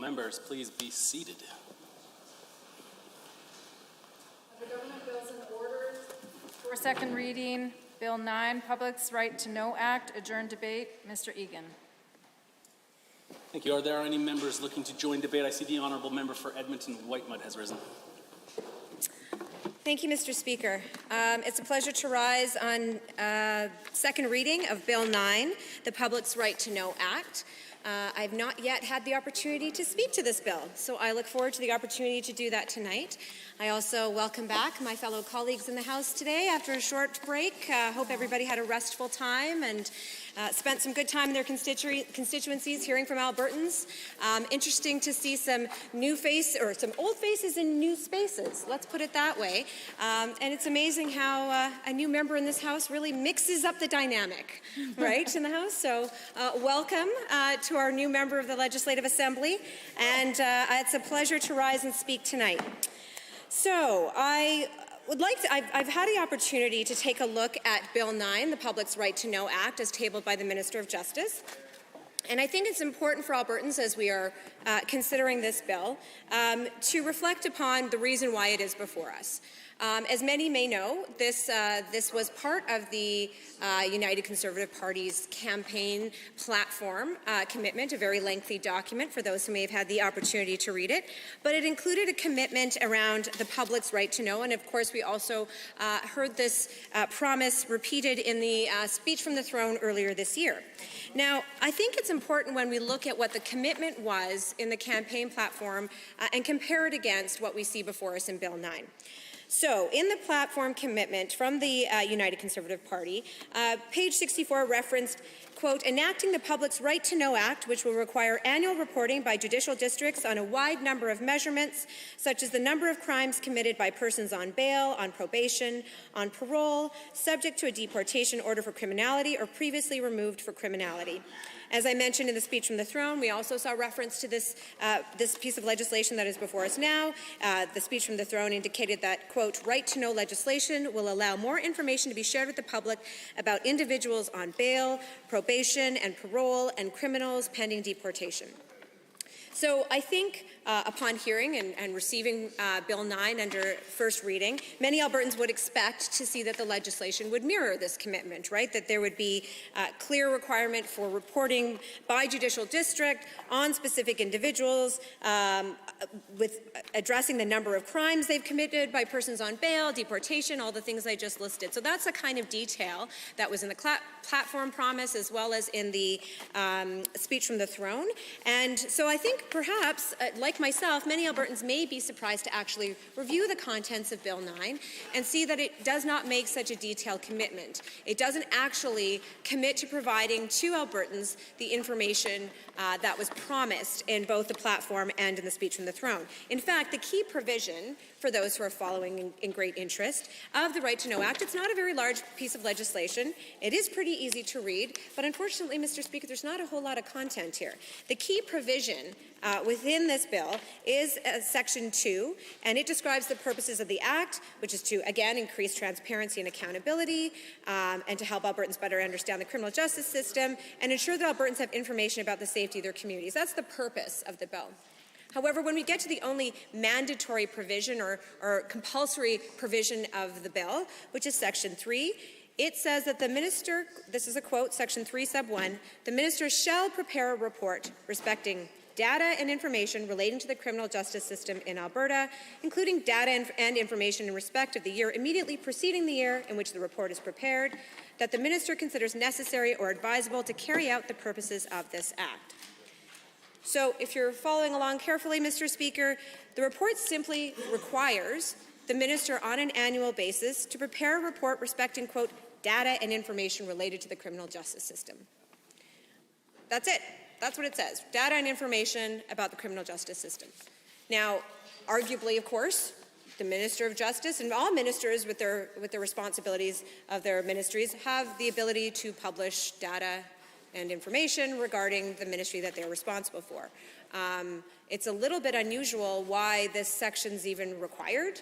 members, please be seated. Under Government Bills and Orders, for second reading, Bill 9, Public's Right to Know Act, adjourned debate. Mr. Egan. Thank you. Are there any members looking to join debate? I see the Honourable Member for Edmonton-Whitemud has risen. Thank you, Mr. Speaker. It's a pleasure to rise on second reading of Bill 9, the Public's Right to Know Act. I've not yet had the opportunity to speak to this bill, so I look forward to the opportunity to do that tonight. I also welcome back my fellow colleagues in the House today after a short break. Hope everybody had a restful time and spent some good time in their constituencies hearing from Albertans. Interesting to see some new faces, or some old faces in new spaces, let's put it that way. And it's amazing how a new member in this House really mixes up the dynamic, right, in the House. So welcome to our new member of the Legislative Assembly, and it's a pleasure to rise and speak tonight. So I would like to, I've had the opportunity to take a look at Bill 9, the Public's Right to Know Act, as tabled by the Minister of Justice. And I think it's important for Albertans, as we are considering this bill, to reflect upon the reason why it is before us. As many may know, this was part of the United Conservative Party's campaign platform commitment, a very lengthy document for those who may have had the opportunity to read it. But it included a commitment around the public's right to know, and of course we also heard this promise repeated in the speech from the throne earlier this year. Now, I think it's important when we look at what the commitment was in the campaign platform and compare it against what we see before us in Bill 9. So, in the platform commitment from the United Conservative Party, page 64 referenced, quote, enacting the Public's Right to Know Act, which will require annual reporting by judicial districts on a wide number of measurements, such as the number of crimes committed by persons on bail, on probation, on parole, subject to a deportation order for criminality, or previously removed for criminality. As I mentioned in the speech from the throne, we also saw reference to this piece of legislation that is before us now. The speech from the throne indicated that, quote, right to know legislation will allow more information to be shared with the public about individuals on bail, probation and parole, and criminals pending deportation. So I think upon hearing and receiving Bill 9 under first reading, many Albertans would expect to see that the legislation would mirror this commitment, right? That there would be a clear requirement for reporting by judicial district on specific individuals, with addressing the number of crimes they've committed by persons on bail, deportation, all the things I just listed. So that's the kind of detail that was in the platform promise as well as in the speech from the throne. And so I think perhaps, like myself, many Albertans may be surprised to actually review the contents of Bill 9 and see that it does not make such a detailed commitment. It doesn't actually commit to providing to Albertans the information that was promised in both the platform and in the speech from the throne. In fact, the key provision, for those who are following in great interest, of the Right to Know Act, it's not a very large piece of legislation. It is pretty easy to read, but unfortunately, Mr. Speaker, there's not a whole lot of content here. The key provision within this bill is Section 2, and it describes the purposes of the Act, which is to, again, increase transparency and accountability, and to help Albertans better understand the criminal justice system, and ensure that Albertans have information about the safety of their communities. That's the purpose of the bill. However, when we get to the only mandatory provision or compulsory provision of the bill, which is Section 3, it says that the minister, this is a quote, Section 3, Sub 1, the minister shall prepare a report respecting data and information relating to the criminal justice system in Alberta, including data and information in respect of the year immediately preceding the year in which the report is prepared, that the minister considers necessary or advisable to carry out the purposes of this Act. So if you're following along carefully, Mr. Speaker, the report simply requires the minister on an annual basis to prepare a report respecting, quote, data and information related to the criminal justice system. That's it. That's what it says. Data and information about the criminal justice system. Now, arguably, of course, the Minister of Justice and all ministers with their responsibilities of their ministries have the ability to publish data and information regarding the ministry that they're responsible for. It's a little bit unusual why this section's even required.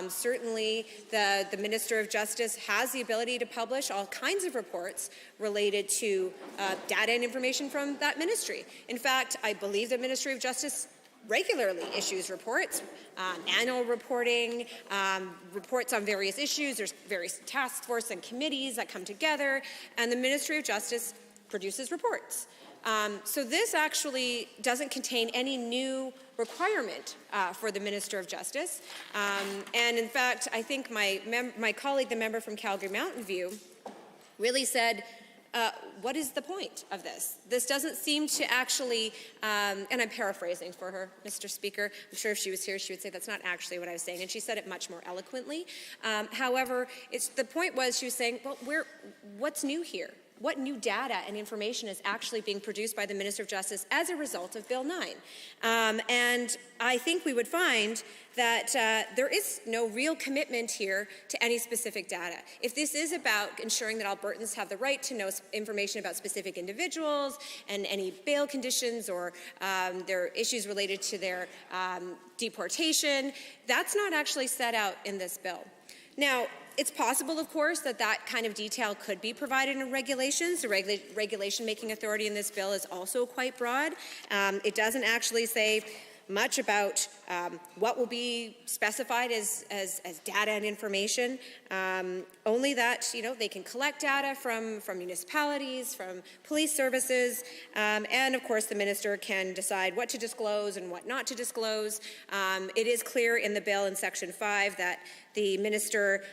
Certainly, the Minister of Justice has the ability to publish all kinds of reports related to data and information from that ministry. In fact, I believe the Ministry of Justice regularly issues reports, annual reporting, reports on various issues. There's various task force and committees that come together, and the Ministry of Justice produces reports. So this actually doesn't contain any new requirement for the Minister of Justice. And in fact, I think my colleague, the member from Calgary Mountain View, really said, what is the point of this? This doesn't seem to actually, and I'm paraphrasing for her, Mr. Speaker. I'm sure if she was here, she would say that's not actually what I was saying, and she said it much more eloquently. However, the point was she was saying, well, what's new here? What new data and information is actually being produced by the Minister of Justice as a result of Bill 9? And I think we would find that there is no real commitment here to any specific data. If this is about ensuring that Albertans have the right to know information about specific individuals and any bail conditions or their issues related to their deportation, that's not actually set out in this bill. Now, it's possible, of course, that that kind of detail could be provided in regulations. The regulation-making authority in this bill is also quite broad. It doesn't actually say much about what will be specified as data and information, only that, they can collect data from municipalities, from police services, and of course the minister can decide what to disclose and what not to disclose. It is clear in the bill in Section 5 that the minister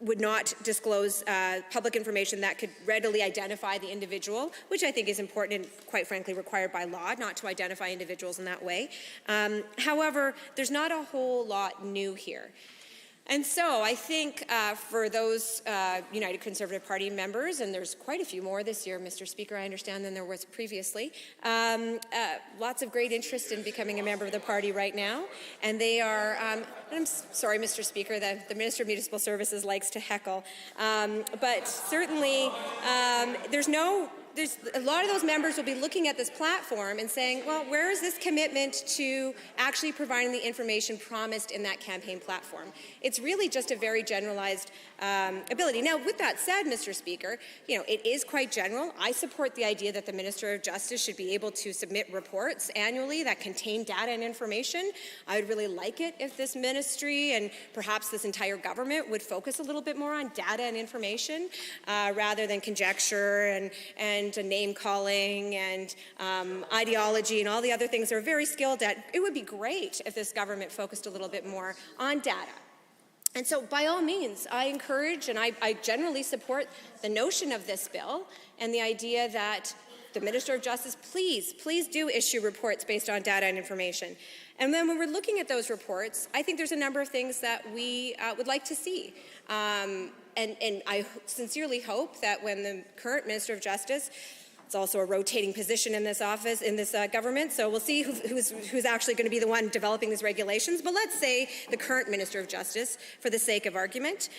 would not disclose public information that could readily identify the individual, which I think is important and quite frankly required by law, not to identify individuals in that way. However, there's not a whole lot new here. And so I think for those United Conservative Party members, and there's quite a few more this year, Mr. Speaker, I understand, than there was previously, lots of great interest in becoming a member of the party right now. And they are, I'm sorry, Mr. Speaker, the Minister of Municipal Services likes to heckle. But certainly there's a lot of those members will be looking at this platform and saying, well, where is this commitment to actually providing the information promised in that campaign platform? It's really just a very generalized ability. Now, with that said, Mr. Speaker, it is quite general. I support the idea that the Minister of Justice should be able to submit reports annually that contain data and information. I would really like it if this ministry and perhaps this entire government would focus a little bit more on data and information rather than conjecture and name calling and ideology and all the other things they're very skilled at. It would be great if this government focused a little bit more on data. And so by all means, I encourage and I generally support the notion of this bill and the idea that the Minister of Justice, please do issue reports based on data and information. And then when we're looking at those reports, I think there's a number of things that we would like to see. And I sincerely hope that when the current Minister of Justice, it's also a rotating position in this office, in this government, so we'll see who's actually going to be the one developing these regulations. But let's say the current Minister of Justice, for the sake of argument,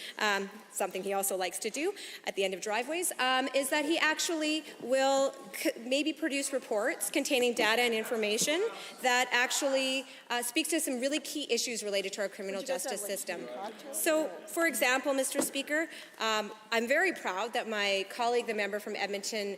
something he also likes to do at the end of driveways, is that he actually will maybe produce reports containing data and information that actually speaks to some really key issues related to our criminal justice system. So, for example, Mr. Speaker, I'm very proud that my colleague, the member from Edmonton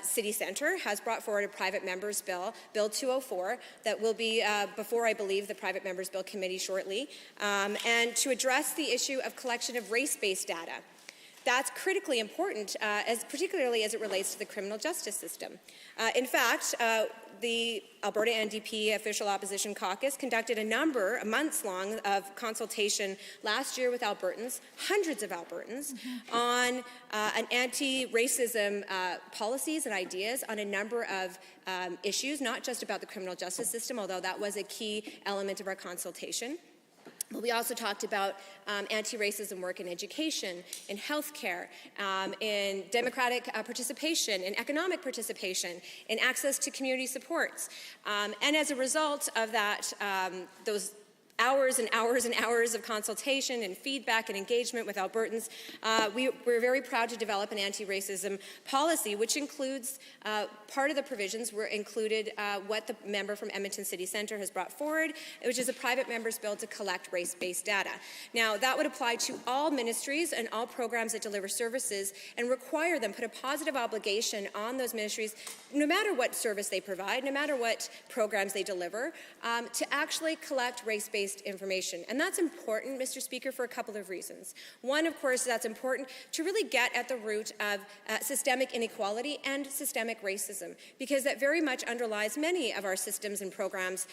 City Centre, has brought forward a private members bill, Bill 204, that will be before, I believe, the private members bill committee shortly, and to address the issue of collection of race-based data. That's critically important, particularly as it relates to the criminal justice system. In fact, the Alberta NDP Official Opposition Caucus conducted a months-long of consultation last year with Albertans, hundreds of Albertans, on an anti-racism policies and ideas on a number of issues, not just about the criminal justice system, although that was a key element of our consultation. But we also talked about anti-racism work in education, in healthcare, in democratic participation, in economic participation, in access to community supports. And as a result of that, those hours and hours and hours of consultation and feedback and engagement with Albertans, we're very proud to develop an anti-racism policy, which includes part of the provisions were included what the member from Edmonton City Centre has brought forward, which is a private member's bill to collect race-based data. Now, that would apply to all ministries and all programs that deliver services and require them, put a positive obligation on those ministries, no matter what service they provide, no matter what programs they deliver, to actually collect race-based information. And that's important, Mr. Speaker, for a couple of reasons. One, of course, that's important to really get at the root of systemic inequality and systemic racism, because that very much underlies many of our systems and programs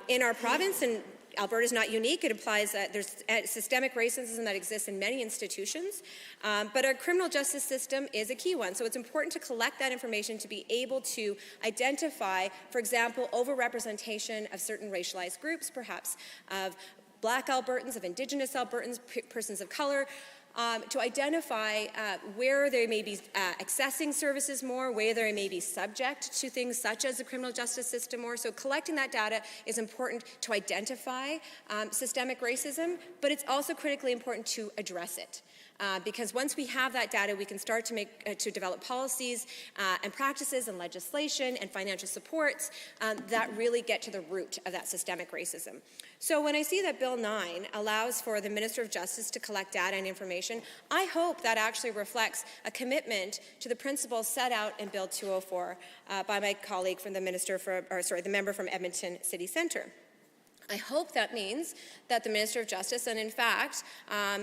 in our province, and Alberta is not unique. It applies that there's systemic racism that exists in many institutions, but our criminal justice system is a key one. So it's important to collect that information to be able to identify, for example, overrepresentation of certain racialized groups, perhaps of Black Albertans, of Indigenous Albertans, persons of color, to identify where they may be accessing services more, where they may be subject to things such as the criminal justice system more. So collecting that data is important to identify systemic racism, but it's also critically important to address it. Because once we have that data, we can start to develop policies and practices and legislation and financial supports that really get to the root of that systemic racism. So when I see that Bill 9 allows for the Minister of Justice to collect data and information, I hope that actually reflects a commitment to the principles set out in Bill 204 by my colleague from the member from Edmonton City Centre. I hope that means that the Minister of Justice, and in fact,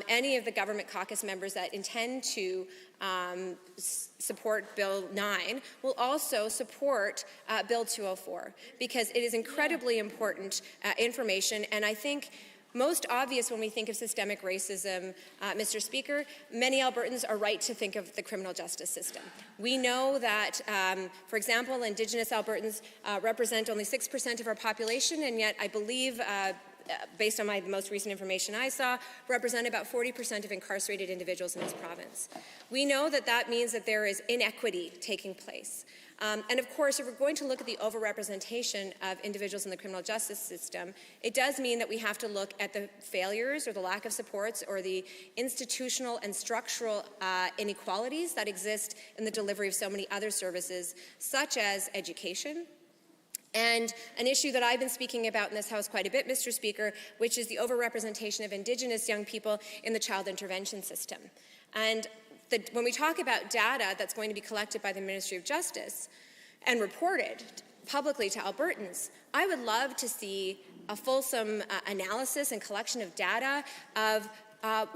any of the government caucus members that intend to support Bill 9 will also support Bill 204, because it is incredibly important information, and I think most obvious when we think of systemic racism, Mr. Speaker, many Albertans are right to think of the criminal justice system. We know that, for example, Indigenous Albertans represent only 6% of our population, and yet I believe, based on the most recent information I saw, represent about 40% of incarcerated individuals in this province. We know that that means that there is inequity taking place. And of course, if we're going to look at the overrepresentation of individuals in the criminal justice system, it does mean that we have to look at the failures or the lack of supports or the institutional and structural inequalities that exist in the delivery of so many other services, such as education, and an issue that I've been speaking about in this House quite a bit, Mr. Speaker, which is the overrepresentation of Indigenous young people in the child intervention system. And when we talk about data that's going to be collected by the Ministry of Justice and reported publicly to Albertans, I would love to see a fulsome analysis and collection of data of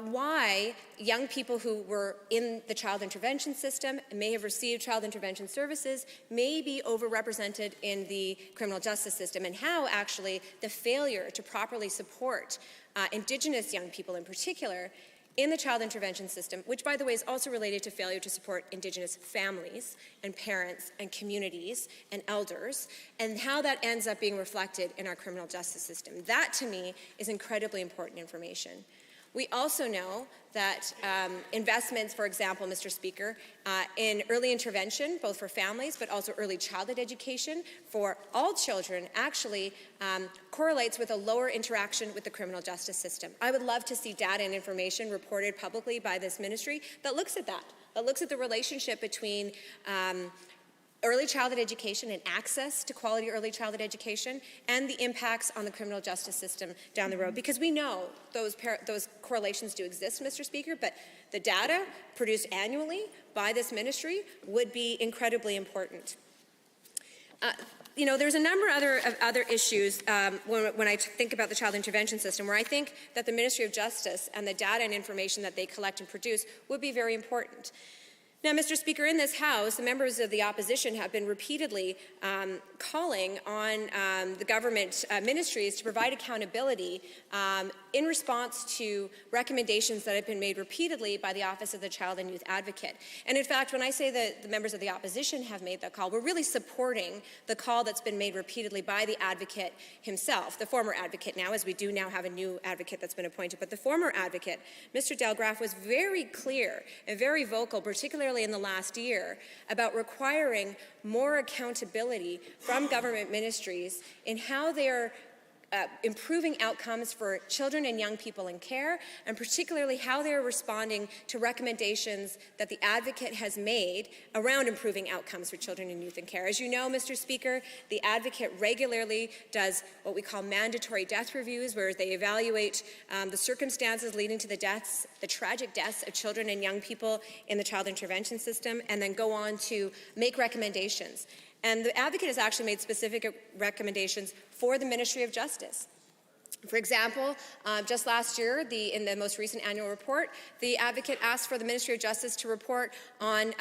why young people who were in the child intervention system and may have received child intervention services may be overrepresented in the criminal justice system, and how actually the failure to properly support Indigenous young people in particular in the child intervention system, which by the way is also related to failure to support Indigenous families and parents and communities and elders, and how that ends up being reflected in our criminal justice system. That to me is incredibly important information. We also know that investments, for example, Mr. Speaker, in early intervention, both for families but also early childhood education for all children, actually correlates with a lower interaction with the criminal justice system. I would love to see data and information reported publicly by this ministry that looks at that looks at the relationship between early childhood education and access to quality early childhood education and the impacts on the criminal justice system down the road. Because we know those correlations do exist, Mr. Speaker, but the data produced annually by this ministry would be incredibly important. You know, there's a number of other issues when I think about the child intervention system where I think that the Ministry of Justice and the data and information that they collect and produce would be very important. Now, Mr. Speaker, in this House, the members of the opposition have been repeatedly calling on the government ministries to provide accountability in response to recommendations that have been made repeatedly by the Office of the Child and Youth Advocate. And in fact, when I say that the members of the opposition have made that call, we're really supporting the call that's been made repeatedly by the advocate himself, the former advocate now, as we do now have a new advocate that's been appointed. But the former advocate, Mr. Delgraff, was very clear and very vocal, particularly in the last year, about requiring more accountability from government ministries in how they are improving outcomes for children and young people in care, and particularly how they're responding to recommendations that the advocate has made around improving outcomes for children and youth in care. As you know, Mr. Speaker, the advocate regularly does what we call mandatory death reviews, where they evaluate the circumstances leading to the deaths, the tragic deaths of children and young people in the child intervention system, and then go on to make recommendations. And the advocate has actually made specific recommendations for the Ministry of Justice. For example, just last year, in the most recent annual report, the advocate asked for the Ministry of Justice to report on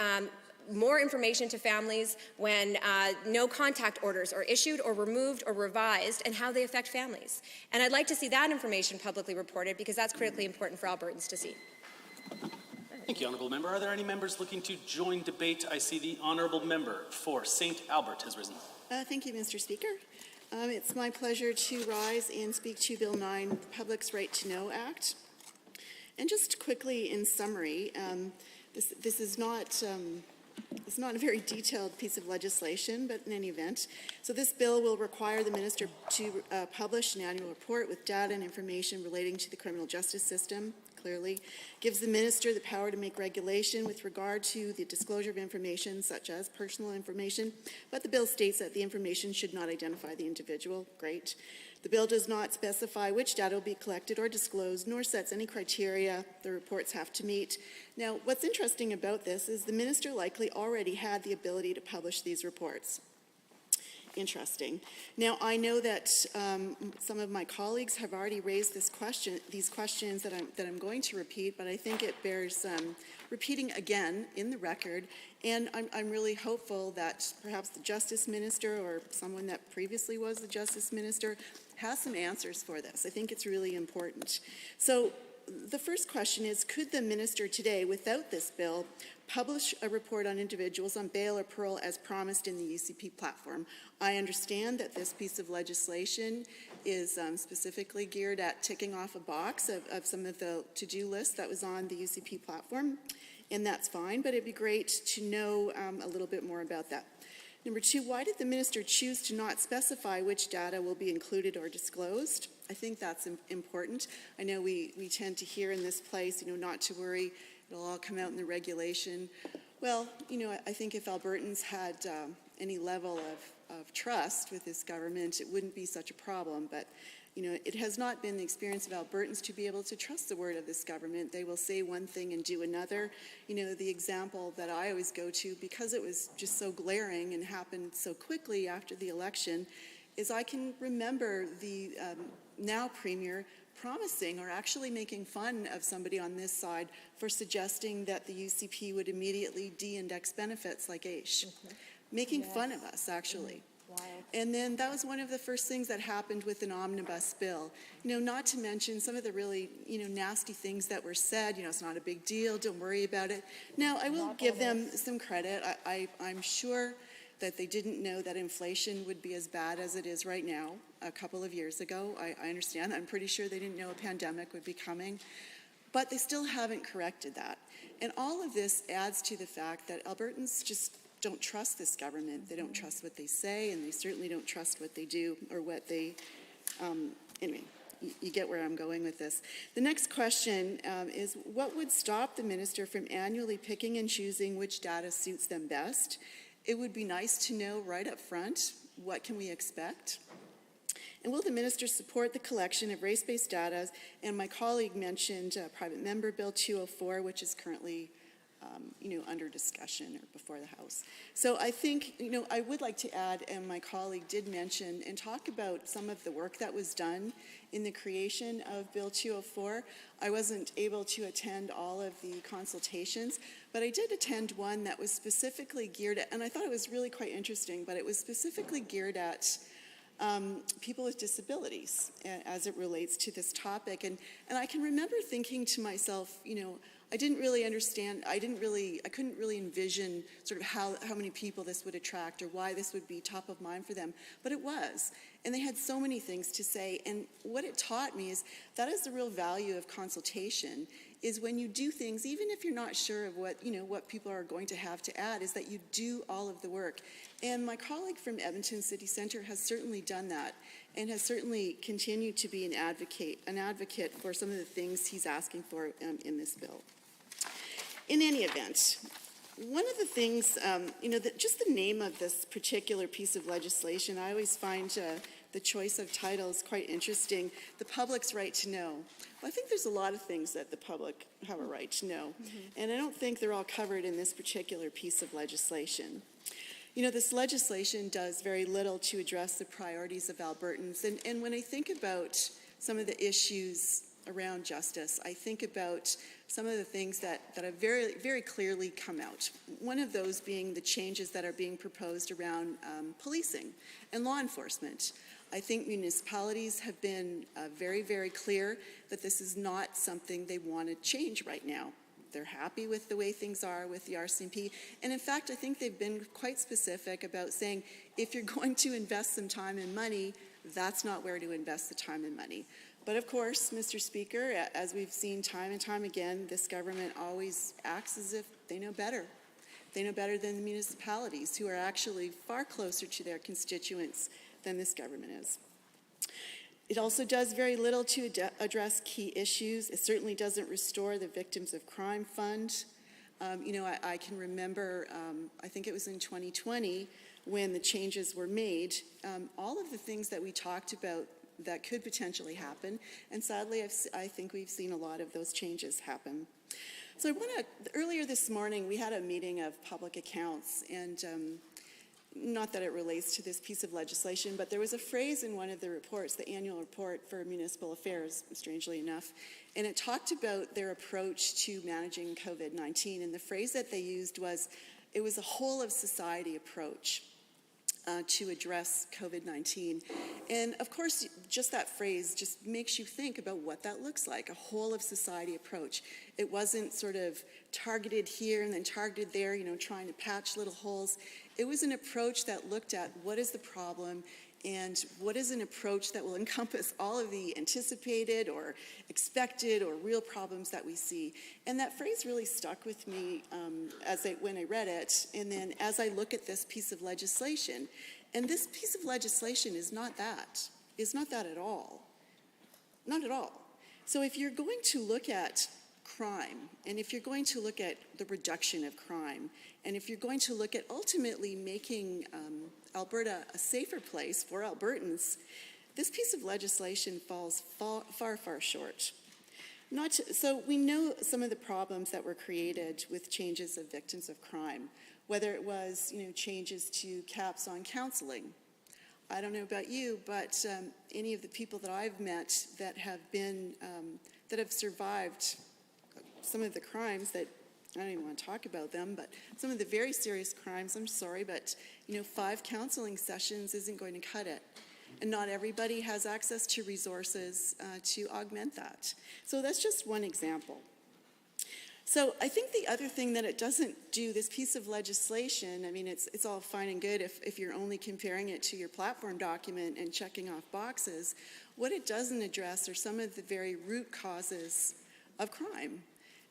more information to families when no contact orders are issued or removed or revised, and how they affect families. And I'd like to see that information publicly reported, because that's critically important for Albertans to see. Thank you, Honourable Member. Are there any members looking to join debate? I see the Honourable Member for St. Albert has risen. Thank you, Mr. Speaker. It's my pleasure to rise and speak to Bill 9, the Public's Right to Know Act. And just quickly, in summary, this is not it's not a very detailed piece of legislation, but in any event. So this bill will require the minister to publish an annual report with data and information relating to the criminal justice system. Clearly gives the minister the power to make regulation with regard to the disclosure of information such as personal information, but the bill states that the information should not identify the individual. Great. The bill does not specify which data will be collected or disclosed, nor sets any criteria the reports have to meet. Now, what's interesting about this is the minister likely already had the ability to publish these reports. Interesting. Now, I know that some of my colleagues have already raised these questions that I'm going to repeat, but I think it bears repeating again in the record. And I'm really hopeful that perhaps the Justice Minister or someone that previously was the Justice Minister has some answers for this. I think it's really important. So the first question is, could the minister today, without this bill, publish a report on individuals on bail or parole as promised in the UCP platform? I understand that this piece of legislation is specifically geared at ticking off a box of some of the to-do lists that was on the UCP platform, and that's fine, but it'd be great to know a little bit more about that. Number two, why did the minister choose to not specify which data will be included or disclosed? I think that's important. I know we tend to hear in this place, not to worry, it'll all come out in the regulation. Well, I think if Albertans had any level of trust with this government, it wouldn't be such a problem. But, it has not been the experience of Albertans to be able to trust the word of this government. They will say one thing and do another. The example that I always go to, because it was just so glaring and happened so quickly after the election, is I can remember the now Premier promising or actually making fun of somebody on this side for suggesting that the UCP would immediately de-index benefits like AISH. Making fun of us, actually. Wild. And then that was one of the first things that happened with an omnibus bill. Not to mention some of the really, nasty things that were said. It's not a big deal, don't worry about it. Now, I will give them some credit. I'm sure that they didn't know that inflation would be as bad as it is right now a couple of years ago. I understand. I'm pretty sure they didn't know a pandemic would be coming. But they still haven't corrected that. And all of this adds to the fact that Albertans just don't trust this government. They don't trust what they say, and they certainly don't trust what they do or what they, anyway, you get where I'm going with this. The next question is, what would stop the minister from annually picking and choosing which data suits them best? It would be nice to know right up front, what can we expect? And will the minister support the collection of race-based data? And my colleague mentioned Private Member Bill 204, which is currently under discussion or before the House. So I think, I would like to add, and my colleague did mention and talk about some of the work that was done in the creation of Bill 204. I wasn't able to attend all of the consultations, but I did attend one that was specifically geared at, and I thought it was really quite interesting, but it was specifically geared at people with disabilities as it relates to this topic. And I can remember thinking to myself, I didn't really understand, I couldn't really envision sort of how many people this would attract or why this would be top of mind for them, but it was. And they had so many things to say, and what it taught me is that is the real value of consultation, is when you do things, even if you're not sure of what people are going to have to add, is that you do all of the work. And my colleague from Edmonton City Centre has certainly done that. and has certainly continued to be an advocate for some of the things he's asking for in this bill. In any event, one of the things, just the name of this particular piece of legislation, I always find the choice of titles quite interesting. The public's right to know. Well, I think there's a lot of things that the public have a right to know, and I don't think they're all covered in this particular piece of legislation. You know, this legislation does very little to address the priorities of Albertans, and when I think about some of the issues around justice, I think about some of the things that have very, very clearly come out. One of those being the changes that are being proposed around policing and law enforcement. I think municipalities have been very, very clear that this is not something they want to change right now. They're happy with the way things are with the RCMP. And in fact, I think they've been quite specific about saying, if you're going to invest some time and money, that's not where to invest the time and money. But of course, Mr. Speaker, as we've seen time and time again, this government always acts as if they know better. They know better than the municipalities, who are actually far closer to their constituents than this government is. It also does very little to address key issues. It certainly doesn't restore the Victims of Crime Fund. I can remember, I think it was in 2020, when the changes were made, all of the things that we talked about that could potentially happen, and sadly I think we've seen a lot of those changes happen. So earlier this morning we had a meeting of public accounts, and not that it relates to this piece of legislation, but there was a phrase in one of the reports, the annual report for municipal affairs, strangely enough, and it talked about their approach to managing COVID-19, and the phrase that they used was, it was a whole of society approach to address COVID-19. And of course, just that phrase just makes you think about what that looks like, a whole of society approach. It wasn't sort of targeted here and then targeted there, trying to patch little holes. It was an approach that looked at what is the problem and what is an approach that will encompass all of the anticipated or expected or real problems that we see. And that phrase really stuck with me when I read it, and then as I look at this piece of legislation. And this piece of legislation is not that. It's not that at all. Not at all. So if you're going to look at crime, and if you're going to look at the reduction of crime, and if you're going to look at ultimately making Alberta a safer place for Albertans, this piece of legislation falls far, far short. So we know some of the problems that were created with changes of victims of crime, whether it was changes to caps on counseling. I don't know about you, but any of the people that I've met that have been that have survived some of the crimes that, I don't even want to talk about them, but some of the very serious crimes, I'm sorry, but 5 counseling sessions isn't going to cut it. And not everybody has access to resources to augment that. So that's just one example. So I think the other thing that it doesn't do, this piece of legislation, I mean, it's all fine and good if you're only comparing it to your platform document and checking off boxes. What it doesn't address are some of the very root causes of crime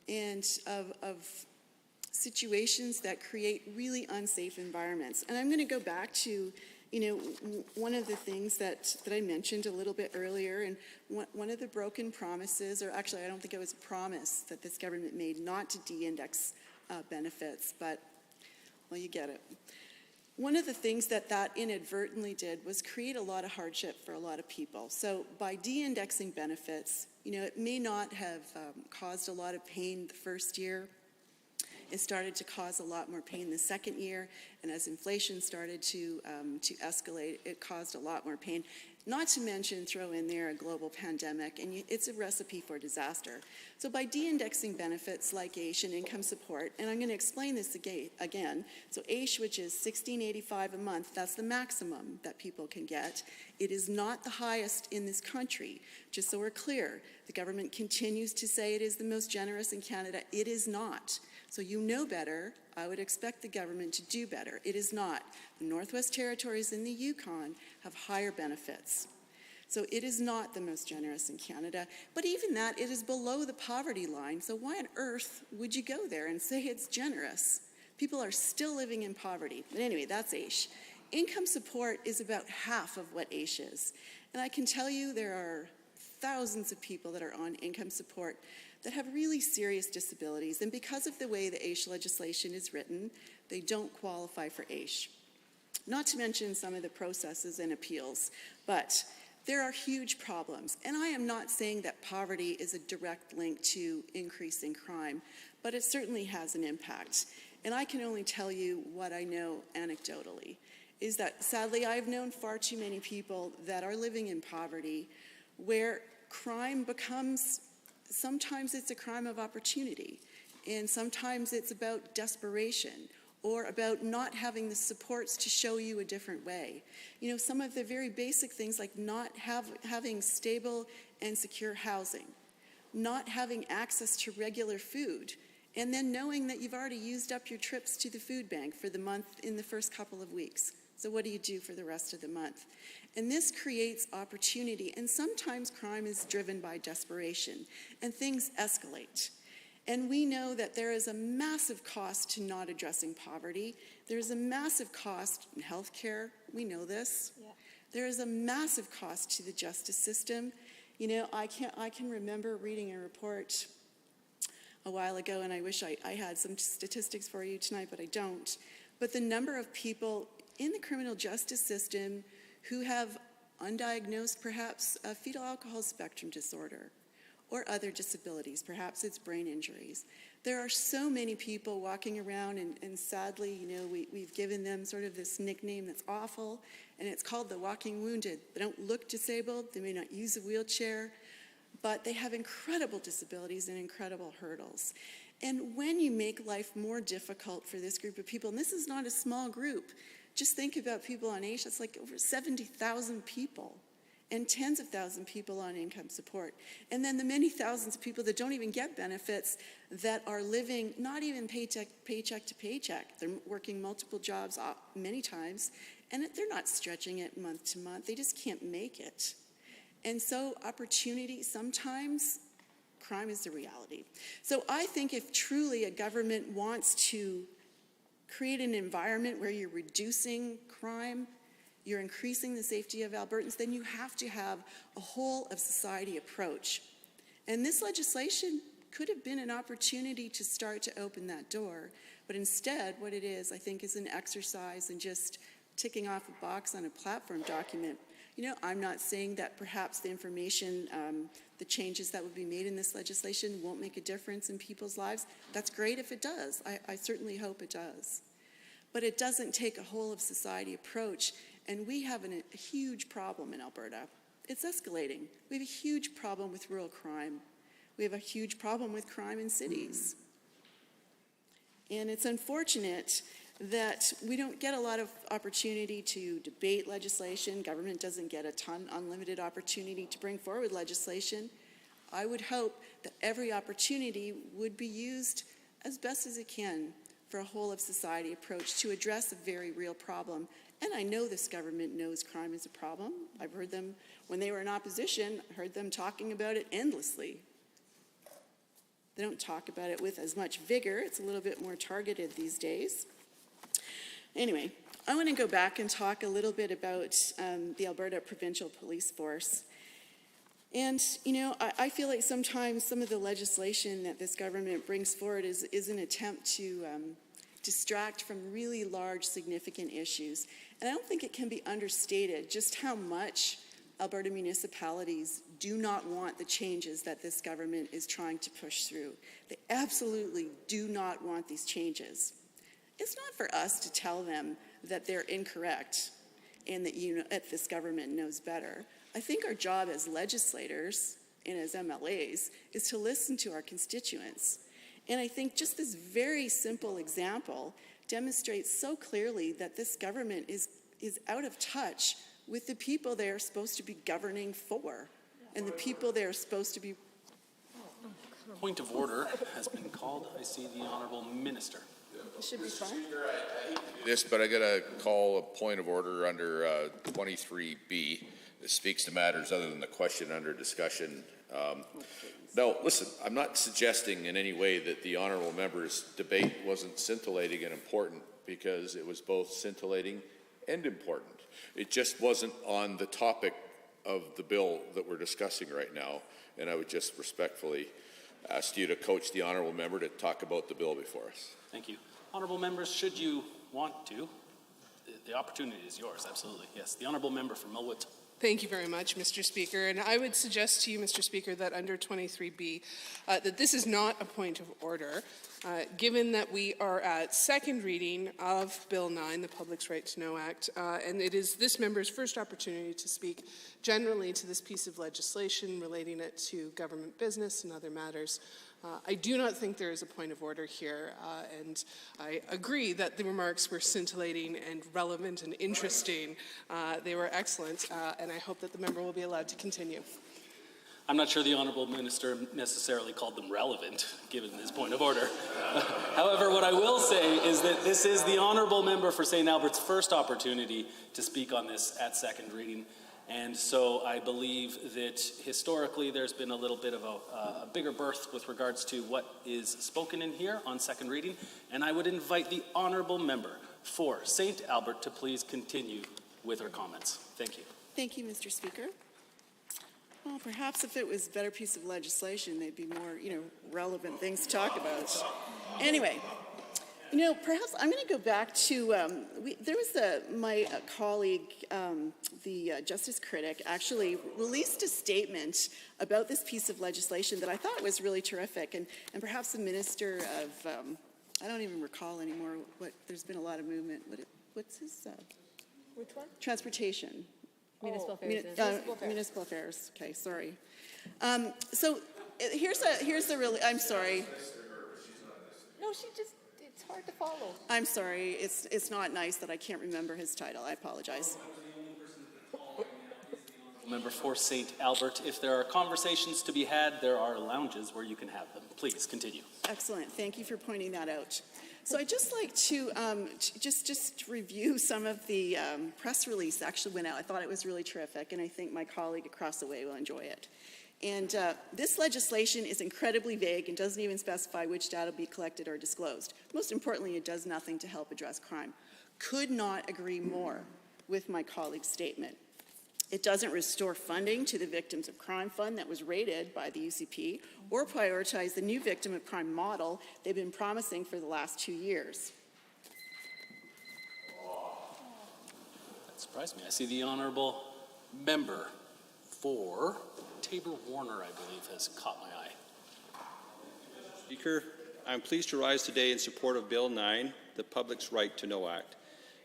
and of situations that create really unsafe environments. And I'm going to go back to, one of the things that I mentioned a little bit earlier, and one of the broken promises, or actually I don't think it was a promise that this government made not to de-index benefits, but, well, you get it. One of the things that inadvertently did was create a lot of hardship for a lot of people. So by de-indexing benefits, it may not have caused a lot of pain the first year. It started to cause a lot more pain the second year, and as inflation started to escalate, it caused a lot more pain. Not to mention throw in there a global pandemic, and it's a recipe for disaster. So by de-indexing benefits like AISH and income support, and I'm going to explain this again. So AISH, which is $16.85 a month, that's the maximum that people can get. It is not the highest in this country. Just so we're clear, the government continues to say it is the most generous in Canada. It is not. So you know better. I would expect the government to do better. It is not. The Northwest Territories and the Yukon have higher benefits. So it is not the most generous in Canada. But even that, it is below the poverty line. So why on earth would you go there and say it's generous? People are still living in poverty. But anyway, that's AISH. Income support is about half of what AISH is. And I can tell you there are thousands of people that are on income support that have really serious disabilities. And because of the way the AISH legislation is written, they don't qualify for AISH. Not to mention some of the processes and appeals, but there are huge problems. And I am not saying that poverty is a direct link to increasing crime, but it certainly has an impact. And I can only tell you what I know anecdotally, is that sadly I've known far too many people that are living in poverty where crime becomes, sometimes it's a crime of opportunity, and sometimes it's about desperation or about not having the supports to show you a different way. You know, some of the very basic things like not having stable and secure housing, not having access to regular food, and then knowing that you've already used up your trips to the food bank for the month in the first couple of weeks. So what do you do for the rest of the month? And this creates opportunity, and sometimes crime is driven by desperation, and things escalate. And we know that there is a massive cost to not addressing poverty. There's a massive cost in healthcare. We know this. Yeah. There is a massive cost to the justice system. You know, I can remember reading a report a while ago, and I wish I had some statistics for you tonight, but I don't. But the number of people in the criminal justice system who have undiagnosed, perhaps, a fetal alcohol spectrum disorder or other disabilities, perhaps it's brain injuries. There are so many people walking around, and sadly, you know, we've given them sort of this nickname that's awful, and it's called the walking wounded. They don't look disabled, they may not use a wheelchair, but they have incredible disabilities and incredible hurdles. And when you make life more difficult for this group of people, and this is not a small group, just think about people on AISH, it's like over 70,000 people and tens of thousands of people on income support. And then the many thousands of people that don't even get benefits that are living not even paycheck to paycheck. They're working multiple jobs many times, and they're not stretching it month to month. They just can't make it. And so opportunity, sometimes crime is the reality. So I think if truly a government wants to create an environment where you're reducing crime, you're increasing the safety of Albertans, then you have to have a whole of society approach. And this legislation could have been an opportunity to start to open that door, but instead what it is, I think, is an exercise in just ticking off a box on a platform document. You know, I'm not saying that perhaps the information, the changes that would be made in this legislation won't make a difference in people's lives. That's great if it does. I certainly hope it does. But it doesn't take a whole of society approach, and we have a huge problem in Alberta. It's escalating. We have a huge problem with rural crime. We have a huge problem with crime in cities. And it's unfortunate that we don't get a lot of opportunity to debate legislation. Government doesn't get a ton, unlimited opportunity to bring forward legislation. I would hope that every opportunity would be used as best as it can for a whole of society approach to address a very real problem. And I know this government knows crime is a problem. I've heard them, when they were in opposition, I heard them talking about it endlessly. They don't talk about it with as much vigor. It's a little bit more targeted these days. Anyway, I want to go back and talk a little bit about the Alberta Provincial Police Force. And, you know, I feel like sometimes some of the legislation that this government brings forward is an attempt to distract from really large, significant issues. And I don't think it can be understated just how much Alberta municipalities do not want the changes that this government is trying to push through. They absolutely do not want these changes. It's not for us to tell them that they're incorrect and that this government knows better. I think our job as legislators and as MLAs is to listen to our constituents. And I think just this very simple example demonstrates so clearly that this government is out of touch with the people they are supposed to be governing for and the people they are supposed to be. Point of order has been called. I see the Honourable Minister. It should be fine. This, but I got to call a point of order under 23B. This speaks to matters other than the question under discussion. No, listen, I'm not suggesting in any way that the honourable member's debate wasn't scintillating and important, because it was both scintillating and important. It just wasn't on the topic of the bill that we're discussing right now, and I would just respectfully ask you to coach the honourable member to talk about the bill before us. Thank you. Honourable members, should you want to, the opportunity is yours, absolutely. Yes, the honourable member from Millwood. Thank you very much, Mr. Speaker. And I would suggest to you, Mr. Speaker, that under 23B, that this is not a point of order, given that we are at second reading of Bill 9, the Public's Right to Know Act, and it is this member's first opportunity to speak generally to this piece of legislation, relating it to government business and other matters. I do not think there is a point of order here, and I agree that the remarks were scintillating and relevant and interesting. They were excellent, and I hope that the member will be allowed to continue. I'm not sure the Honourable Minister necessarily called them relevant, given this point of order. However, what I will say is that this is the Honourable Member for St. Albert's first opportunity to speak on this at second reading. And so I believe that historically there's been a little bit of a bigger berth with regards to what is spoken in here on second reading. And I would invite the Honourable Member for St. Albert to please continue with her comments. Thank you. Thank you, Mr. Speaker. Well, perhaps if it was a better piece of legislation, they'd be more, relevant things to talk about. Anyway, perhaps I'm going to go back to, there was my colleague, the Justice Critic, actually released a statement about this piece of legislation that I thought was really terrific. And perhaps the Minister of, I don't even recall anymore, there's been a lot of movement. What's his? Which one? Transportation. Municipal affairs. Municipal affairs. Okay, sorry. So here's the really. I'm sorry. No, it's hard to follow. I'm sorry. It's not nice that I can't remember his title. I apologize. Member for St. Albert, if there are conversations to be had, there are lounges where you can have them. Please continue. Excellent. Thank you for pointing that out. So I'd just like to just review some of the press release that actually went out. I thought it was really terrific, and I think my colleague across the way will enjoy it. And this legislation is incredibly vague and doesn't even specify which data will be collected or disclosed. Most importantly, it does nothing to help address crime. Could not agree more with my colleague's statement. It doesn't restore funding to the Victims of Crime Fund that was rated by the UCP or prioritize the new victim of crime model they've been promising for the last 2 years. That surprised me. I see the Honourable Member for Tabor Warner, I believe, has caught my eye. Speaker, I'm pleased to rise today in support of Bill 9, the Public's Right to Know Act.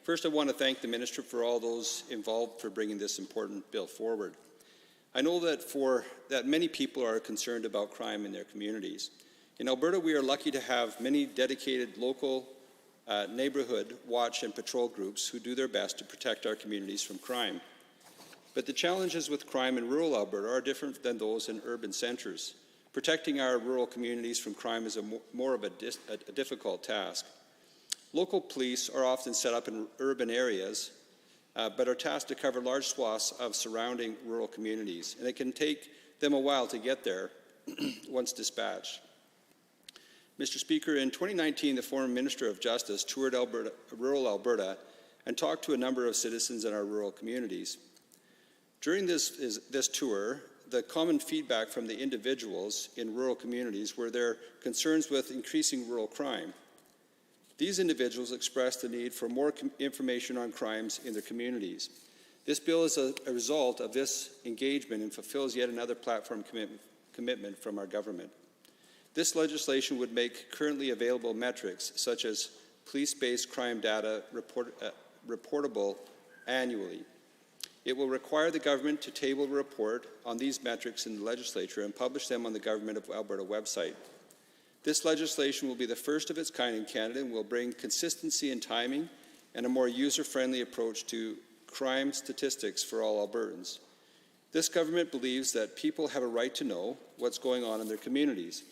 First, I want to thank the Minister for all those involved for bringing this important bill forward. I know that many people are concerned about crime in their communities. In Alberta, we are lucky to have many dedicated local neighborhood watch and patrol groups who do their best to protect our communities from crime. But the challenges with crime in rural Alberta are different than those in urban centres. Protecting our rural communities from crime is more of a difficult task. Local police are often set up in urban areas, but are tasked to cover large swaths of surrounding rural communities, and it can take them a while to get there once dispatched. Mr. Speaker, in 2019, the former Minister of Justice toured rural Alberta and talked to a number of citizens in our rural communities. During this tour, the common feedback from the individuals in rural communities were their concerns with increasing rural crime. These individuals expressed the need for more information on crimes in their communities. This bill is a result of this engagement and fulfills yet another platform commitment from our government. This legislation would make currently available metrics, such as police-based crime data, reportable annually. It will require the government to table a report on these metrics in the legislature and publish them on the Government of Alberta website. This legislation will be the first of its kind in Canada and will bring consistency in timing and a more user-friendly approach to crime statistics for all Albertans. This government believes that people have a right to know what's going on in their communities.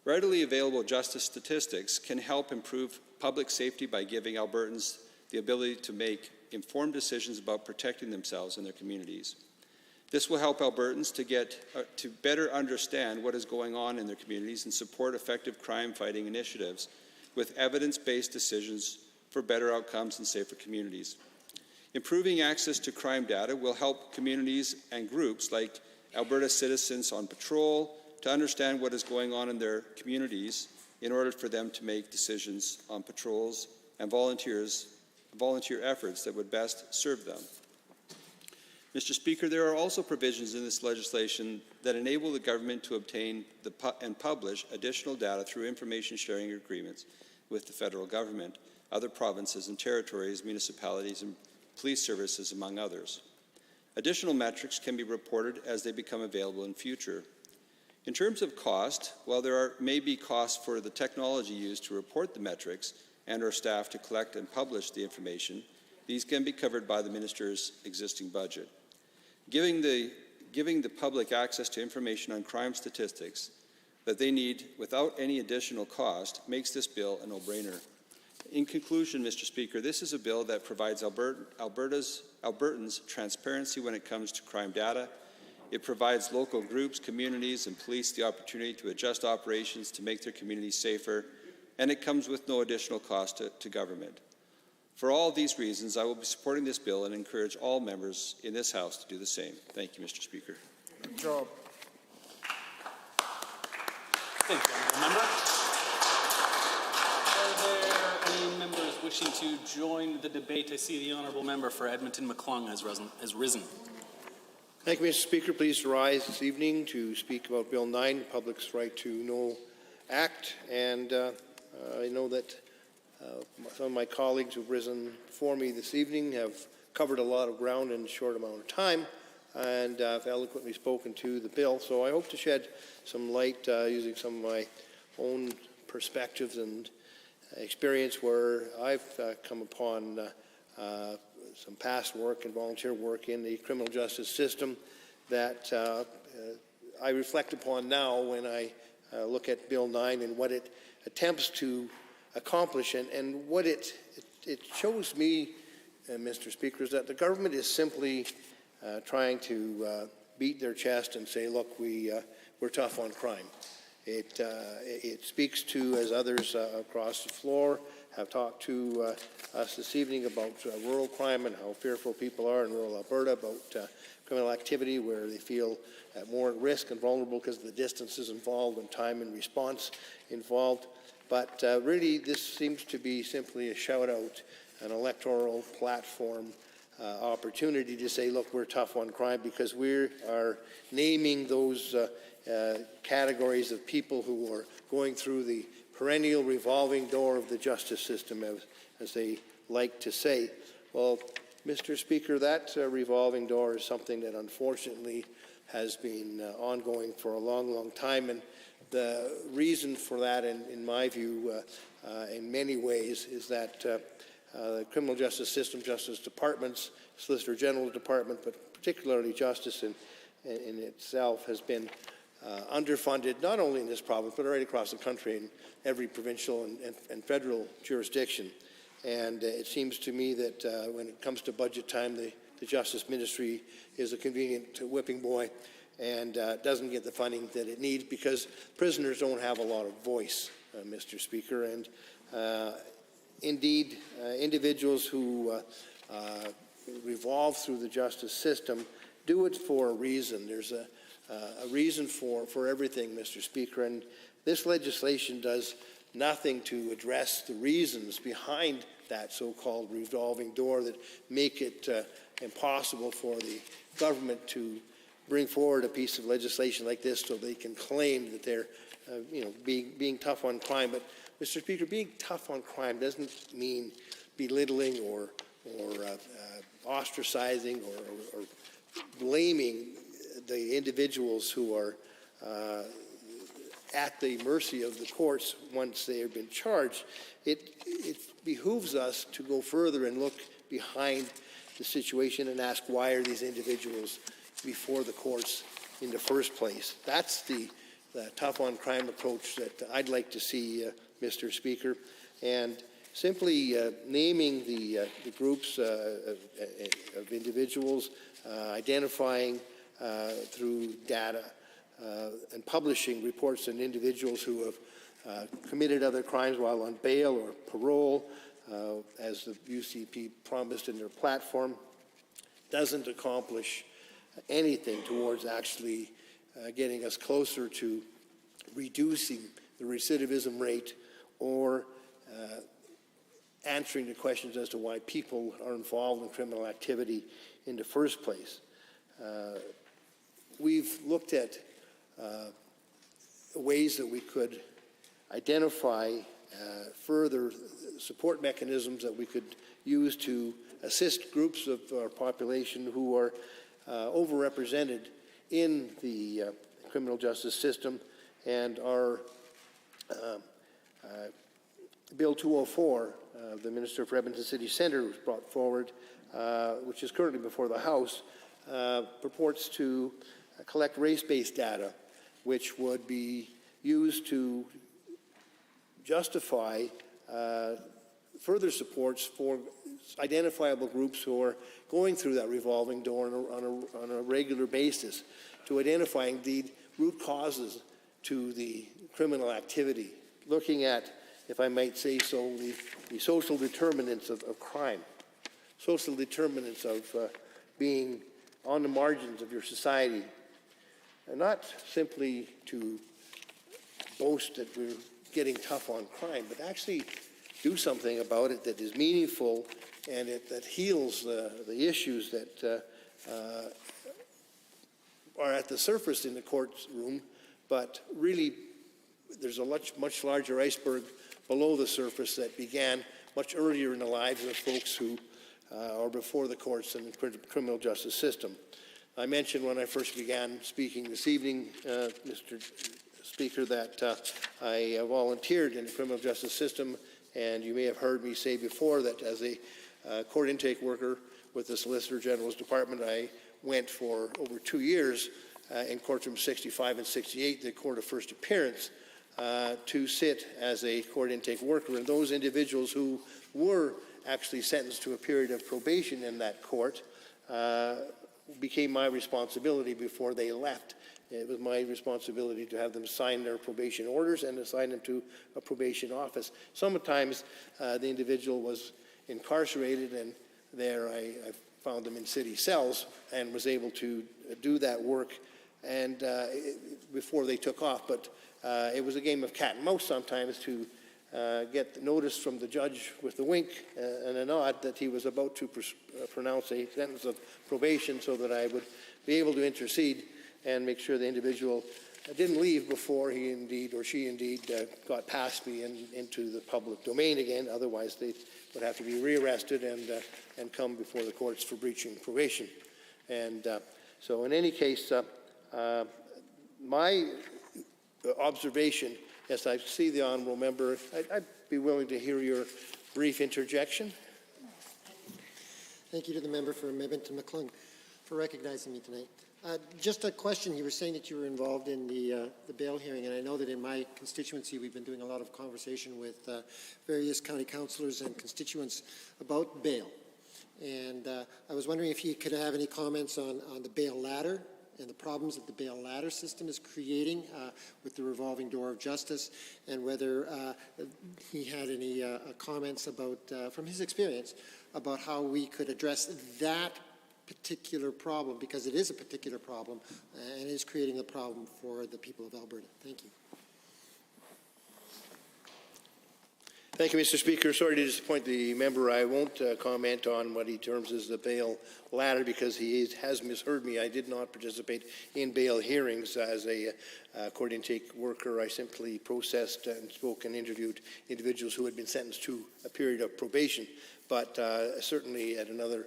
Readily available justice statistics can help improve public safety by giving Albertans the ability to make informed decisions about protecting themselves and their communities. This will help Albertans to better understand what is going on in their communities and support effective crime-fighting initiatives with evidence-based decisions for better outcomes and safer communities. Improving access to crime data will help communities and groups like Alberta Citizens on Patrol to understand what is going on in their communities in order for them to make decisions on patrols and volunteer efforts that would best serve them. Mr. Speaker, there are also provisions in this legislation that enable the government to obtain and publish additional data through information sharing agreements with the federal government, other provinces and territories, municipalities, and police services, among others. Additional metrics can be reported as they become available in future. In terms of cost, while there may be costs for the technology used to report the metrics and our staff to collect and publish the information, these can be covered by the minister's existing budget. Giving the public access to information on crime statistics that they need without any additional cost makes this bill a no-brainer. In conclusion, Mr. Speaker, this is a bill that provides Albertans transparency when it comes to crime data. It provides local groups, communities, and police the opportunity to adjust operations to make their communities safer, and it comes with no additional cost to government. For all these reasons, I will be supporting this bill and encourage all members in this House to do the same. Thank you, Mr. Speaker. Good job. Thank you, honourable member. Are there any members wishing to join the debate? I see the honourable member for Edmonton-McClung has risen. Thank you, Mr. Speaker. Pleased to rise this evening to speak about Bill 9, the Public's Right to Know Act. And I know that some of my colleagues who have risen before me this evening have covered a lot of ground in a short amount of time and have eloquently spoken to the bill. So I hope to shed some light using some of my own perspectives and experience where I've come upon some past work and volunteer work in the criminal justice system that I reflect upon now when I look at Bill 9 and what it attempts to accomplish and what it shows me, Mr. Speaker, is that the government is simply trying to beat their chest and say, look, we're tough on crime. It speaks to, as others across the floor have talked to us this evening about rural crime and how fearful people are in rural Alberta about criminal activity where they feel more at risk and vulnerable because of the distances involved and time and response involved. But really, this seems to be simply a shout-out, an electoral platform opportunity to say, look, we're tough on crime because we are naming those categories of people who are going through the perennial revolving door of the justice system, as they like to say. Well, Mr. Speaker, that revolving door is something that unfortunately has been ongoing for a long, long time. And the reason for that, in my view, in many ways, is that the criminal justice system, justice departments, Solicitor General Department, but particularly justice in itself, has been underfunded, not only in this province, but right across the country in every provincial and federal jurisdiction. And it seems to me that when it comes to budget time, the Justice Ministry is a convenient whipping boy and doesn't get the funding that it needs because prisoners don't have a lot of voice, Mr. Speaker. And indeed, individuals who revolve through the justice system do it for a reason. There's a reason for everything, Mr. Speaker, and this legislation does nothing to address the reasons behind that so-called revolving door that make it impossible for the government to bring forward a piece of legislation like this so they can claim that they're being tough on crime. But, Mr. Speaker, being tough on crime doesn't mean belittling or ostracizing or blaming the individuals who are at the mercy of the courts once they have been charged. It behooves us to go further and look behind the situation and ask, why are these individuals before the courts in the first place? That's the tough on crime approach that I'd like to see, Mr. Speaker. And simply naming the groups of individuals, identifying through data and publishing reports on individuals who have committed other crimes while on bail or parole, as the UCP promised in their platform, doesn't accomplish anything towards actually getting us closer to reducing the recidivism rate or answering the questions as to why people are involved in criminal activity in the first place. We've looked at ways that we could identify further support mechanisms that we could use to assist groups of our population who are overrepresented in the criminal justice system, and our Bill 204, the Minister for Edmonton City Centre brought forward, which is currently before the House, purports to collect race-based data, which would be used to justify further supports for identifiable groups who are going through that revolving door on a regular basis, to identify indeed root causes to the criminal activity, looking at, if I might say so, the social determinants of crime, social determinants of being on the margins of your society, and not simply to boast that we're getting tough on crime, but actually do something about it that is meaningful and that heals the issues that are at the surface in the courtroom, but really there's a much larger iceberg below the surface that began much earlier in the lives of folks who are before the courts and the criminal justice system. I mentioned when I first began speaking this evening, Mr. Speaker, that I volunteered in the criminal justice system, and you may have heard me say before that as a court intake worker with the Solicitor General's Department, I went for over 2 years in courtroom 65 and 68, the court of first appearance, to sit as a court intake worker. And those individuals who were actually sentenced to a period of probation in that court became my responsibility before they left. It was my responsibility to have them sign their probation orders and assign them to a probation office. Sometimes the individual was incarcerated, and there I found them in city cells and was able to do that work and before they took off. But it was a game of cat and mouse sometimes to get the notice from the judge with a wink and a nod that he was about to pronounce a sentence of probation, so that I would be able to intercede and make sure the individual didn't leave before he indeed or she indeed got past me and into the public domain again. Otherwise, they would have to be rearrested and come before the courts for breaching probation. And so in any case, my observation, as I see the honourable member, I'd be willing to hear your brief interjection. Thank you to the member for Edmonton McClung for recognizing me tonight. Just a question. You were saying that you were involved in the bail hearing, and I know that in my constituency we've been doing a lot of conversation with various county councillors and constituents about bail. And I was wondering if you could have any comments on the bail ladder and the problems that the bail ladder system is creating with the revolving door of justice, and whether he had any comments about, from his experience, about how we could address that particular problem, because it is a particular problem and is creating a problem for the people of Alberta. Thank you. Thank you, Mr. Speaker. Sorry to disappoint the member. I won't comment on what he terms as the bail ladder, because he has misheard me. I did not participate in bail hearings as a court intake worker. I simply processed and spoke and interviewed individuals who had been sentenced to a period of probation, but certainly at another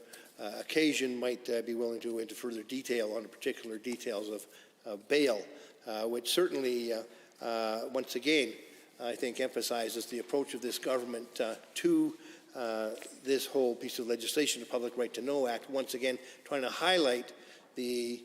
occasion might be willing to go into further detail on the particular details of bail, which certainly, once again, I think emphasizes the approach of this government to this whole piece of legislation, the Public Right to Know Act, once again trying to highlight the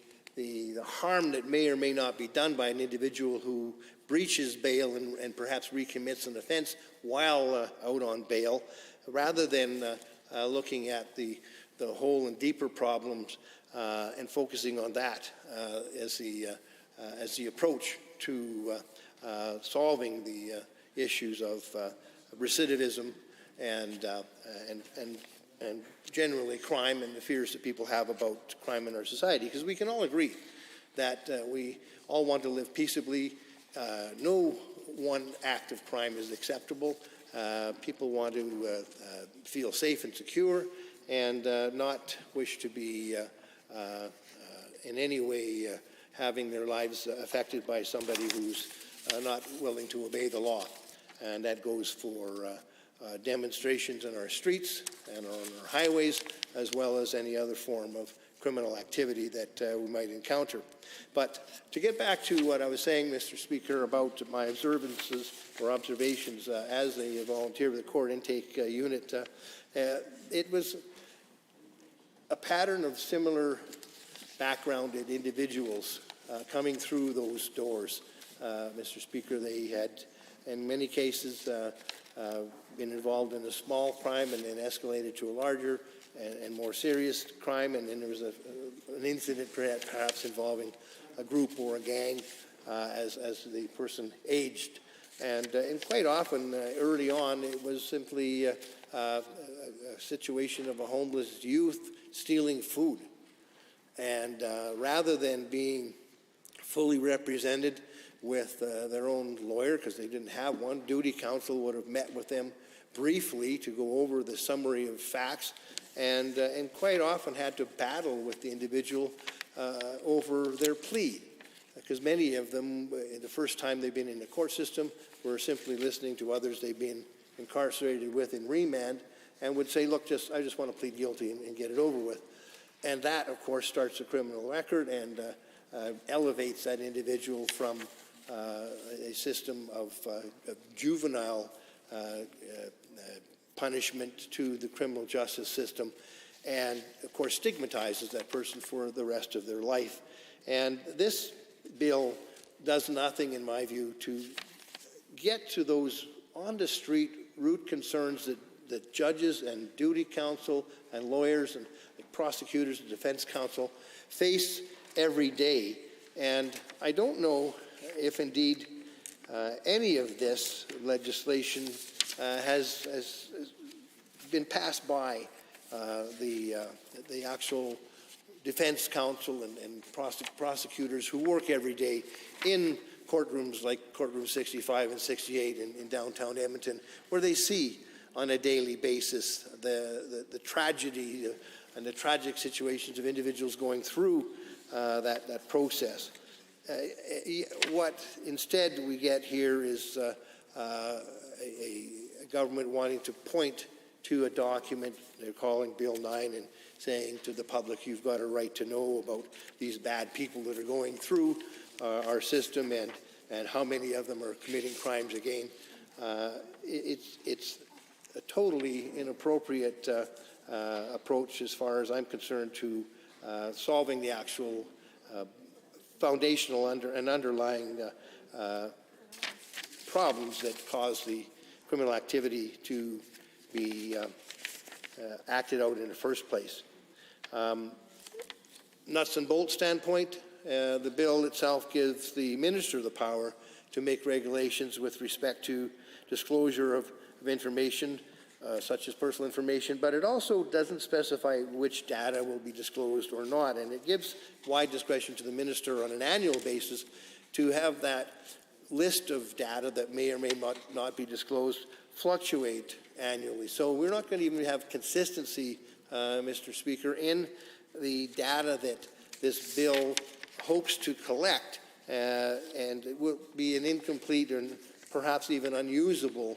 harm that may or may not be done by an individual who breaches bail and perhaps recommits an offense while out on bail, rather than looking at the whole and deeper problems and focusing on that as the approach to solving the issues of recidivism and generally crime and the fears that people have about crime in our society, because we can all agree that we all want to live peaceably. No one act of crime is acceptable. People want to feel safe and secure and not wish to be in any way having their lives affected by somebody who's not willing to obey the law. And that goes for demonstrations in our streets and on our highways, as well as any other form of criminal activity that we might encounter. But to get back to what I was saying, Mr. Speaker, about my observances or observations as a volunteer with the court intake unit, it was a pattern of similar backgrounded individuals coming through those doors. Mr. Speaker, they had, in many cases, been involved in a small crime and then escalated to a larger and more serious crime, and then there was an incident perhaps involving a group or a gang as the person aged. And quite often, early on, it was simply a situation of a homeless youth stealing food. And rather than being fully represented with their own lawyer, because they didn't have one, duty counsel would have met with them briefly to go over the summary of facts, and quite often had to battle with the individual over their plea, because many of them, the first time they've been in the court system, were simply listening to others they've been incarcerated with in remand, and would say, look, I just want to plead guilty and get it over with. And that, of course, starts a criminal record and elevates that individual from a system of juvenile punishment to the criminal justice system, and of course stigmatizes that person for the rest of their life. And this bill does nothing, in my view, to get to those on-the-street root concerns that judges and duty counsel and lawyers and prosecutors and defense counsel face every day. And I don't know if indeed any of this legislation has been passed by the actual defense counsel and prosecutors who work every day in courtrooms like courtroom 65 and 68 in downtown Edmonton, where they see on a daily basis the tragedy and the tragic situations of individuals going through that process. What instead we get here is a government wanting to point to a document they're calling Bill 9 and saying to the public, you've got a right to know about these bad people that are going through our system and how many of them are committing crimes again. It's a totally inappropriate approach, as far as I'm concerned, to solving the actual foundational and underlying problems that cause the criminal activity to be acted out in the first place. Nuts and bolts standpoint, the bill itself gives the minister the power to make regulations with respect to disclosure of information, such as personal information, but it also doesn't specify which data will be disclosed or not, and it gives wide discretion to the minister on an annual basis to have that list of data that may or may not be disclosed fluctuate annually. So we're not going to even have consistency, Mr. Speaker, in the data that this bill hopes to collect, and it will be an incomplete and perhaps even unusable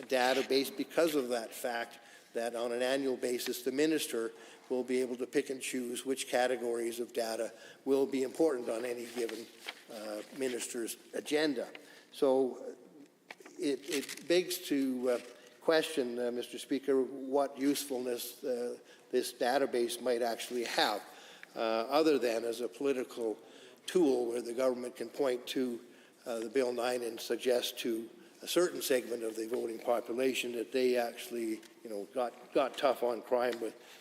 database because of that fact that on an annual basis the minister will be able to pick and choose which categories of data will be important on any given minister's agenda. So it begs to question, Mr. Speaker, what usefulness this database might actually have, other than as a political tool where the government can point to the Bill 9 and suggest to a certain segment of the voting population that they actually, got tough on crime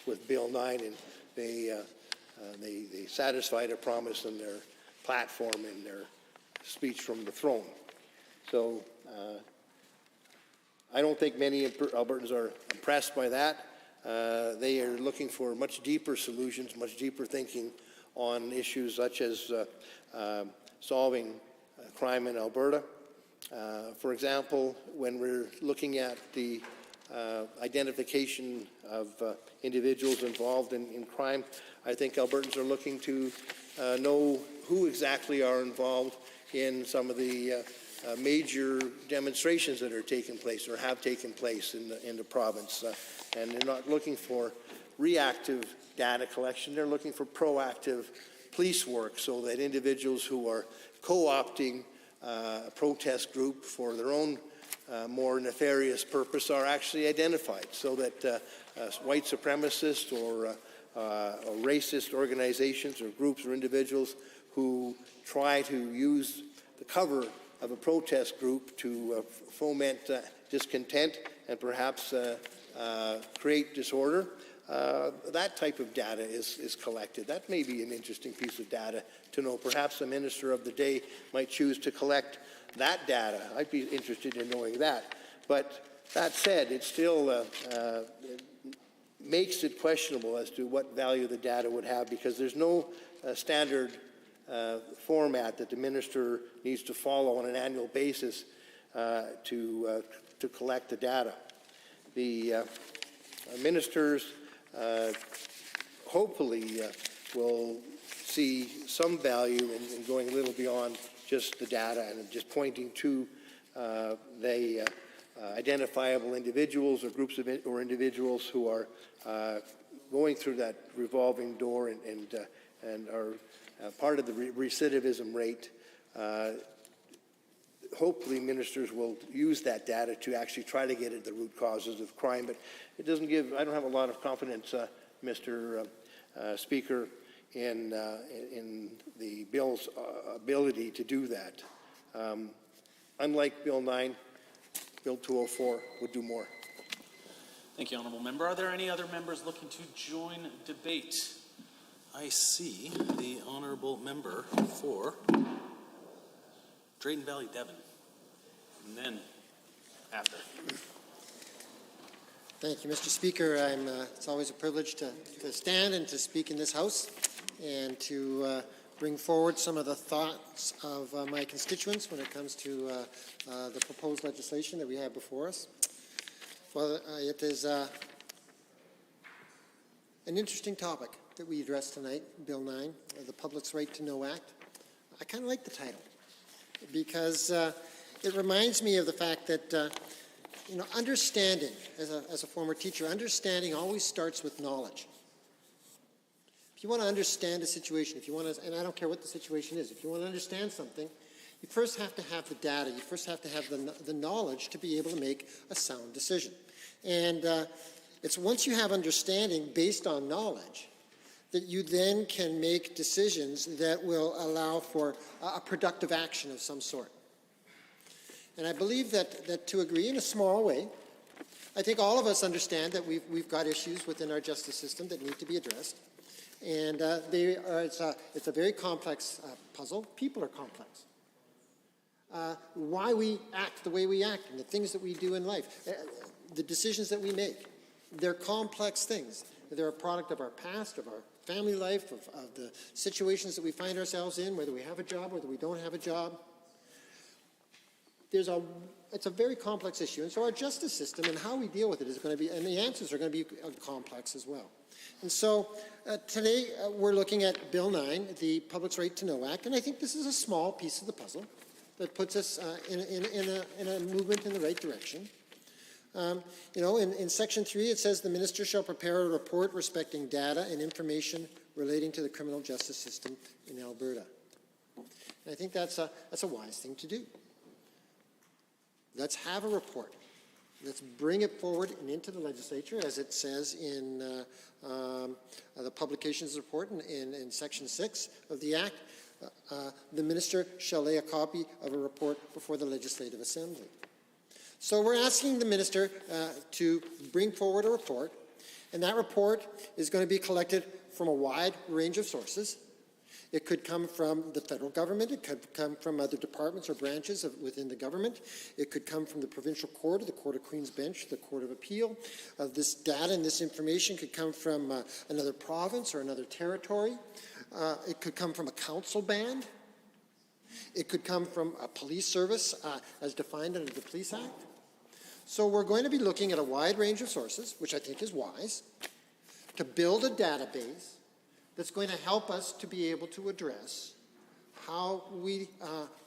with Bill 9, and they satisfied a promise in their platform in their speech from the throne. So I don't think many Albertans are impressed by that. They are looking for much deeper solutions, much deeper thinking on issues such as solving crime in Alberta. For example, when we're looking at the identification of individuals involved in crime, I think Albertans are looking to know who exactly are involved in some of the major demonstrations that are taking place or have taken place in the province. And they're not looking for reactive data collection, they're looking for proactive police work so that individuals who are co-opting a protest group for their own more nefarious purpose are actually identified, so that white supremacist or racist organizations or groups or individuals who try to use the cover of a protest group to foment discontent and perhaps create disorder, that type of data is collected. That may be an interesting piece of data to know. Perhaps the minister of the day might choose to collect that data. I'd be interested in knowing that. But that said, it still makes it questionable as to what value the data would have, because there's no standard format that the minister needs to follow on an annual basis to collect the data. The ministers hopefully will see some value in going a little beyond just the data and just pointing to the identifiable individuals or groups of or individuals who are going through that revolving door and are part of the recidivism rate. Hopefully ministers will use that data to actually try to get at the root causes of crime, but it doesn't give, I don't have a lot of confidence, Mr. Speaker, in the bill's ability to do that. Unlike Bill 9, Bill 204 would do more. Thank you, Honourable Member. Are there any other members looking to join debate? I see the Honourable Member for Drayton Valley, Devon, and then after. Thank you, Mr. Speaker. It's always a privilege to stand and to speak in this House and to bring forward some of the thoughts of my constituents when it comes to the proposed legislation that we have before us. Well, it is an interesting topic that we address tonight, Bill 9, the Public's Right to Know Act. I kind of like the title because it reminds me of the fact that understanding, as a former teacher, understanding always starts with knowledge. If you want to understand a situation, if you want to, and I don't care what the situation is, if you want to understand something, you first have to have the data, you first have to have the knowledge to be able to make a sound decision. And it's once you have understanding based on knowledge that you then can make decisions that will allow for a productive action of some sort. And I believe that to agree in a small way, I think all of us understand that we've got issues within our justice system that need to be addressed. And it's a very complex puzzle. People are complex. Why we act the way we act and the things that we do in life, the decisions that we make, they're complex things. They're a product of our past, of our family life, of the situations that we find ourselves in, whether we have a job, whether we don't have a job. It's a very complex issue, and so our justice system and how we deal with it is going to be, and the answers are going to be complex as well. And so today we're looking at Bill 9, the Public's Right to Know Act, and I think this is a small piece of the puzzle that puts us in a movement in the right direction. In Section 3 it says the minister shall prepare a report respecting data and information relating to the criminal justice system in Alberta. And I think that's a wise thing to do. Let's have a report. Let's bring it forward and into the legislature, as it says in the publications report in Section 6 of the Act. The minister shall lay a copy of a report before the Legislative Assembly. So we're asking the minister to bring forward a report, and that report is going to be collected from a wide range of sources. It could come from the federal government. It could come from other departments or branches within the government. It could come from the provincial court, or the Court of Queen's Bench, the Court of Appeal. This data and this information could come from another province or another territory. It could come from a council band. It could come from a police service as defined under the Police Act. So we're going to be looking at a wide range of sources, which I think is wise, to build a database that's going to help us to be able to address how we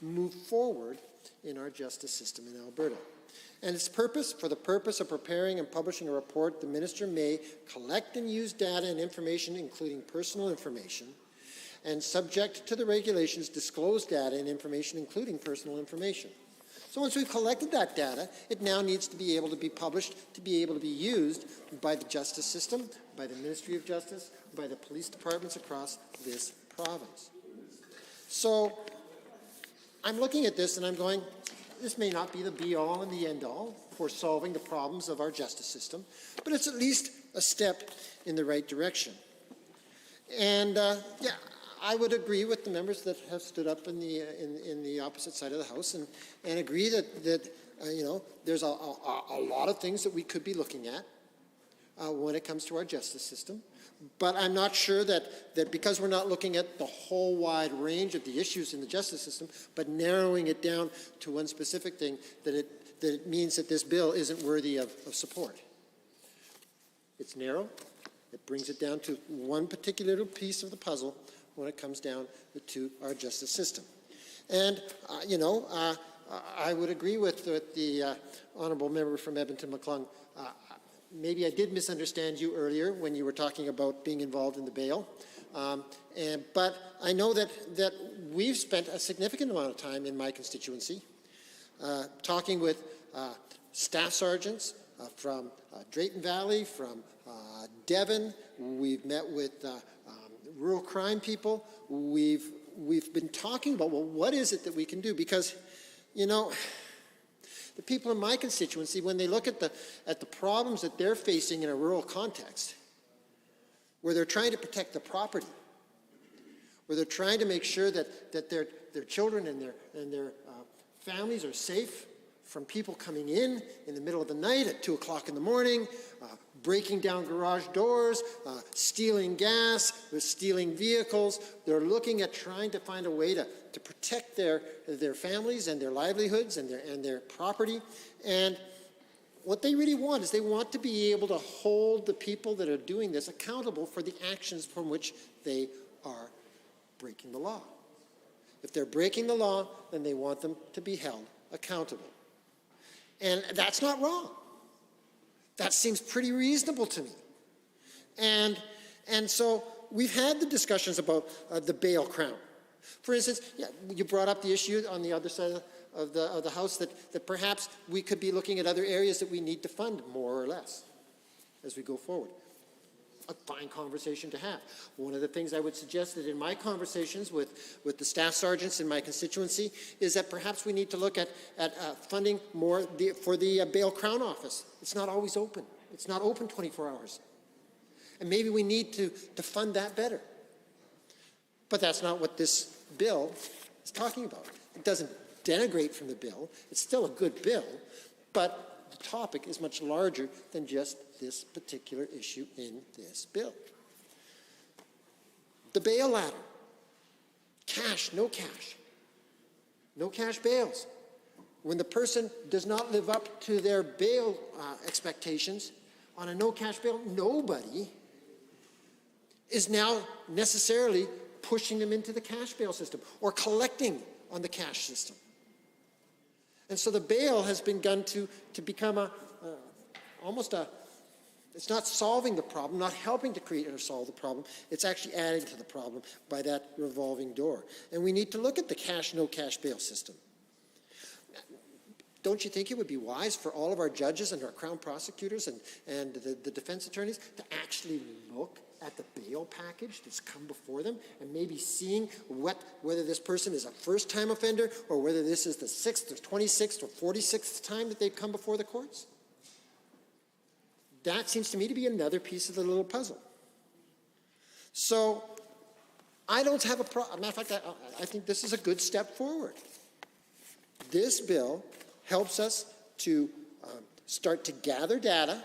move forward in our justice system in Alberta. And for the purpose of preparing and publishing a report, the Minister may collect and use data and information, including personal information, and subject to the regulations, disclose data and information, including personal information. So once we've collected that data, it now needs to be able to be published, to be able to be used by the justice system, by the Ministry of Justice, by the police departments across this province. So I'm looking at this and I'm going, this may not be the be-all and the end-all for solving the problems of our justice system, but it's at least a step in the right direction. And yeah, I would agree with the members that have stood up in the opposite side of the House and agree that you know, there's a lot of things that we could be looking at when it comes to our justice system. But I'm not sure that because we're not looking at the whole wide range of the issues in the justice system, but narrowing it down to one specific thing, that it means that this bill isn't worthy of support. It's narrow. It brings it down to one particular little piece of the puzzle when it comes down to our justice system. And, you know, I would agree with the honourable member from Edmonton-McClung. Maybe I did misunderstand you earlier when you were talking about being involved in the bail. But I know that we've spent a significant amount of time in my constituency talking with staff sergeants from Drayton Valley, from Devon. We've met with rural crime people. We've been talking about, well, what is it that we can do? Because, you know, the people in my constituency, when they look at the problems that they're facing in a rural context, where they're trying to protect the property, where they're trying to make sure that their children and their families are safe from people coming in the middle of the night at 2 o'clock in the morning, breaking down garage doors, stealing gas, stealing vehicles. They're looking at trying to find a way to protect their families and their livelihoods and their property. And what they really want is they want to be able to hold the people that are doing this accountable for the actions from which they are breaking the law. If they're breaking the law, then they want them to be held accountable. And that's not wrong. That seems pretty reasonable to me. And so we've had the discussions about the bail crown. For instance, yeah, you brought up the issue on the other side of the House that perhaps we could be looking at other areas that we need to fund more or less as we go forward. A fine conversation to have. One of the things I would suggest that in my conversations with the staff sergeants in my constituency is that perhaps we need to look at funding more for the bail crown office. It's not always open. It's not open 24 hours. And maybe we need to fund that better. But that's not what this bill is talking about. It doesn't denigrate from the bill. It's still a good bill, but the topic is much larger than just this particular issue in this bill. The bail ladder. Cash, no cash. No cash bails. When the person does not live up to their bail expectations on a no cash bail, nobody is now necessarily pushing them into the cash bail system or collecting on the cash system. And so the bail has begun to become it's not solving the problem, not helping to create or solve the problem. It's actually adding to the problem by that revolving door. And we need to look at the cash, no cash bail system. Don't you think it would be wise for all of our judges and our Crown prosecutors and the defense attorneys to actually look at the bail package that's come before them and maybe seeing whether this person is a first-time offender or whether this is the 6th or 26th or 46th time that they've come before the courts? That seems to me to be another piece of the little puzzle. So I don't have a problem. Matter of fact, I think this is a good step forward. This bill helps us to start to gather data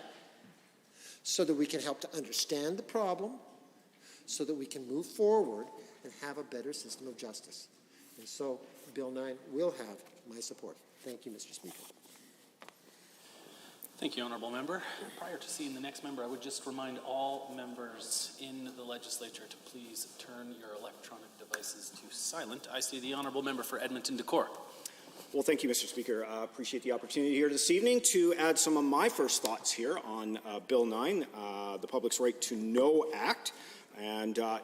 so that we can help to understand the problem, so that we can move forward and have a better system of justice. And so Bill 9 will have my support. Thank you, Mr. Speaker. Thank you, Honourable Member. Prior to seeing the next member, I would just remind all members in the legislature to please turn your electronic devices to silent. I see the Honourable Member for Edmonton Decorah. Well, thank you, Mr. Speaker. I appreciate the opportunity here this evening to add some of my first thoughts here on Bill 9, the Public's Right to Know Act. And, I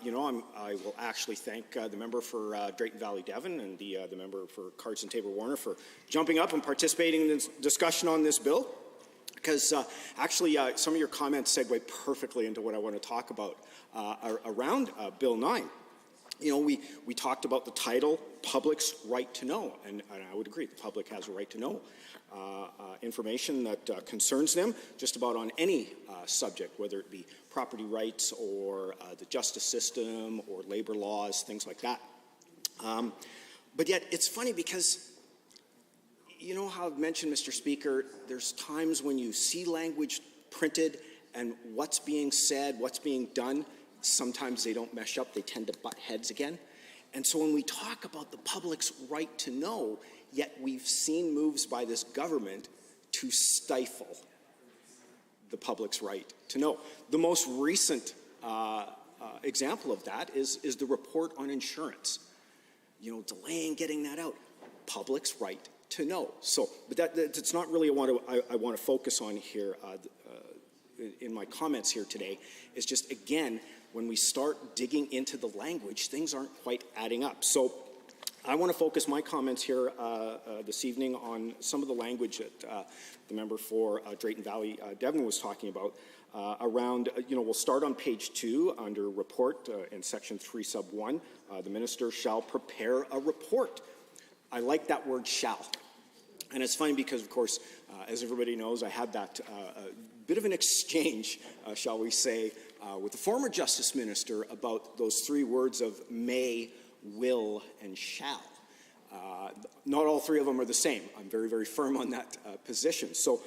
will actually thank the member for Drayton Valley Devon and the member for Carson Tabor Warner for jumping up and participating in this discussion on this bill. Because actually, some of your comments segue perfectly into what I want to talk about around Bill 9. We talked about the title, Public's Right to Know, and I would agree, the public has a right to know information that concerns them just about on any subject, whether it be property rights or the justice system or labor laws, things like that. But yet, it's funny because you know how I've mentioned, Mr. Speaker, there's times when you see language printed and what's being said, what's being done, sometimes they don't mesh up, they tend to butt heads again. And so when we talk about the public's right to know, yet we've seen moves by this government to stifle the public's right to know. The most recent example of that is the report on insurance. Delaying getting that out. Public's right to know. So, but that's not really what I want to focus on here in my comments here today. Is just, again, when we start digging into the language, things aren't quite adding up. So I want to focus my comments here this evening on some of the language that the member for Drayton Valley Devon was talking about around, we'll start on page 2 under report in section 3 sub 1. The minister shall prepare a report. I like that word shall. And it's funny because, of course, as everybody knows, I had that bit of an exchange, shall we say, with the former Justice Minister about those 3 words of may, will, and shall. Not all 3 of them are the same. I'm very, very firm on that position. So,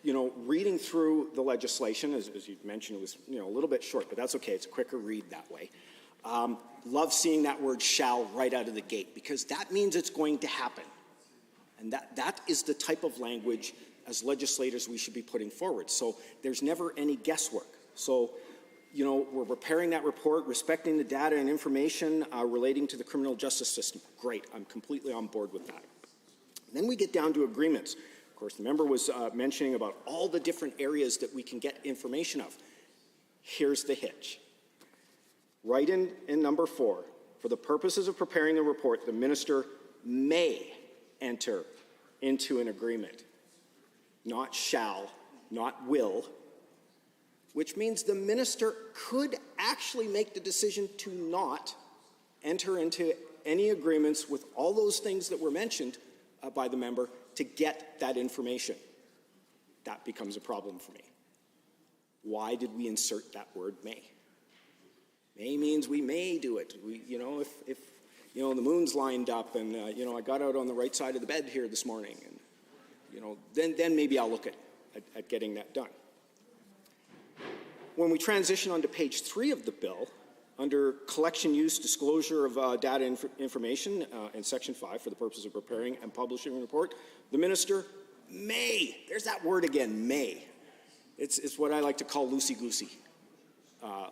reading through the legislation, as you mentioned, it was a little bit short, but that's okay. It's a quicker read that way. Love seeing that word shall right out of the gate because that means it's going to happen. And that is the type of language as legislators we should be putting forward. So there's never any guesswork. So, we're preparing that report, respecting the data and information relating to the criminal justice system. Great, I'm completely on board with that. And then we get down to agreements. Of course, the member was mentioning about all the different areas that we can get information of. Here's the hitch. Right in number 4, for the purposes of preparing the report, the minister may enter into an agreement. Not shall, not will, which means the minister could actually make the decision to not enter into any agreements with all those things that were mentioned by the member to get that information. That becomes a problem for me. Why did we insert that word may? May means we may do it. If the moon's lined up and, I got out on the right side of the bed here this morning and, then maybe I'll look at getting that done. When we transition onto page 3 of the bill, under collection, use, disclosure of data information in section 5 for the purpose of preparing and publishing a report, the minister may, there's that word again, may. It's what I like to call loosey-goosey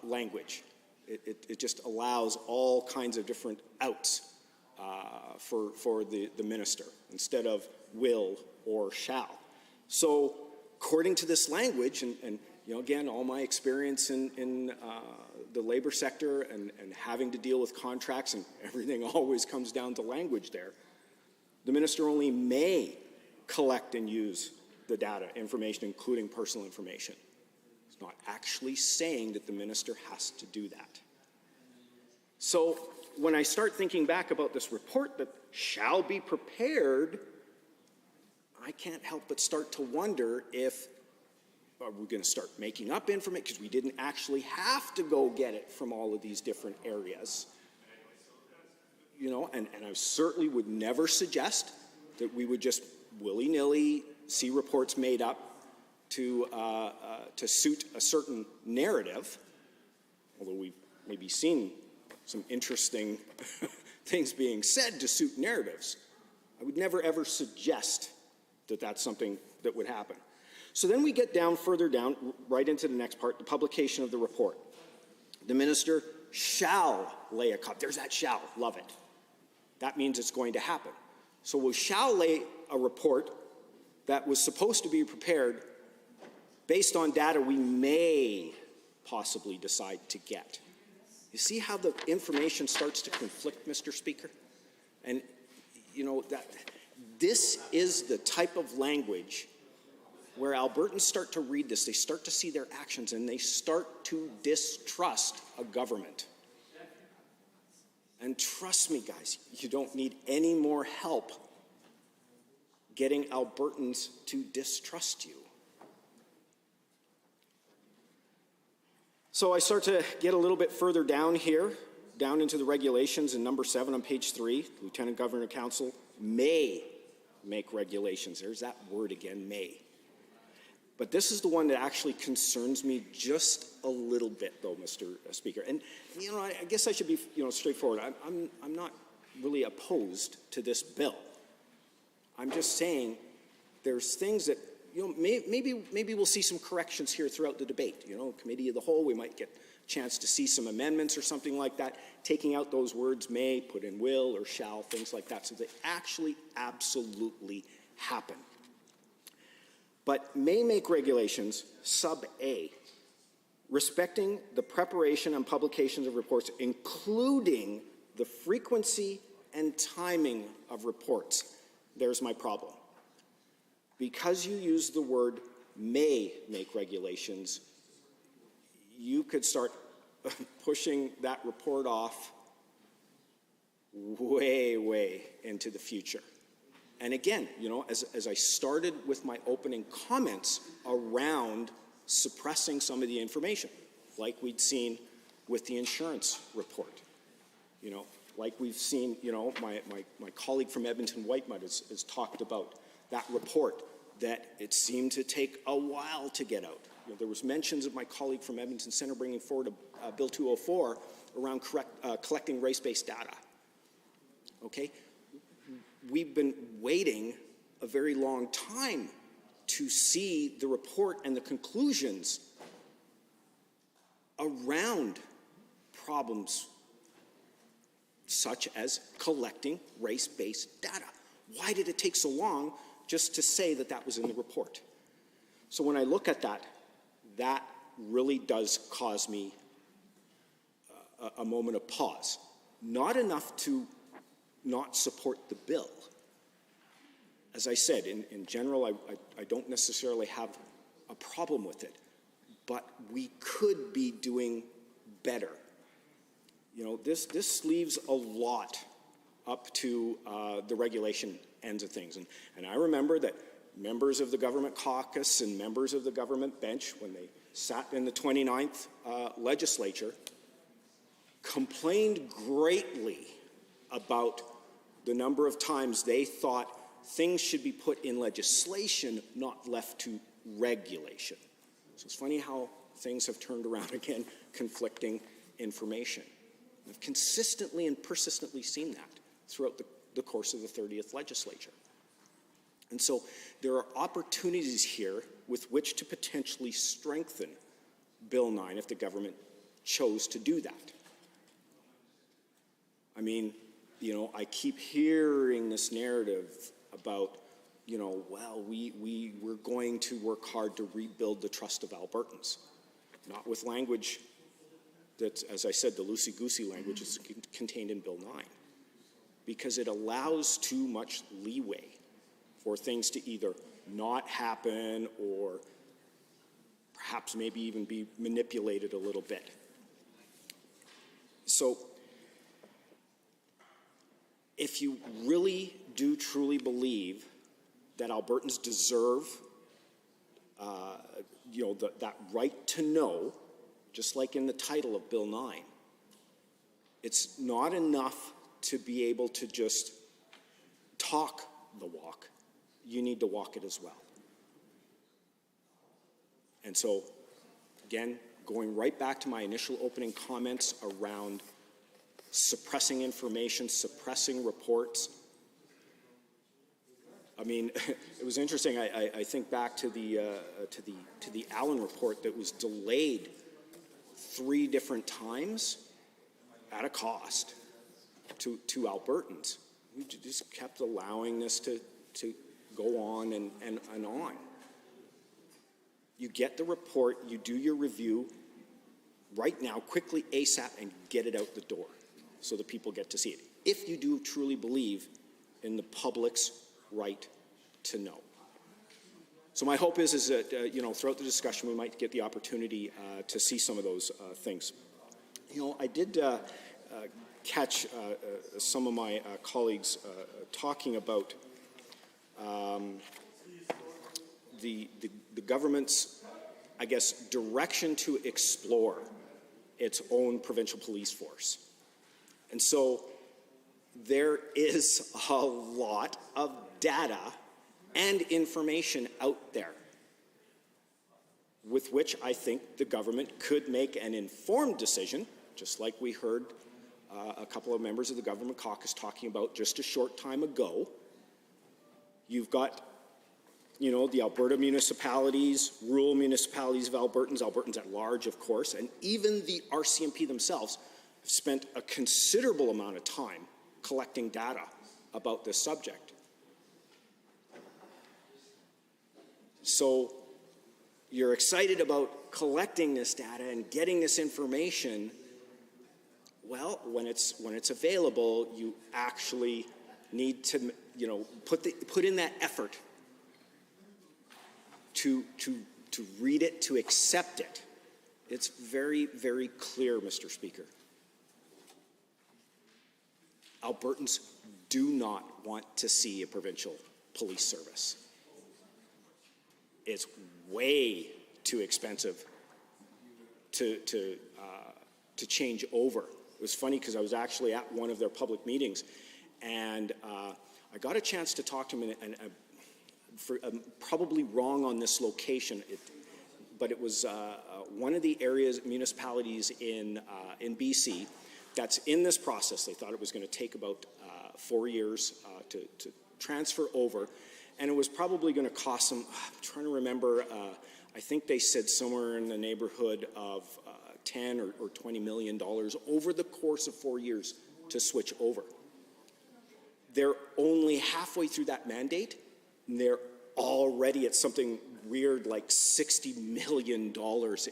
language. It just allows all kinds of different outs for the minister instead of will or shall. So according to this language, and again, all my experience in the labor sector and having to deal with contracts and everything always comes down to language there, the minister only may collect and use the data, information, including personal information. It's not actually saying that the minister has to do that. So when I start thinking back about this report that shall be prepared, I can't help but start to wonder if are we going to start making up information because we didn't actually have to go get it from all of these different areas. and I certainly would never suggest that we would just willy-nilly see reports made up to suit a certain narrative, although we've maybe seen some interesting things being said to suit narratives. I would never, ever suggest that that's something that would happen. So then we get further down, right into the next part, the publication of the report. The minister shall lay a copy. There's that shall. Love it. That means it's going to happen. So we shall lay a report that was supposed to be prepared based on data we may possibly decide to get. You see how the information starts to conflict, Mr. Speaker? And, this is the type of language where Albertans start to read this, they start to see their actions, and they start to distrust a government. And trust me, guys, you don't need any more help getting Albertans to distrust you. So I start to get a little bit further down here, down into the regulations in number 7 on page 3. Lieutenant Governor Council may make regulations. There's that word again, may. But this is the one that actually concerns me just a little bit, though, Mr. Speaker. And, I guess I should be, straightforward. I'm not really opposed to this bill. I'm just saying there's things that, maybe we'll see some corrections here throughout the debate. Committee of the whole, we might get a chance to see some amendments or something like that, taking out those words may, put in will or shall, things like that, so they actually absolutely happen. But may make regulations, sub A, respecting the preparation and publications of reports, including the frequency and timing of reports. There's my problem. Because you use the word may make regulations, you could start pushing that report off way, way into the future. And again, as I started with my opening comments around suppressing some of the information, like we'd seen with the insurance report, like we've seen, my colleague from Edmonton Whitemud has talked about that report, that it seemed to take a while to get out. There was mentions of my colleague from Edmonton Centre bringing forward a Bill 204 around collecting race-based data. Okay? We've been waiting a very long time to see the report and the conclusions around problems such as collecting race-based data. Why did it take so long just to say that that was in the report? So when I look at that, that really does cause me a moment of pause. Not enough to not support the bill. As I said, in general, I don't necessarily have a problem with it, but we could be doing better. This leaves a lot up to the regulation ends of things. And I remember that members of the government caucus and members of the government bench, when they sat in the 29th legislature, complained greatly about the number of times they thought things should be put in legislation, not left to regulation. So it's funny how things have turned around again, conflicting information. I've consistently and persistently seen that throughout the course of the 30th legislature. And so there are opportunities here with which to potentially strengthen Bill 9 if the government chose to do that. I mean, I keep hearing this narrative about, we're going to work hard to rebuild the trust of Albertans. Not with language that's, as I said, the loosey-goosey language is contained in Bill 9. Because it allows too much leeway for things to either not happen or perhaps maybe even be manipulated a little bit. So, if you really do truly believe that Albertans deserve, that right to know, just like in the title of Bill 9, it's not enough to be able to just talk the walk, you need to walk it as well. And so, again, going right back to my initial opening comments around suppressing information, suppressing reports. I mean, it was interesting. I think back to the Allen report that was delayed 3 different times at a cost to Albertans. We just kept allowing this to go on and on. You get the report, you do your review right now, quickly, ASAP, and get it out the door so that people get to see it. If you do truly believe in the public's right to know. So my hope is that, throughout the discussion, we might get the opportunity to see some of those things. I did catch some of my colleagues talking about the government's, I guess, direction to explore its own provincial police force. And so there is a lot of data and information out there with which I think the government could make an informed decision, just like we heard a couple of members of the government caucus talking about just a short time ago. You've got, the Alberta municipalities, rural municipalities of Albertans at large, of course, and even the RCMP themselves have spent a considerable amount of time collecting data about this subject. So you're excited about collecting this data and getting this information. Well, when it's available, you actually need to, put in that effort to read it, to accept it. It's very, very clear, Mr. Speaker. Albertans do not want to see a provincial police service. It's way too expensive to change over. It was funny because I was actually at one of their public meetings, and I got a chance to talk to him, and I'm probably wrong on this location, but it was one of the areas, municipalities in BC that's in this process. They thought it was going to take about 4 years to transfer over, and it was probably going to cost them, I'm trying to remember, I think they said somewhere in the neighborhood of $10 or $20 million over the course of 4 years to switch over. They're only halfway through that mandate, and they're already at something weird like $60 million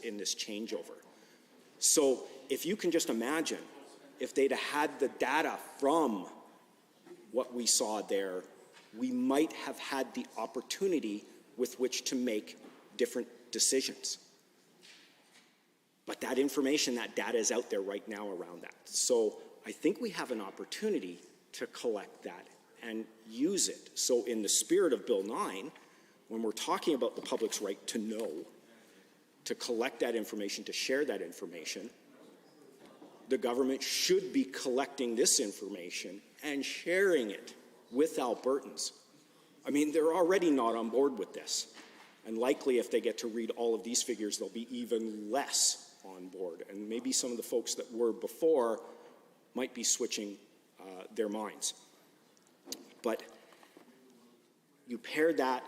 in this changeover. So if you can just imagine, if they'd had the data from what we saw there, we might have had the opportunity with which to make different decisions. But that information, that data is out there right now around that. So I think we have an opportunity to collect that and use it. So in the spirit of Bill 9, when we're talking about the public's right to know, to collect that information, to share that information, the government should be collecting this information and sharing it with Albertans. I mean, they're already not on board with this. And likely if they get to read all of these figures, they'll be even less on board. And maybe some of the folks that were before might be switching their minds. But you pair that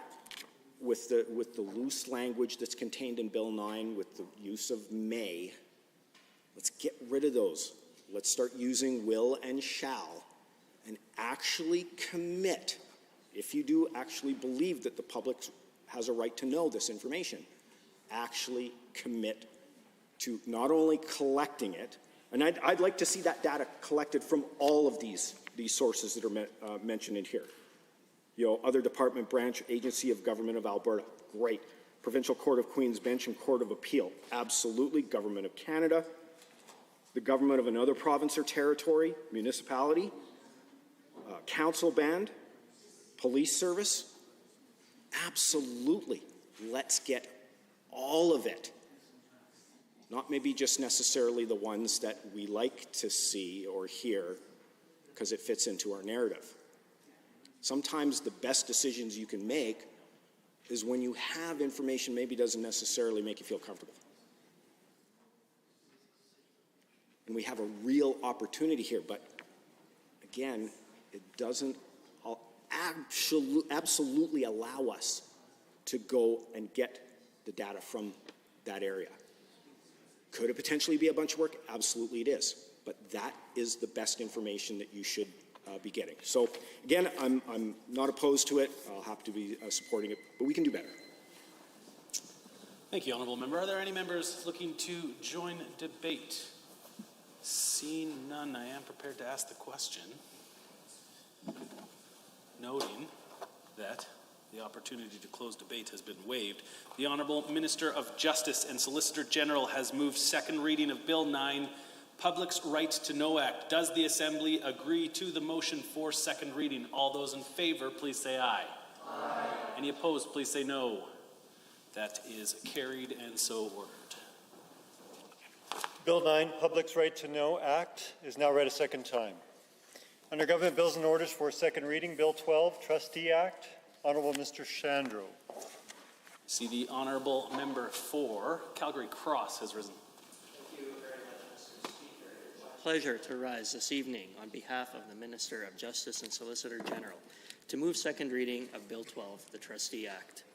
with the loose language that's contained in Bill 9, with the use of may. Let's get rid of those. Let's start using will and shall and actually commit, if you do actually believe that the public has a right to know this information, actually commit to not only collecting it, and I'd like to see that data collected from all of these sources that are mentioned in here. Other department, branch, agency of government of Alberta, great. Provincial Court of Queen's Bench and Court of Appeal, absolutely. Government of Canada, the government of another province or territory, municipality, council band, police service, absolutely. Let's get all of it. Not maybe just necessarily the ones that we like to see or hear because it fits into our narrative. Sometimes the best decisions you can make is when you have information maybe doesn't necessarily make you feel comfortable. And we have a real opportunity here, but again, it doesn't absolutely allow us to go and get the data from that area. Could it potentially be a bunch of work? Absolutely it is. But that is the best information that you should be getting. So again, I'm not opposed to it. I'll have to be supporting it, but we can do better. Thank you, Honourable Member. Are there any members looking to join debate? Seeing none, I am prepared to ask the question, noting that the opportunity to close debate has been waived. The Honourable Minister of Justice and Solicitor General has moved second reading of Bill 9, Public's Right to Know Act. Does the Assembly agree to the motion for second reading? All those in favour, please say aye. Aye. Any opposed, please say no. That is carried and so ordered. Bill 9, Public's Right to Know Act is now read a second time. Under Government Bills and Orders for second reading, Bill 12, Trustee Act, Honourable Mr. Shandro. See the Honourable Member for Calgary Cross has risen. Thank you very much, Mr. Speaker. It's a pleasure to rise this evening on behalf of the Minister of Justice and Solicitor General to move second reading of Bill 12, the Trustee Act.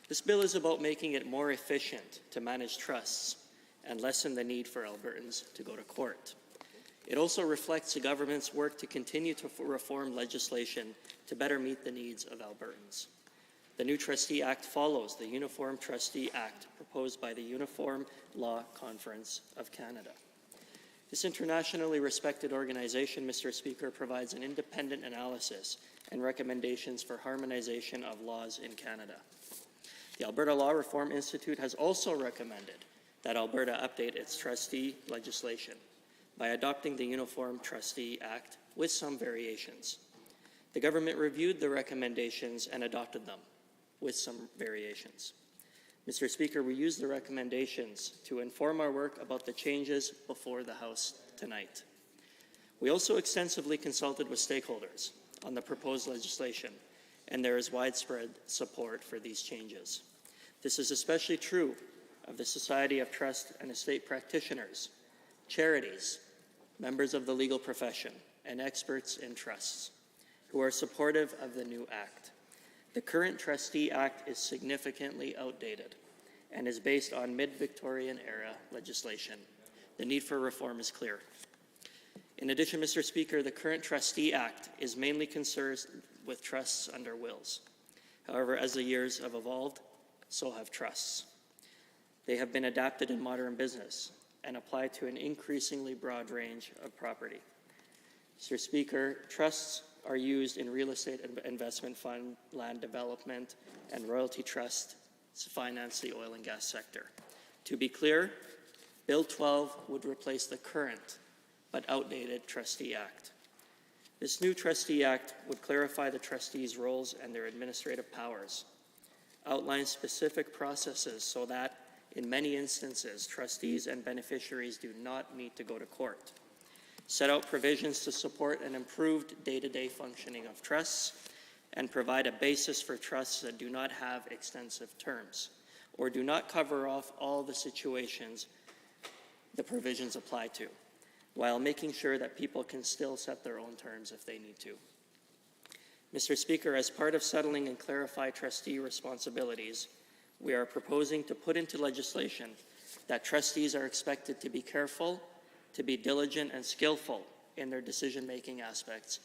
This bill is about making it more efficient to manage trusts and lessen the need for Albertans to go to court. It also reflects the government's work to continue to reform legislation to better meet the needs of Albertans. The new Trustee Act follows the Uniform Trustee Act proposed by the Uniform Law Conference of Canada. This internationally respected organization, Mr. Speaker, provides an independent analysis and recommendations for harmonization of laws in Canada. The Alberta Law Reform Institute has also recommended that Alberta update its trustee legislation by adopting the Uniform Trustee Act with some variations. The government reviewed the recommendations and adopted them with some variations. Mr. Speaker, we used the recommendations to inform our work about the changes before the House tonight. We also extensively consulted with stakeholders on the proposed legislation, and there is widespread support for these changes. This is especially true of the Society of Trust and Estate Practitioners, charities, members of the legal profession, and experts in trusts who are supportive of the new act. The current Trustee Act is significantly outdated and is based on mid-Victorian era legislation. The need for reform is clear. In addition, Mr. Speaker, the current Trustee Act is mainly concerned with trusts under wills. However, as the years have evolved, so have trusts. They have been adapted in modern business and apply to an increasingly broad range of property. Mr. Speaker, trusts are used in real estate investment fund, land development, and royalty trusts to finance the oil and gas sector. To be clear, Bill 12 would replace the current but outdated Trustee Act. This new Trustee Act would clarify the trustees' roles and their administrative powers, outline specific processes so that, in many instances, trustees and beneficiaries do not need to go to court, set out provisions to support an improved day-to-day functioning of trusts, and provide a basis for trusts that do not have extensive terms or do not cover off all the situations the provisions apply to, while making sure that people can still set their own terms if they need to. Mr. Speaker, as part of settling and clarify trustee responsibilities, we are proposing to put into legislation that trustees are expected to be careful, to be diligent and skillful in their decision-making aspects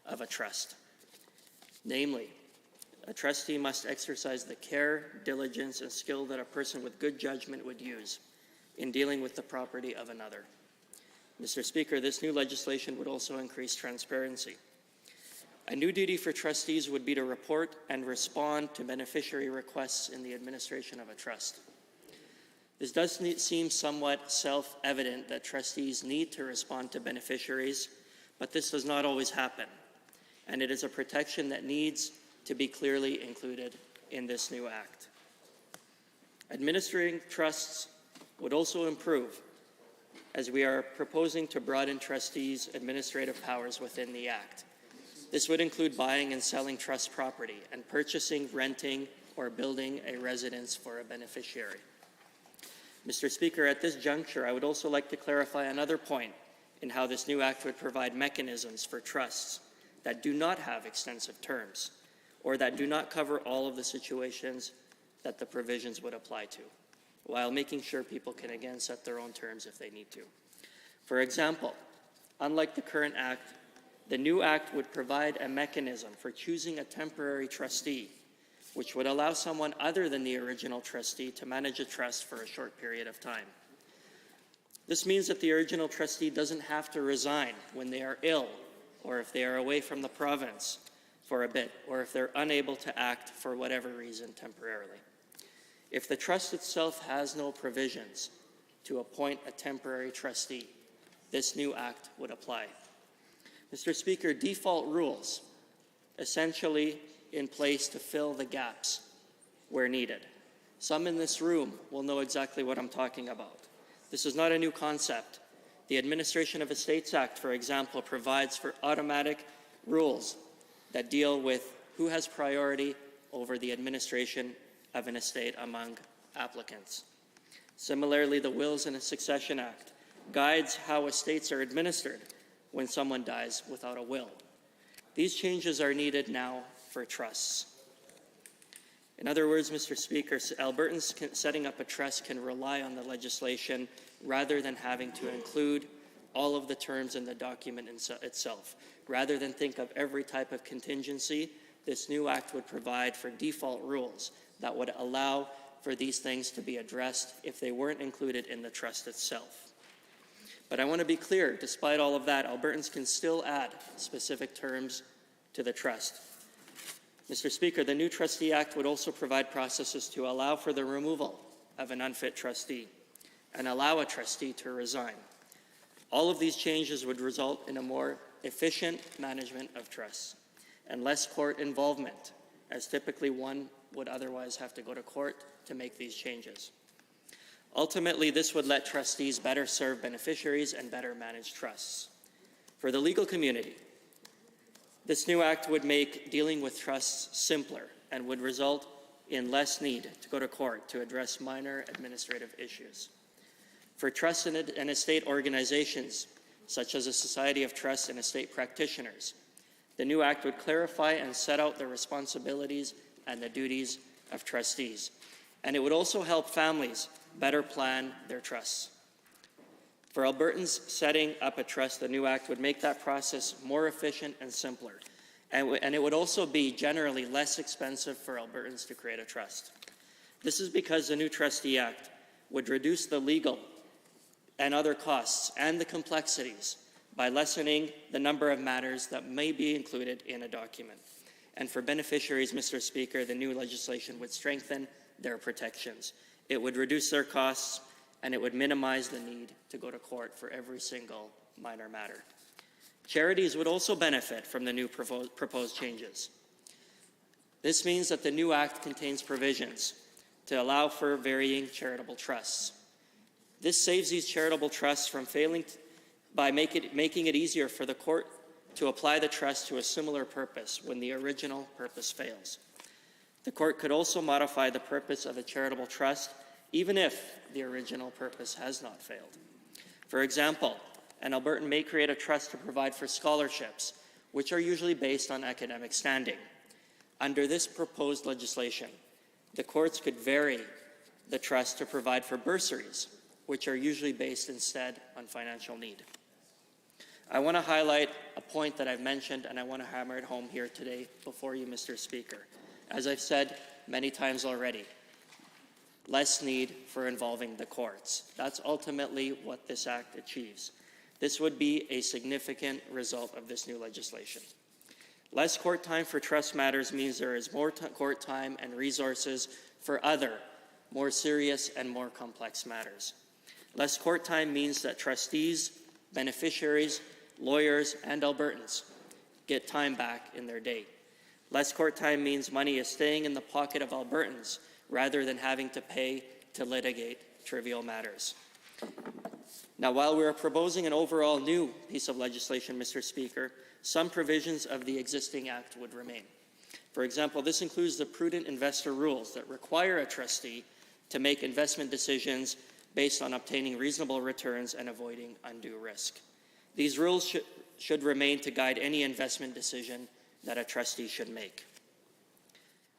of a trust. Namely, a trustee must exercise the care, diligence, and skill that a person with good judgment would use in dealing with the property of another. Mr. Speaker, this new legislation would also increase transparency. A new duty for trustees would be to report and respond to beneficiary requests in the administration of a trust. This does seem somewhat self-evident that trustees need to respond to beneficiaries, but this does not always happen, and it is a protection that needs to be clearly included in this new act. Administering trusts would also improve as we are proposing to broaden trustees' administrative powers within the Act. This would include buying and selling trust property and purchasing, renting, or building a residence for a beneficiary. Mr. Speaker, at this juncture, I would also like to clarify another point in how this new Act would provide mechanisms for trusts that do not have extensive terms or that do not cover all of the situations that the provisions would apply to, while making sure people can again set their own terms if they need to. For example, unlike the current Act, the new Act would provide a mechanism for choosing a temporary trustee, which would allow someone other than the original trustee to manage a trust for a short period of time. This means that the original trustee doesn't have to resign when they are ill, or if they are away from the province for a bit, or if they're unable to act for whatever reason temporarily. If the trust itself has no provisions to appoint a temporary trustee, this new Act would apply. Mr. Speaker, default rules, essentially in place to fill the gaps where needed. Some in this room will know exactly what I'm talking about. This is not a new concept. The Administration of Estates Act, for example, provides for automatic rules that deal with who has priority over the administration of an estate among applicants. Similarly, the Wills and Succession Act guides how estates are administered when someone dies without a will. These changes are needed now for trusts. In other words, Mr. Speaker, Albertans setting up a trust can rely on the legislation rather than having to include all of the terms in the document itself. Rather than think of every type of contingency, this new Act would provide for default rules that would allow for these things to be addressed if they weren't included in the trust itself. But I want to be clear, despite all of that, Albertans can still add specific terms to the trust. Mr. Speaker, the new Trustee Act would also provide processes to allow for the removal of an unfit trustee and allow a trustee to resign. All of these changes would result in a more efficient management of trusts and less court involvement, as typically one would otherwise have to go to court to make these changes. Ultimately, this would let trustees better serve beneficiaries and better manage trusts. For the legal community, this new Act would make dealing with trusts simpler and would result in less need to go to court to address minor administrative issues. For trusts and estate organizations, such as a Society of Trust and Estate Practitioners, the new Act would clarify and set out the responsibilities and the duties of trustees. And it would also help families better plan their trusts. For Albertans setting up a trust, the new Act would make that process more efficient and simpler. And it would also be generally less expensive for Albertans to create a trust. This is because the new Trustee Act would reduce the legal and other costs and the complexities by lessening the number of matters that may be included in a document. And for beneficiaries, Mr. Speaker, the new legislation would strengthen their protections. It would reduce their costs, and it would minimize the need to go to court for every single minor matter. Charities would also benefit from the new proposed changes. This means that the new Act contains provisions to allow for varying charitable trusts. This saves these charitable trusts from failing by making it easier for the court to apply the trust to a similar purpose when the original purpose fails. The court could also modify the purpose of a charitable trust even if the original purpose has not failed. For example, an Albertan may create a trust to provide for scholarships, which are usually based on academic standing. Under this proposed legislation, the courts could vary the trust to provide for bursaries, which are usually based instead on financial need. I want to highlight a point that I've mentioned, and I want to hammer it home here today before you, Mr. Speaker. As I've said many times already, less need for involving the courts. That's ultimately what this Act achieves. This would be a significant result of this new legislation. Less court time for trust matters means there is more court time and resources for other, more serious and more complex matters. Less court time means that trustees, beneficiaries, lawyers, and Albertans get time back in their day. Less court time means money is staying in the pocket of Albertans rather than having to pay to litigate trivial matters. Now, while we are proposing an overall new piece of legislation, Mr. Speaker, some provisions of the existing Act would remain. For example, this includes the prudent investor rules that require a trustee to make investment decisions based on obtaining reasonable returns and avoiding undue risk. These rules should remain to guide any investment decision that a trustee should make.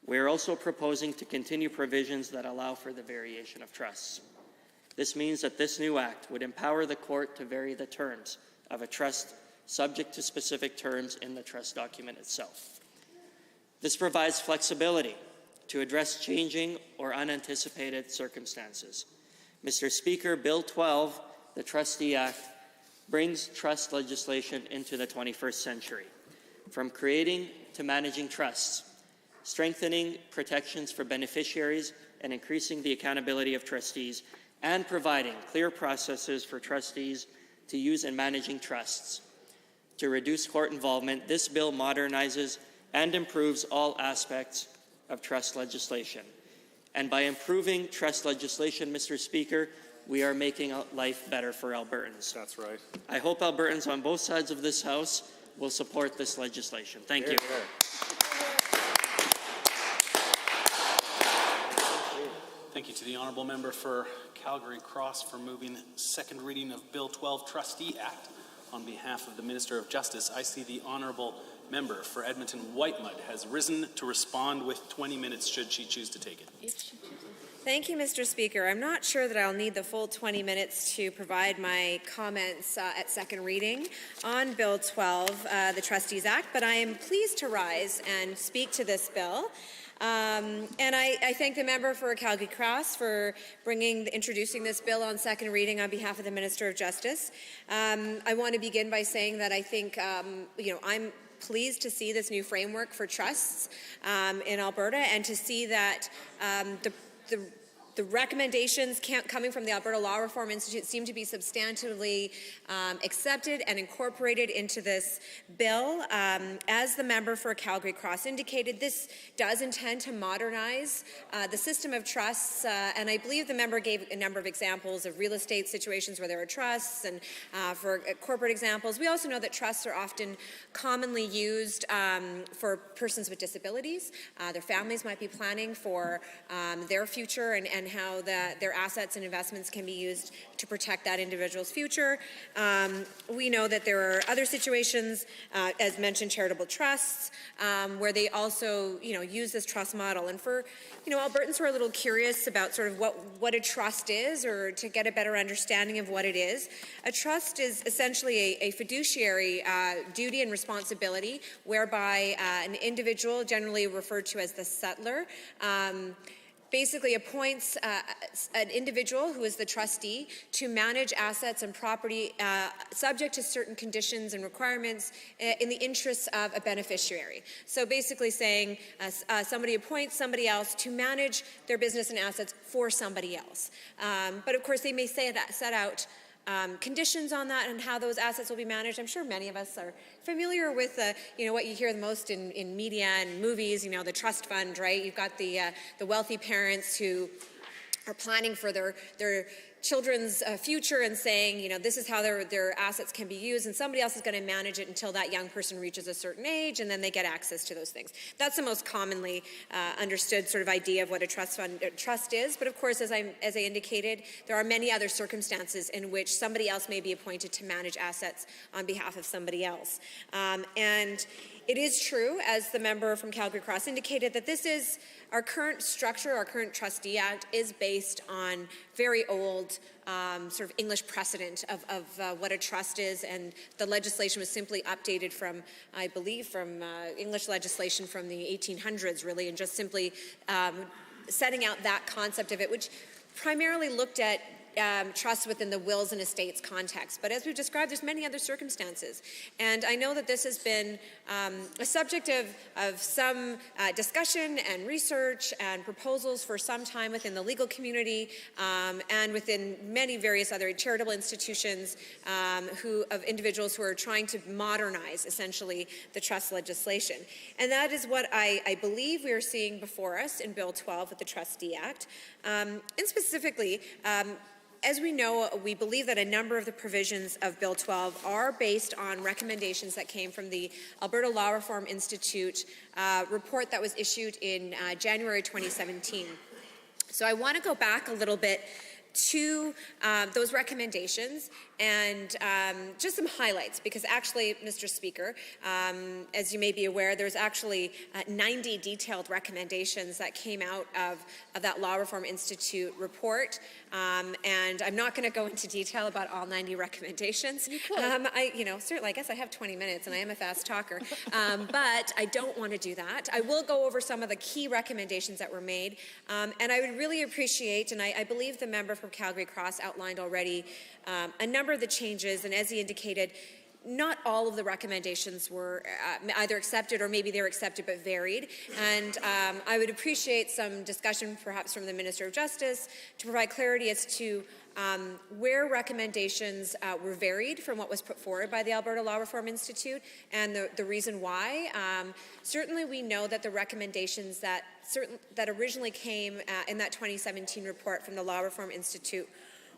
We are also proposing to continue provisions that allow for the variation of trusts. This means that this new Act would empower the court to vary the terms of a trust subject to specific terms in the trust document itself. This provides flexibility to address changing or unanticipated circumstances. Mr. Speaker, Bill 12, the Trustee Act, brings trust legislation into the 21st century, from creating to managing trusts, strengthening protections for beneficiaries and increasing the accountability of trustees, and providing clear processes for trustees to use in managing trusts. To reduce court involvement, this bill modernizes and improves all aspects of trust legislation. And by improving trust legislation, Mr. Speaker, we are making life better for Albertans. That's right. I hope Albertans on both sides of this House will support this legislation. Thank you. Thank you to the honourable member for Calgary Cross for moving second reading of Bill 12, Trustee Act. On behalf of the Minister of Justice, I see the honourable member for Edmonton Whitemud has risen to respond with 20 minutes should she choose to take it. Thank you, Mr. Speaker. I'm not sure that I'll need the full 20 minutes to provide my comments at second reading on Bill 12, the Trustees Act, but I am pleased to rise and speak to this bill. And I thank the member for Calgary Cross for introducing this bill on second reading on behalf of the Minister of Justice. I want to begin by saying that I think, I'm pleased to see this new framework for trusts in Alberta, and to see that the recommendations coming from the Alberta Law Reform Institute seem to be substantively accepted and incorporated into this bill. As the member for Calgary Cross indicated, this does intend to modernize the system of trusts, and I believe the member gave a number of examples of real estate situations where there are trusts, and for corporate examples. We also know that trusts are often commonly used for persons with disabilities. Their families might be planning for their future, and how their assets and investments can be used to protect that individual's future. We know that there are other situations, as mentioned, charitable trusts, where they also, use this trust model. And for, Albertans who are a little curious about sort of what a trust is, or to get a better understanding of what it is, a trust is essentially a fiduciary duty and responsibility whereby an individual, generally referred to as the settler, basically appoints an individual who is the trustee to manage assets and property subject to certain conditions and requirements in the interests of a beneficiary. So basically saying somebody appoints somebody else to manage their business and assets for somebody else. But of course they may set out conditions on that and how those assets will be managed. I'm sure many of us are familiar with, what you hear the most in media and movies, the trust fund, right? You've got the wealthy parents who are planning for their children's future and saying, this is how their assets can be used, and somebody else is going to manage it until that young person reaches a certain age, and then they get access to those things. That's the most commonly understood sort of idea of what a trust is. But of course, as I indicated, there are many other circumstances in which somebody else may be appointed to manage assets on behalf of somebody else. And it is true, as the member from Calgary Cross indicated, that this is our current structure, our current Trustee Act is based on very old sort of English precedent of what a trust is, and the legislation was simply updated from, I believe, from English legislation from the 1800s, really, and just simply setting out that concept of it, which primarily looked at trusts within the wills and estates context. But as we've described, there's many other circumstances. And I know that this has been a subject of some discussion and research and proposals for some time within the legal community and within many various other charitable institutions of individuals who are trying to modernize, essentially, the trust legislation. And that is what I believe we are seeing before us in Bill 12 with the Trustee Act. And specifically, As we know, we believe that a number of the provisions of Bill 12 are based on recommendations that came from the Alberta Law Reform Institute report that was issued in January 2017. So I want to go back a little bit to those recommendations and just some highlights, because actually, Mr. Speaker, as you may be aware, there's actually 90 detailed recommendations that came out of that Law Reform Institute report, and I'm not going to go into detail about all 90 recommendations. You could. Certainly, I guess I have 20 minutes and I am a fast talker, but I don't want to do that. I will go over some of the key recommendations that were made, and I would really appreciate, and I believe the member from Calgary Cross outlined already a number of the changes, and as he indicated, not all of the recommendations were either accepted or maybe they were accepted but varied. And I would appreciate some discussion perhaps from the Minister of Justice to provide clarity as to where recommendations were varied from what was put forward by the Alberta Law Reform Institute and the reason why. Certainly we know that the recommendations that originally came in that 2017 report from the Law Reform Institute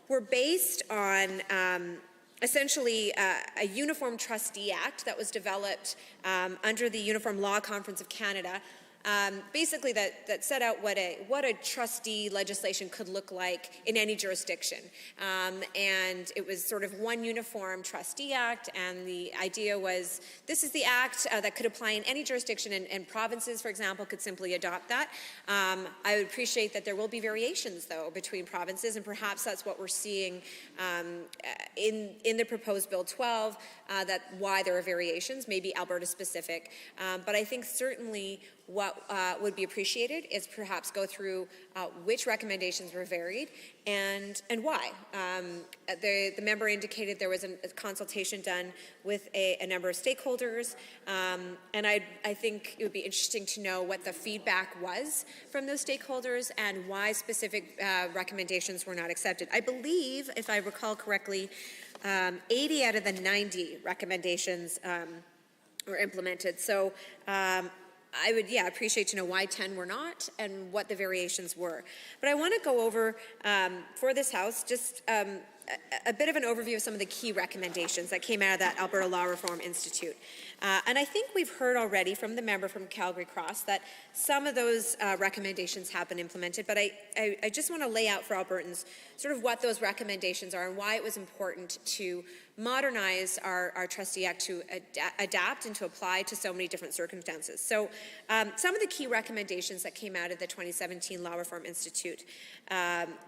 were based on essentially a Uniform Trustee Act that was developed under the Uniform Law Conference of Canada, basically that set out what a trustee legislation could look like in any jurisdiction. And it was sort of one uniform Trustee Act, and the idea was this is the act that could apply in any jurisdiction, and provinces, for example, could simply adopt that. I would appreciate that there will be variations, though, between provinces, and perhaps that's what we're seeing in the proposed Bill 12, that why there are variations, maybe Alberta specific. But I think certainly what would be appreciated is perhaps go through which recommendations were varied and why. The member indicated there was a consultation done with a number of stakeholders, and I think it would be interesting to know what the feedback was from those stakeholders and why specific recommendations were not accepted. I believe, if I recall correctly, 80 out of the 90 recommendations were implemented. So I would, appreciate to know why 10 were not and what the variations were. But I want to go over, for this House, just a bit of an overview of some of the key recommendations that came out of that Alberta Law Reform Institute. And I think we've heard already from the member from Calgary Cross that some of those recommendations have been implemented, but I just want to lay out for Albertans sort of what those recommendations are and why it was important to modernize our Trustee Act to adapt and to apply to so many different circumstances. So some of the key recommendations that came out of the 2017 Law Reform Institute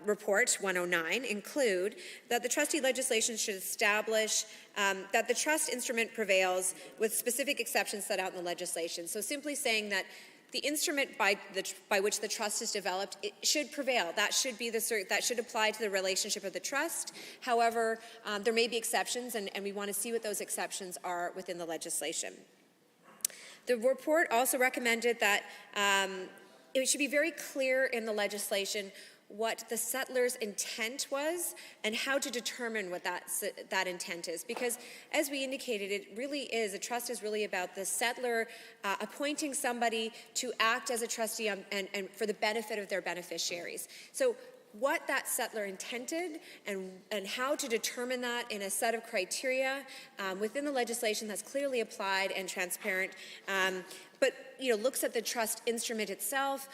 report 109 include that the trustee legislation should establish that the trust instrument prevails with specific exceptions set out in the legislation. So simply saying that the instrument by which the trust is developed, it should prevail. That should be that should apply to the relationship of the trust. However, there may be exceptions, and we want to see what those exceptions are within the legislation. The report also recommended that it should be very clear in the legislation what the settler's intent was and how to determine what that intent is. Because as we indicated, it really is, a trust is really about the settler appointing somebody to act as a trustee and for the benefit of their beneficiaries. So what that settler intended and how to determine that in a set of criteria within the legislation that's clearly applied and transparent, but looks at the trust instrument itself,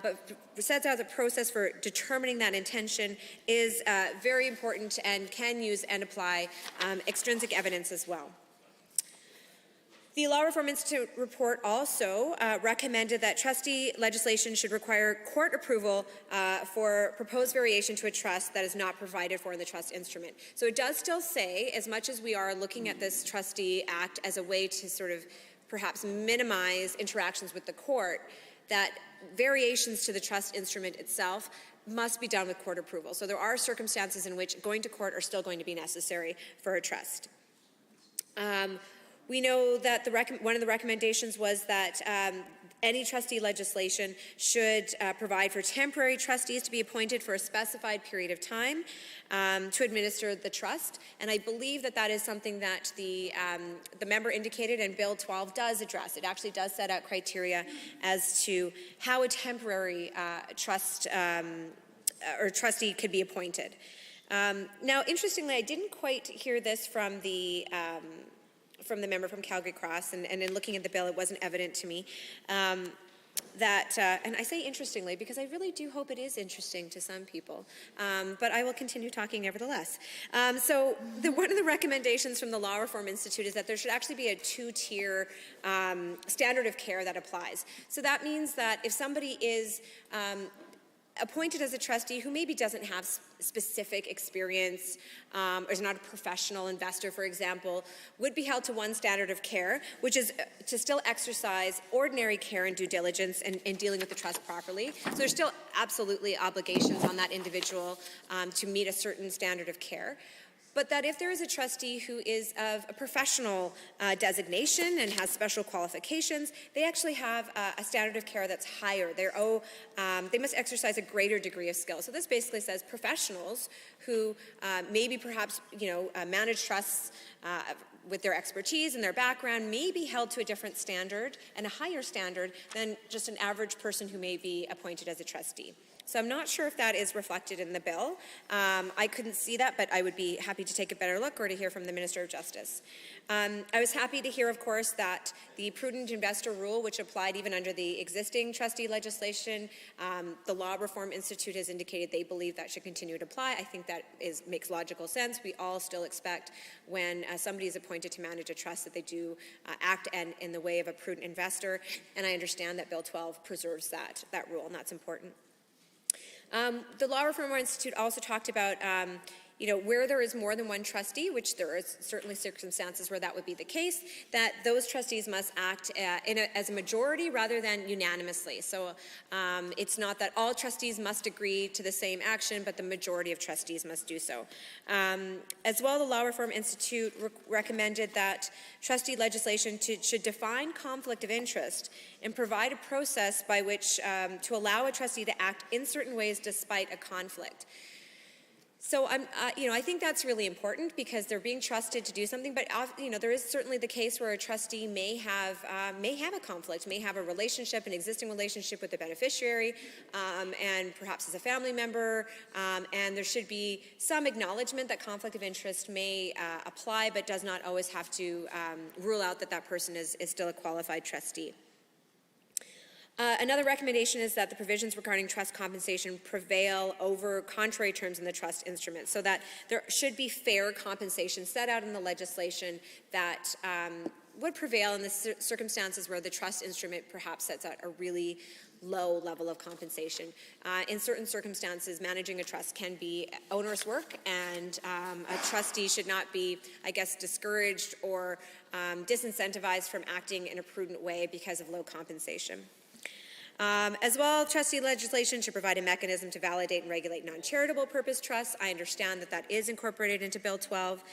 but sets out the process for determining that intention is very important and can use and apply extrinsic evidence as well. The Law Reform Institute report also recommended that trustee legislation should require court approval for proposed variation to a trust that is not provided for in the trust instrument. So it does still say, as much as we are looking at this Trustee Act as a way to sort of perhaps minimize interactions with the court, that variations to the trust instrument itself must be done with court approval. So there are circumstances in which going to court are still going to be necessary for a trust. We know that one of the recommendations was that any trustee legislation should provide for temporary trustees to be appointed for a specified period of time to administer the trust. And I believe that is something that the member indicated, and Bill 12 does address. It actually does set out criteria as to how a temporary trust or trustee could be appointed. Now, interestingly, I didn't quite hear this from the member from Calgary Cross, and in looking at the bill, it wasn't evident to me. And I say interestingly because I really do hope it is interesting to some people, but I will continue talking nevertheless. One of the recommendations from the Law Reform Institute is that there should actually be a two-tier standard of care that applies. So that means that if somebody is appointed as a trustee who maybe doesn't have specific experience or is not a professional investor, for example, would be held to one standard of care, which is to still exercise ordinary care and due diligence in dealing with the trust properly. So there's still absolutely obligations on that individual to meet a certain standard of care. But that if there is a trustee who is of a professional designation and has special qualifications, they actually have a standard of care that's higher. They must exercise a greater degree of skill. So this basically says professionals who maybe perhaps manage trusts with their expertise and their background may be held to a different standard and a higher standard than just an average person who may be appointed as a trustee. So I'm not sure if that is reflected in the bill. I couldn't see that, but I would be happy to take a better look or to hear from the Minister of Justice. I was happy to hear, of course, that the prudent investor rule, which applied even under the existing trustee legislation, the Law Reform Institute has indicated they believe that should continue to apply. I think that makes logical sense. We all still expect when somebody is appointed to manage a trust that they do act in the way of a prudent investor, and I understand that Bill 12 preserves that rule, and that's important. The Law Reform Institute also talked about where there is more than one trustee, which there are certainly circumstances where that would be the case, that those trustees must act as a majority rather than unanimously. So it's not that all trustees must agree to the same action, but the majority of trustees must do so. As well, the Law Reform Institute recommended that trustee legislation should define conflict of interest and provide a process by which to allow a trustee to act in certain ways despite a conflict. So I think that's really important because they're being trusted to do something. But there is certainly the case where a trustee may have a conflict, may have an existing relationship with the beneficiary, and perhaps as a family member. And there should be some acknowledgement that conflict of interest may apply, but does not always have to rule out that that person is still a qualified trustee. Another recommendation is that the provisions regarding trust compensation prevail over contrary terms in the trust instrument, so that there should be fair compensation set out in the legislation that would prevail in the circumstances where the trust instrument perhaps sets out a really low level of compensation. In certain circumstances, managing a trust can be onerous work, and a trustee should not be, discouraged or disincentivized from acting in a prudent way because of low compensation. As well, trustee legislation should provide a mechanism to validate and regulate non-charitable purpose trusts. I understand that is incorporated into Bill 12.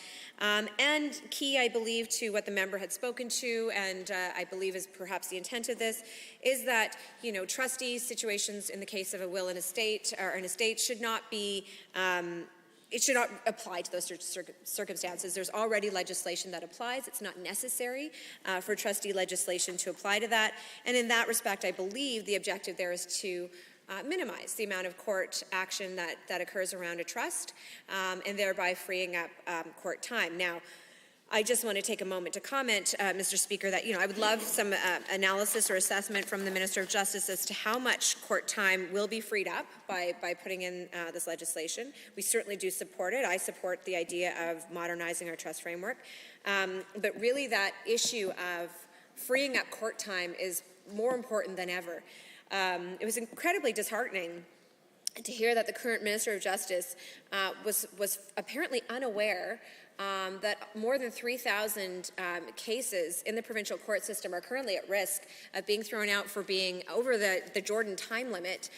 And key, I believe, to what the member had spoken to, and I believe is perhaps the intent of this, is that, trustee situations in the case of a will and estate, or an estate, should not be it should not apply to those circumstances. There's already legislation that applies. It's not necessary for trustee legislation to apply to that. And in that respect, I believe the objective there is to minimize the amount of court action that occurs around a trust, and thereby freeing up court time. Now, I just want to take a moment to comment, Mr. Speaker, that I would love some analysis or assessment from the Minister of Justice as to how much court time will be freed up by putting in this legislation. We certainly do support it. I support the idea of modernizing our trust framework. But really that issue of freeing up court time is more important than ever. It was incredibly disheartening to hear that the current Minister of Justice was apparently unaware that more than 3,000 cases in the provincial court system are currently at risk of being thrown out for being over the Jordan time limit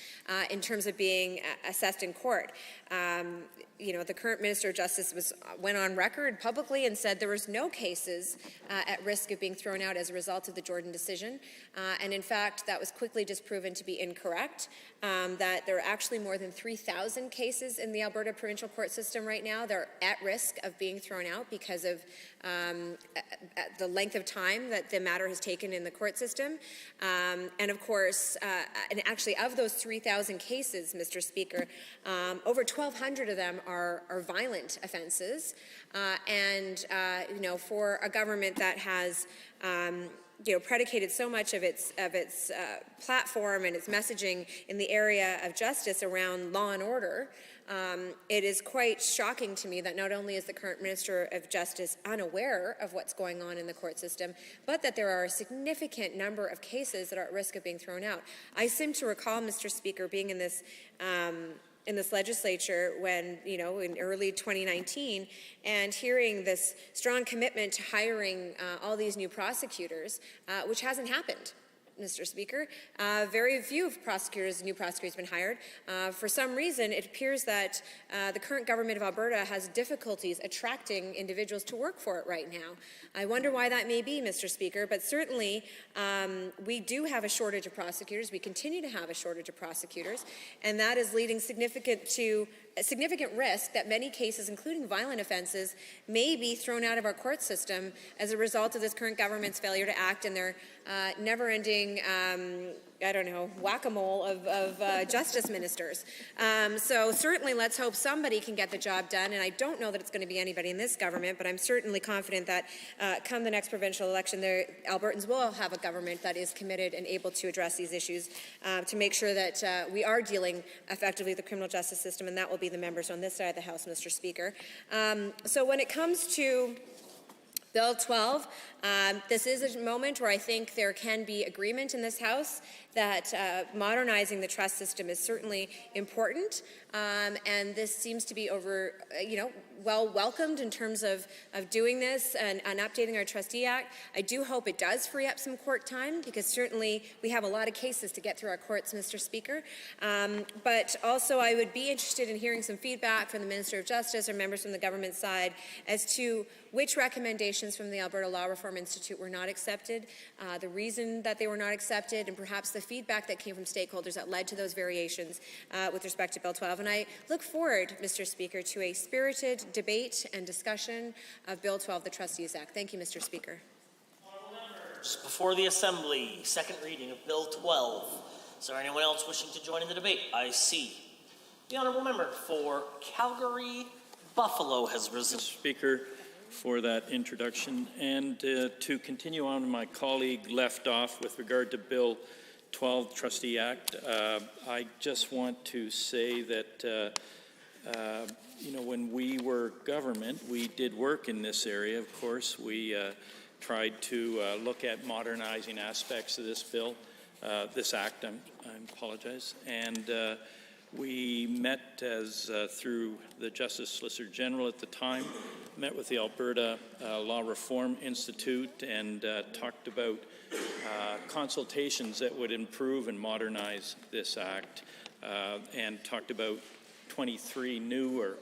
in terms of being assessed in court. The current Minister of Justice went on record publicly and said there was no cases at risk of being thrown out as a result of the Jordan decision. And in fact, that was quickly disproven to be incorrect, that there are actually more than 3,000 cases in the Alberta provincial court system right now that are at risk of being thrown out because of the length of time that the matter has taken in the court system. And of course, and actually of those 3,000 cases, Mr. Speaker, over 1,200 of them are violent offenses. You know, for a government that has you know, predicated so much of its platform and its messaging in the area of justice around law and order, it is quite shocking to me that not only is the current Minister of Justice unaware of what's going on in the court system, but that there are a significant number of cases that are at risk of being thrown out. I seem to recall, Mr. Speaker, being in this legislature when, you know, in early 2019, and hearing this strong commitment to hiring all these new prosecutors, which hasn't happened. Mr. Speaker. Very few new prosecutors have been hired. For some reason, it appears that the current government of Alberta has difficulties attracting individuals to work for it right now. I wonder why that may be, Mr. Speaker, but certainly we do have a shortage of prosecutors. We continue to have a shortage of prosecutors, and that is leading significant risk that many cases, including violent offenses, may be thrown out of our court system as a result of this current government's failure to act and their never-ending, I don't know, whack-a-mole of justice ministers. So certainly let's hope somebody can get the job done, and I don't know that it's going to be anybody in this government, but I'm certainly confident that come the next provincial election, Albertans will have a government that is committed and able to address these issues to make sure that we are dealing effectively with the criminal justice system, and that will be the members on this side of the House, Mr. Speaker. So when it comes to Bill 12, this is a moment where I think there can be agreement in this House that modernizing the trust system is certainly important, and this seems to be well welcomed in terms of doing this and updating our Trustee Act. I do hope it does free up some court time, because certainly we have a lot of cases to get through our courts, Mr. Speaker. But also I would be interested in hearing some feedback from the Minister of Justice or members from the government side as to which recommendations from the Alberta Law Reform Institute were not accepted, the reason that they were not accepted, and perhaps the feedback that came from stakeholders that led to those variations with respect to Bill 12. And I look forward, Mr. Speaker, to a spirited debate and discussion of Bill 12, the Trustees Act. Thank you, Mr. Speaker. Before the Assembly, second reading of Bill 12. Is there anyone else wishing to join in the debate? I see. The Honourable Member for Calgary Buffalo has risen. Speaker, for that introduction, and to continue on my colleague left off with regard to Bill 12, Trustee Act, I just want to say that when we were government, we did work in this area. Of course, we tried to look at modernizing aspects of this bill, this act. I apologize, and we met as through the Justice Solicitor General at the time, met with the Alberta Law Reform Institute, and talked about consultations that would improve and modernize this act, and talked about 23 new or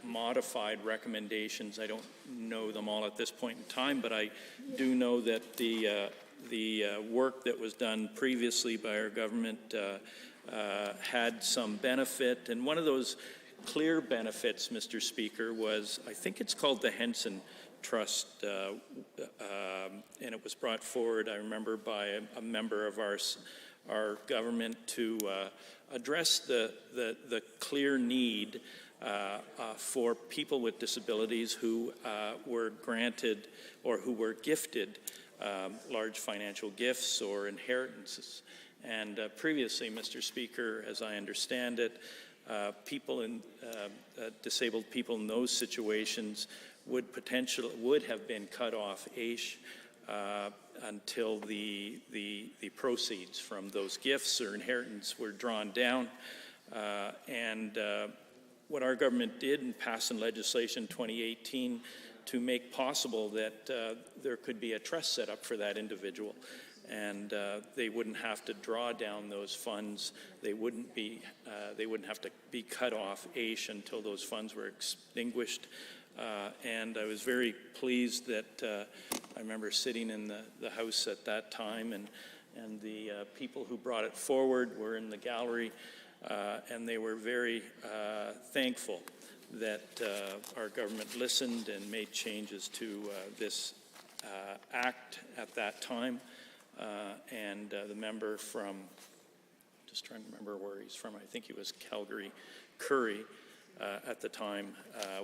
modified recommendations. I don't know them all at this point in time, but I do know that the work that was done previously by our government had some benefit, and one of those clear benefits, Mr. Speaker, was, I think it's called the Henson Trust, and it was brought forward, I remember, by a member of our government to address the clear need for people with disabilities who were granted or who were gifted large financial gifts or inheritances. And previously, Mr. Speaker, as I understand it, disabled people in those situations would have been cut off AISH until the proceeds from those gifts or inheritance were drawn down. What our government did in passing legislation 2018 to make possible that there could be a trust set up for that individual, and they wouldn't have to draw down those funds. They wouldn't have to be cut off AISH until those funds were extinguished. And I was very pleased that I remember sitting in the House at that time, and the people who brought it forward were in the gallery, and they were very thankful that our government listened and made changes to this act at that time. And the member from, just trying to remember where he's from, I think he was Calgary, Curry, at the time,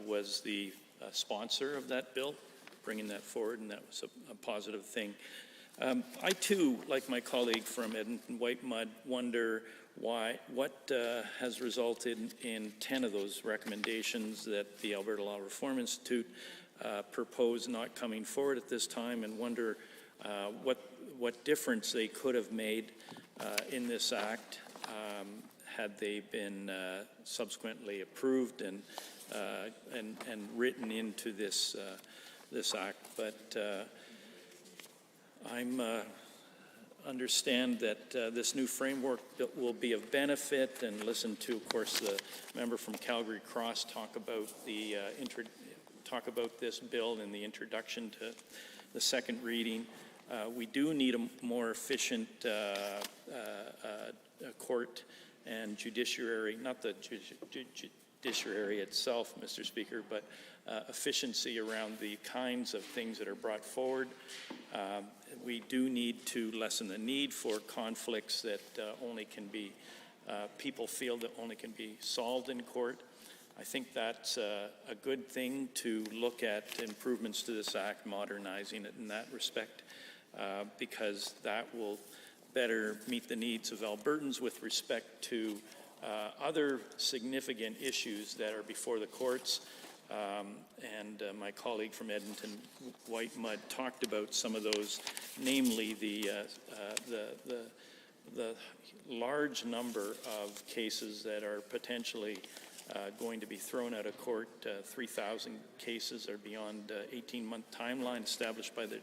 was the sponsor of that bill, bringing that forward, and that was a positive thing. I too, like my colleague from Edmonton Whitemud, wonder what has resulted in 10 of those recommendations that the Alberta Law Reform Institute proposed not coming forward at this time, and wonder what difference they could have made in this act had they been subsequently approved and written into this act. But I'm understand that this new framework will be of benefit, and listen to, of course, the member from Calgary Cross talk about this bill in the introduction to the second reading. We do need a more efficient court and judiciary, not the judiciary itself, Mr. Speaker, but efficiency around the kinds of things that are brought forward. We do need to lessen the need for conflicts that only can be, people feel that only can be solved in court. I think that's a good thing to look at improvements to this act, modernizing it in that respect, because that will better meet the needs of Albertans with respect to other significant issues that are before the courts. And my colleague from Edmonton Whitemud talked about some of those, namely the large number of cases that are potentially going to be thrown out of court. 3,000 cases are beyond 18-month timeline established by the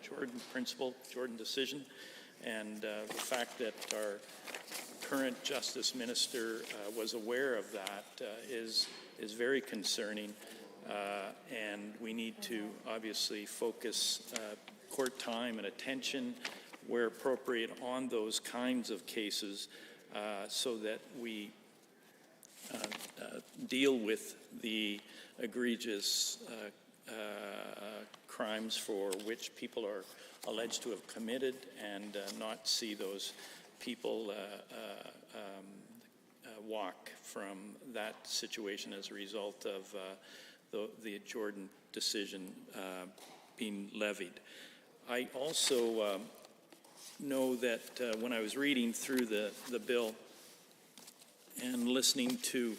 Jordan decision. And the fact that our current Justice Minister was aware of that is very concerning. And we need to obviously focus court time and attention where appropriate on those kinds of cases so that we deal with the egregious crimes for which people are alleged to have committed, and not see those people walk from that situation as a result of the Jordan decision being levied. I also know that when I was reading through the bill and listening to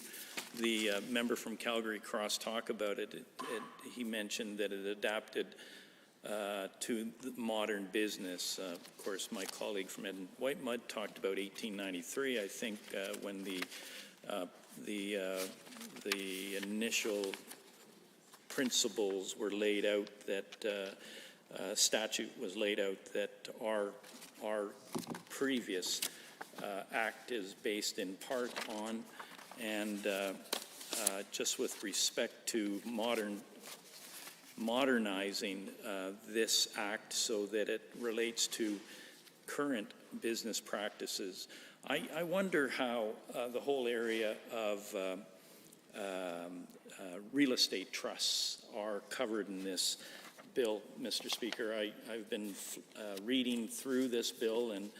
the member from Calgary Cross talk about it, he mentioned that it adapted to the modern business. Of course, my colleague from Edmonton Whitemud talked about 1893, I think, when the initial principles were laid out, that statute was laid out, that our previous act is based in part on, and just with respect to modernizing this act so that it relates to current business practices. I wonder how the whole area of real estate trusts are covered in this bill, Mr. Speaker. I've been reading through this bill, and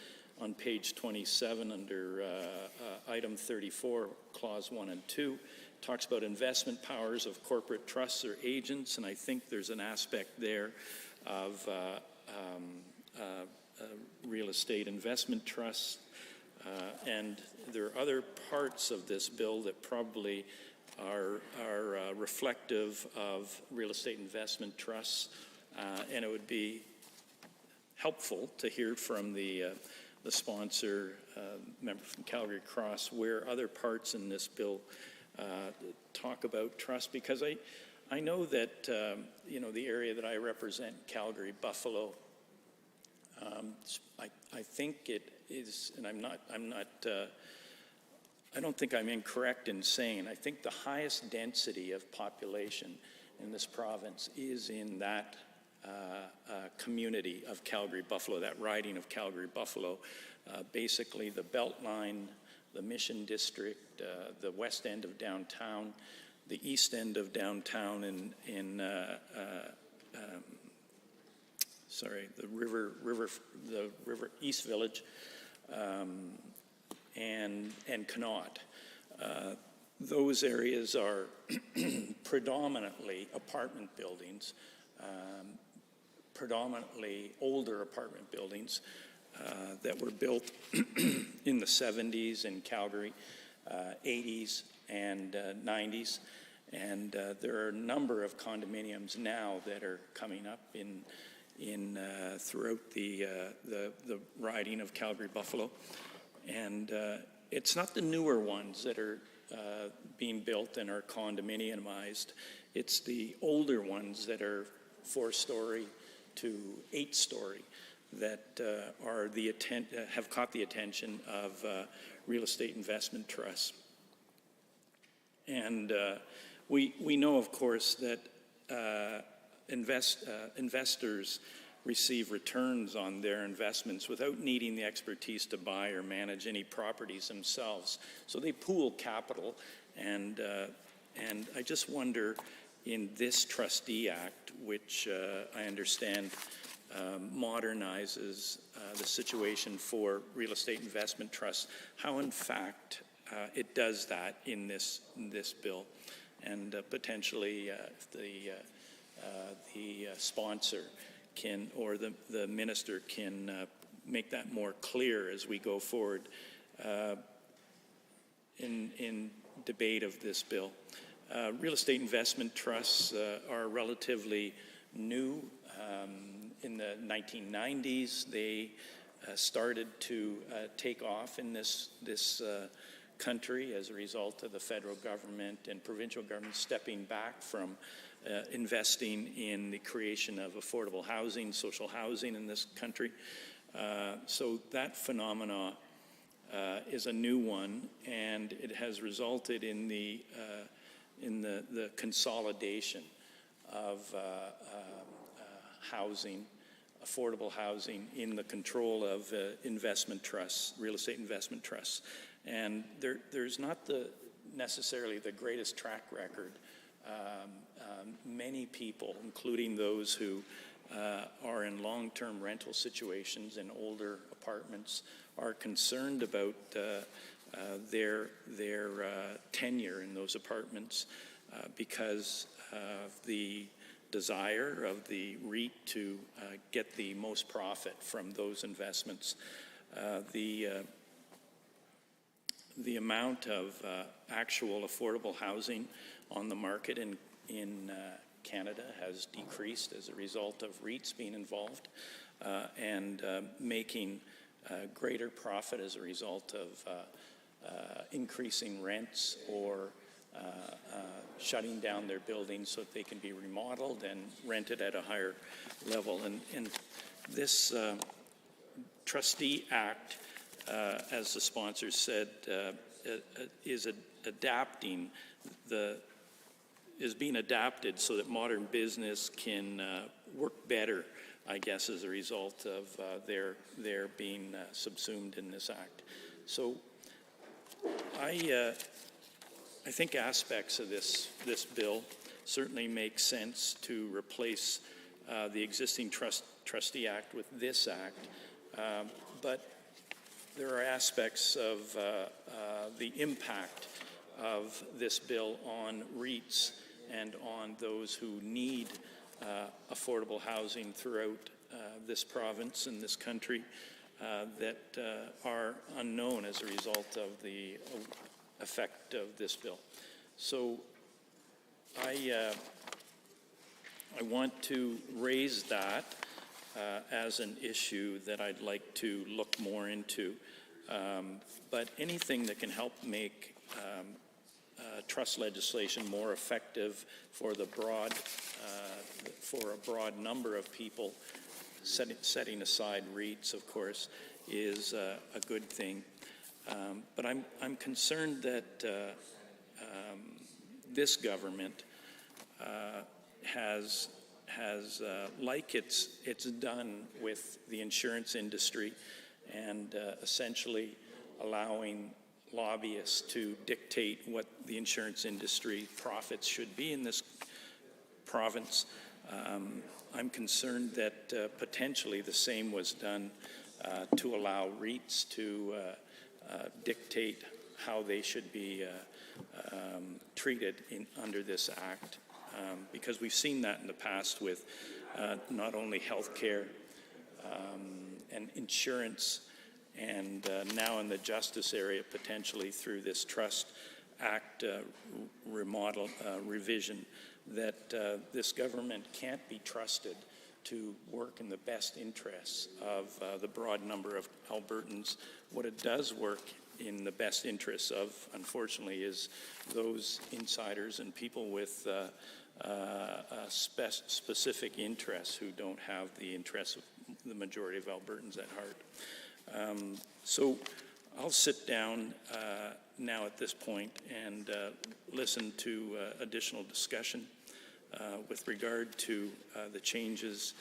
on page 27 under item 34, clause 1 and 2, talks about investment powers of corporate trusts or agents, and I think there's an aspect there of real estate investment trusts, and there are other parts of this bill that probably are reflective of real estate investment trusts, and it would be helpful to hear from the sponsor, member from Calgary Cross, where other parts in this bill talk about trust, because I know that the area that I represent, Calgary, Buffalo, I think it is, and I don't think I'm incorrect in saying, I think the highest density of population in this province is in that community of Calgary, Buffalo, that riding of Calgary, Buffalo. Basically the Beltline, the Mission District, the west end of downtown, the east end of downtown the river East Village, and Connaught. Those areas are predominantly apartment buildings, predominantly older apartment buildings that were built in the 70s in Calgary, 80s and 90s. And there are a number of condominiums now that are coming up throughout the riding of Calgary-Buffalo. And it's not the newer ones that are being built and are condominiumized. It's the older ones that are 4-story to 8-story that have caught the attention of real estate investment trusts. And we know, of course, that investors receive returns on their investments without needing the expertise to buy or manage any properties themselves. So they pool capital, and I just wonder, in this Trustee Act, which I understand modernizes the situation for real estate investment trusts, how in fact it does that in this bill, and potentially if the sponsor can, or the minister can make that more clear as we go forward in debate of this bill. Real estate investment trusts are relatively new. In the 1990s, they started to take off in this country as a result of the federal government and provincial government stepping back from investing in the creation of affordable housing, social housing in this country. So that phenomena is a new one, and it has resulted in the consolidation of housing, affordable housing, in the control of investment trusts, real estate investment trusts. And there's not necessarily the greatest track record. Many people, including those who are in long-term rental situations in older apartments, are concerned about their tenure in those apartments because of the desire of the REIT to get the most profit from those investments. The amount of actual affordable housing on the market in Canada has decreased as a result of REITs being involved and making greater profit as a result of increasing rents or shutting down their buildings so that they can be remodeled and rented at a higher level. And this Trustee Act, as the sponsor said, is being adapted so that modern business can work better, I guess, as a result of their being subsumed in this act. So I think aspects of this bill certainly make sense to replace the existing Trustee Act with this act, but there are aspects of the impact of this bill on REITs and on those who need affordable housing throughout this province and this country that are unknown as a result of the effect of this bill. So I want to raise that as an issue that I'd like to look more into. But anything that can help make trust legislation more effective for a broad number of people, setting aside REITs, of course, is a good thing. But I'm concerned that this government has like it's done with the insurance industry, and essentially allowing lobbyists to dictate what the insurance industry profits should be in this province. I'm concerned that potentially the same was done to allow REITs to dictate how they should be treated under this act, because we've seen that in the past with not only healthcare and insurance, and now in the justice area potentially through this Trust Act revision, that this government can't be trusted to work in the best interests of the broad number of Albertans. What it does work in the best interests of, unfortunately, is those insiders and people with specific interests who don't have the interests of the majority of Albertans at heart. So I'll sit down now at this point and listen to additional discussion with regard to the changes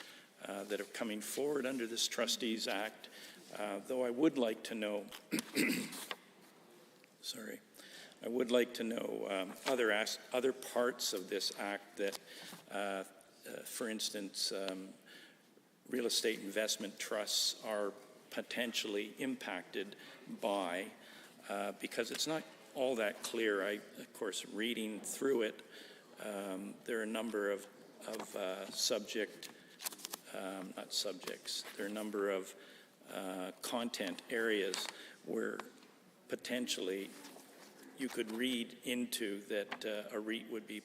that are coming forward under this Trustees Act, though I would like to know, I would like to know other parts of this act that, for instance, real estate investment trusts are potentially impacted by, because it's not all that clear. Of course, reading through it, there are a number of there are a number of content areas where potentially you could read into that a REIT would be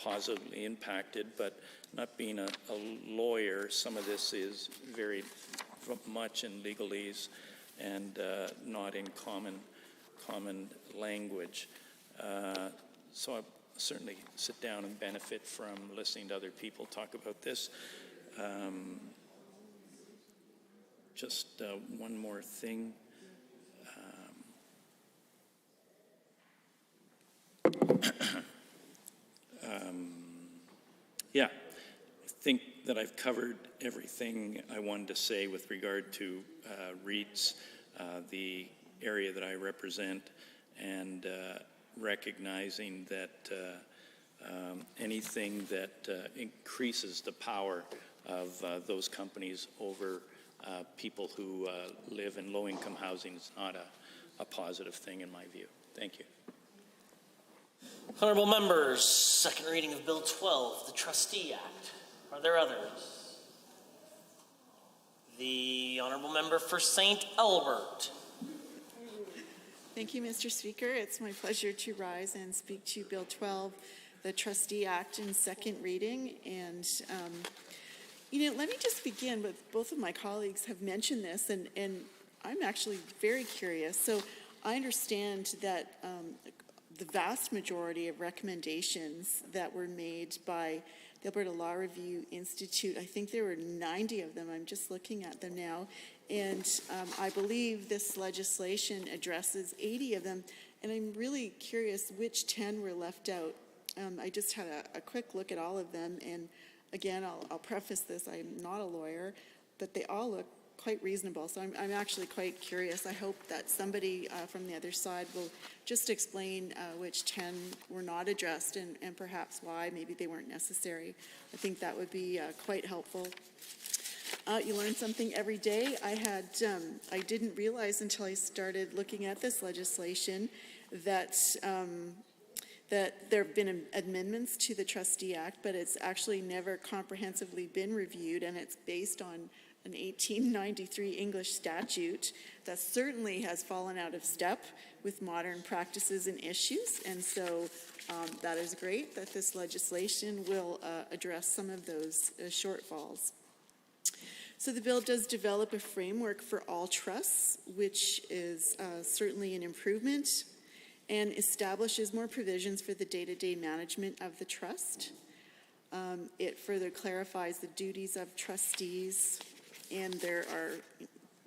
positively impacted, but not being a lawyer, some of this is very much in legalese and not in common language. So I certainly sit down and benefit from listening to other people talk about this. Just one more thing. Yeah, I think that I've covered everything I wanted to say with regard to REITs, the area that I represent, and recognizing that anything that increases the power of those companies over people who live in low-income housing is not a positive thing in my view. Thank you. Honourable members, second reading of Bill 12, the Trustee Act. Are there others? The Honourable Member for St. Albert. Thank you, Mr. Speaker. It's my pleasure to rise and speak to Bill 12, the Trustee Act in second reading. And, let me just begin with both of my colleagues have mentioned this, and I'm actually very curious. So I understand that the vast majority of recommendations that were made by the Alberta Law Review Institute, I think there were 90 of them. I'm just looking at them now. And I believe this legislation addresses 80 of them. And I'm really curious which 10 were left out. I just had a quick look at all of them. And again, I'll preface this, I'm not a lawyer, but they all look quite reasonable. So I'm actually quite curious. I hope that somebody from the other side will just explain which 10 were not addressed and perhaps why. Maybe they weren't necessary. I think that would be quite helpful. You learn something every day. I didn't realize until I started looking at this legislation that that there have been amendments to the Trustee Act, but it's actually never comprehensively been reviewed, and it's based on an 1893 English statute that certainly has fallen out of step with modern practices and issues. And so that is great that this legislation will address some of those shortfalls. So the bill does develop a framework for all trusts, which is certainly an improvement, and establishes more provisions for the day-to-day management of the trust. It further clarifies the duties of trustees, and there are,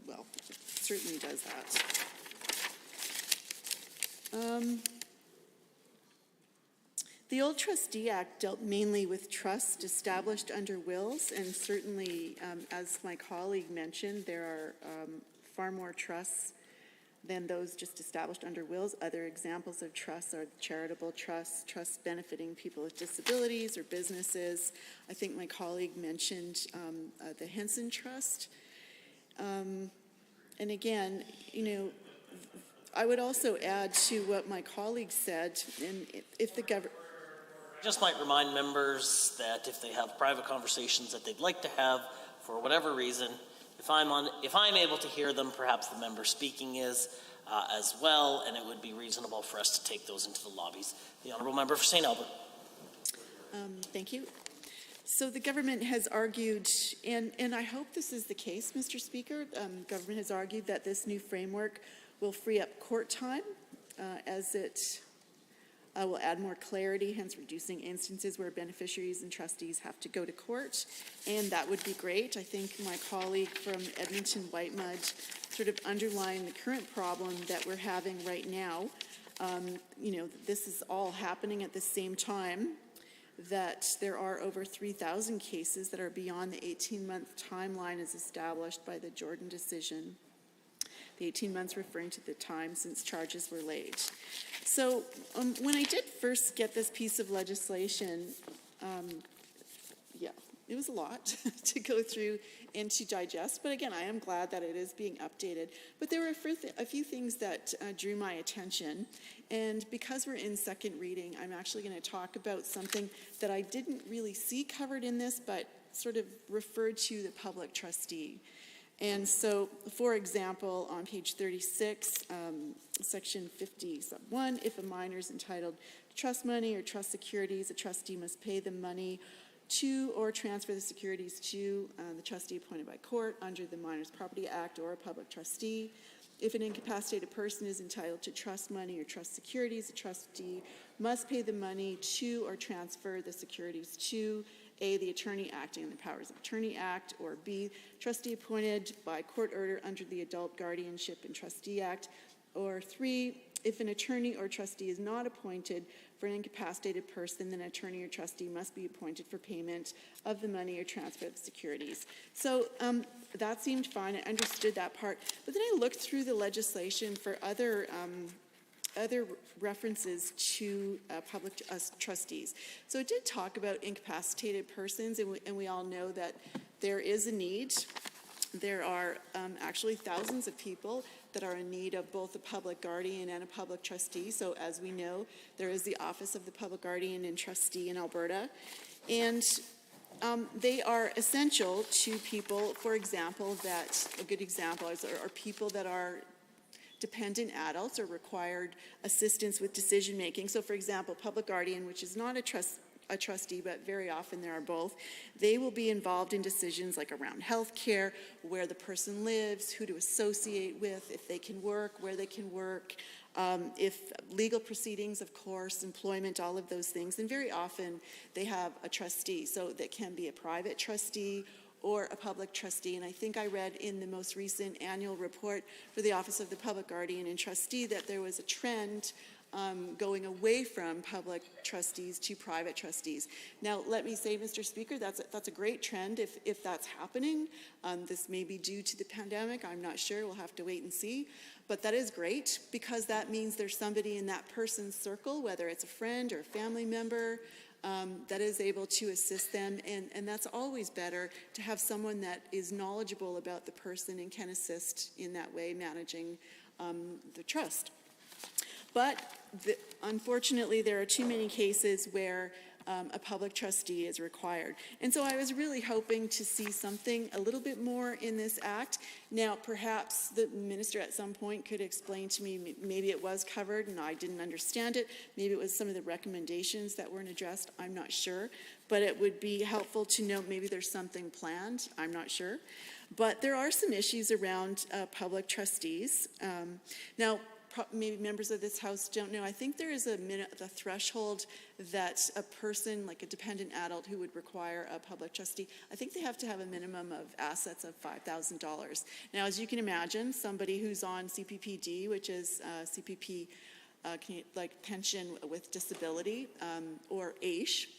well, it certainly does that. The old Trustee Act dealt mainly with trusts established under wills, and certainly, as my colleague mentioned, there are far more trusts than those just established under wills. Other examples of trusts are charitable trusts, trusts benefiting people with disabilities or businesses. I think my colleague mentioned the Henson Trust. And again, I would also add to what my colleague said, and if the government... Just might remind members that if they have private conversations that they'd like to have, for whatever reason, if I'm able to hear them, perhaps the member speaking is as well, and it would be reasonable for us to take those into the lobbies. The Honourable Member for St. Albert. Thank you. So the government has argued, and I hope this is the case, Mr. Speaker, government has argued that this new framework will free up court time as it will add more clarity, hence reducing instances where beneficiaries and trustees have to go to court, and that would be great. I think my colleague from Edmonton Whitemud sort of underlined the current problem that we're having right now. This is all happening at the same time that there are over 3,000 cases that are beyond the 18-month timeline as established by the Jordan decision. The 18 months referring to the time since charges were laid. So when I did first get this piece of legislation, it was a lot to go through and to digest. But again, I am glad that it is being updated. But there were a few things that drew my attention. And because we're in second reading, I'm actually going to talk about something that I didn't really see covered in this, but sort of referred to the public trustee. And so, for example, on page 36, section 50, sub 1, if a minor is entitled to trust money or trust securities, a trustee must pay the money to or transfer the securities to the trustee appointed by court under the Minors Property Act or a public trustee. If an incapacitated person is entitled to trust money or trust securities, a trustee must pay the money to or transfer the securities to A, the attorney acting on the Powers of Attorney Act, or B, trustee appointed by court order under the Adult Guardianship and Trustee Act, or 3, if an attorney or trustee is not appointed for an incapacitated person, then an attorney or trustee must be appointed for payment of the money or transfer of the securities. So that seemed fine. I understood that part. But then I looked through the legislation for other references to public trustees. So it did talk about incapacitated persons, and we all know that there is a need. There are actually thousands of people that are in need of both a public guardian and a public trustee. So as we know, there is the Office of the Public Guardian and Trustee in Alberta. And they are essential to people, for example, a good example are people that are dependent adults or required assistance with decision making. So for example, public guardian, which is not a trustee, but very often there are both, they will be involved in decisions like around health care, where the person lives, who to associate with, if they can work, where they can work, if legal proceedings, of course, employment, all of those things. And very often they have a trustee, so that can be a private trustee or a public trustee. And I think I read in the most recent annual report for the Office of the Public Guardian and Trustee that there was a trend going away from public trustees to private trustees. Now, let me say, Mr. Speaker, that's a great trend if that's happening. This may be due to the pandemic. I'm not sure. We'll have to wait and see. But that is great because that means there's somebody in that person's circle, whether it's a friend or a family member, that is able to assist them, and that's always better to have someone that is knowledgeable about the person and can assist in that way managing the trust. But unfortunately, there are too many cases where a public trustee is required. And so I was really hoping to see something a little bit more in this act. Now, perhaps the minister at some point could explain to me, maybe it was covered and I didn't understand it. Maybe it was some of the recommendations that weren't addressed. I'm not sure. But it would be helpful to know maybe there's something planned. I'm not sure. But there are some issues around public trustees. Now, maybe members of this House don't know, I think there is a threshold that a person, like a dependent adult who would require a public trustee, I think they have to have a minimum of assets of $5,000. Now, as you can imagine, somebody who's on CPPD, which is CPP, like pension with disability, or AISH,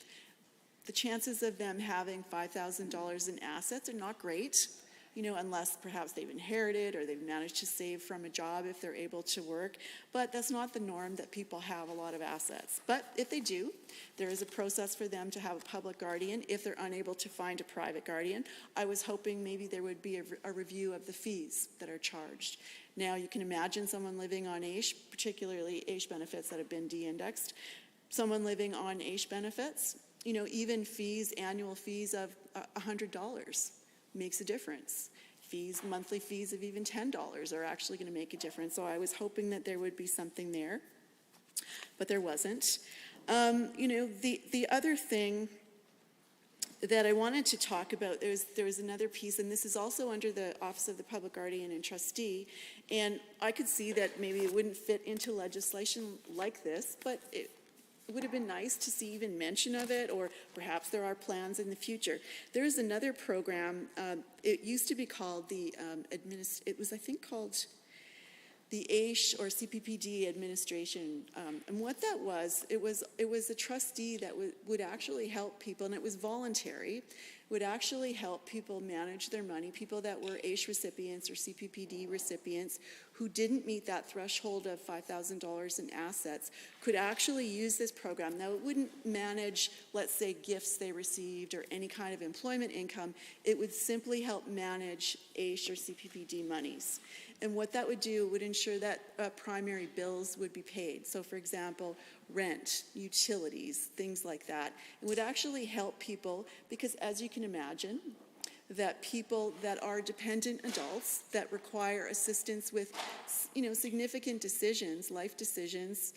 the chances of them having $5,000 in assets are not great. unless perhaps they've inherited or they've managed to save from a job if they're able to work. But that's not the norm that people have a lot of assets. But if they do, there is a process for them to have a public guardian if they're unable to find a private guardian. I was hoping maybe there would be a review of the fees that are charged. Now, you can imagine someone living on AISH, particularly AISH benefits that have been de-indexed, someone living on AISH benefits, even fees, annual fees of $100 makes a difference. Monthly fees of even $10 are actually going to make a difference. So I was hoping that there would be something there, but there wasn't. The other thing that I wanted to talk about, there was another piece, and this is also under the Office of the Public Guardian and Trustee, and I could see that maybe it wouldn't fit into legislation like this, but it would have been nice to see even mention of it, or perhaps there are plans in the future. There is another program, it used to be called it was I think called the AISH or CPPD administration, and what that was, it was a trustee that would actually help people, and it was voluntary, would actually help people manage their money, people that were AISH recipients or CPPD recipients who didn't meet that threshold of $5,000 in assets could actually use this program. Now, it wouldn't manage, let's say, gifts they received or any kind of employment income. It would simply help manage AISH or CPPD monies. And what that would do would ensure that primary bills would be paid. So, for example, rent, utilities, things like that. It would actually help people because, as you can imagine, that people that are dependent adults that require assistance with, significant decisions, life decisions,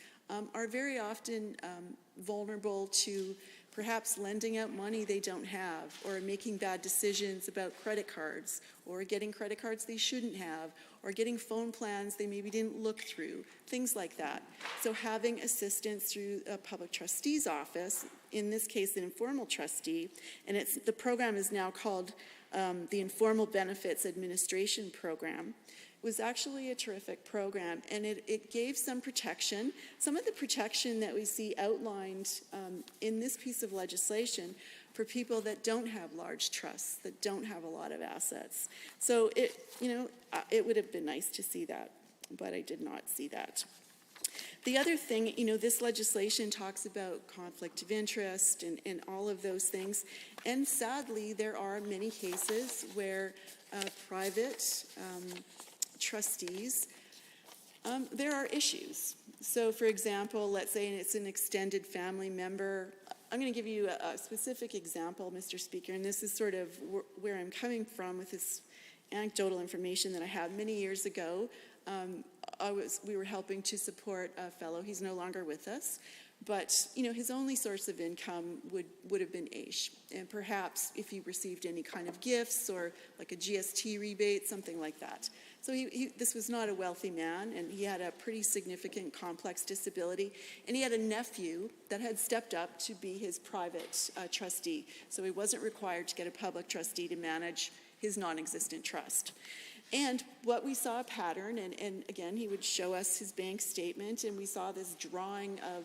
are very often vulnerable to perhaps lending out money they don't have, or making bad decisions about credit cards, or getting credit cards they shouldn't have, or getting phone plans they maybe didn't look through, things like that. So having assistance through a public trustee's office, in this case an informal trustee, and the program is now called the Informal Benefits Administration Program, was actually a terrific program, and it gave some protection. Some of the protection that we see outlined in this piece of legislation for people that don't have large trusts, that don't have a lot of assets. So it would have been nice to see that, but I did not see that. The other thing, this legislation talks about conflict of interest and all of those things, and sadly there are many cases where private trustees, there are issues. So, for example, let's say it's an extended family member. I'm going to give you a specific example, Mr. Speaker, and this is sort of where I'm coming from with this anecdotal information that I had many years ago. We were helping to support a fellow. He's no longer with us, but his only source of income would have been AISH, and perhaps if he received any kind of gifts or like a GST rebate, something like that. So this was not a wealthy man, and he had a pretty significant complex disability, and he had a nephew that had stepped up to be his private trustee. So he wasn't required to get a public trustee to manage his non-existent trust. And what we saw a pattern, and again, he would show us his bank statement, and we saw this drawing of,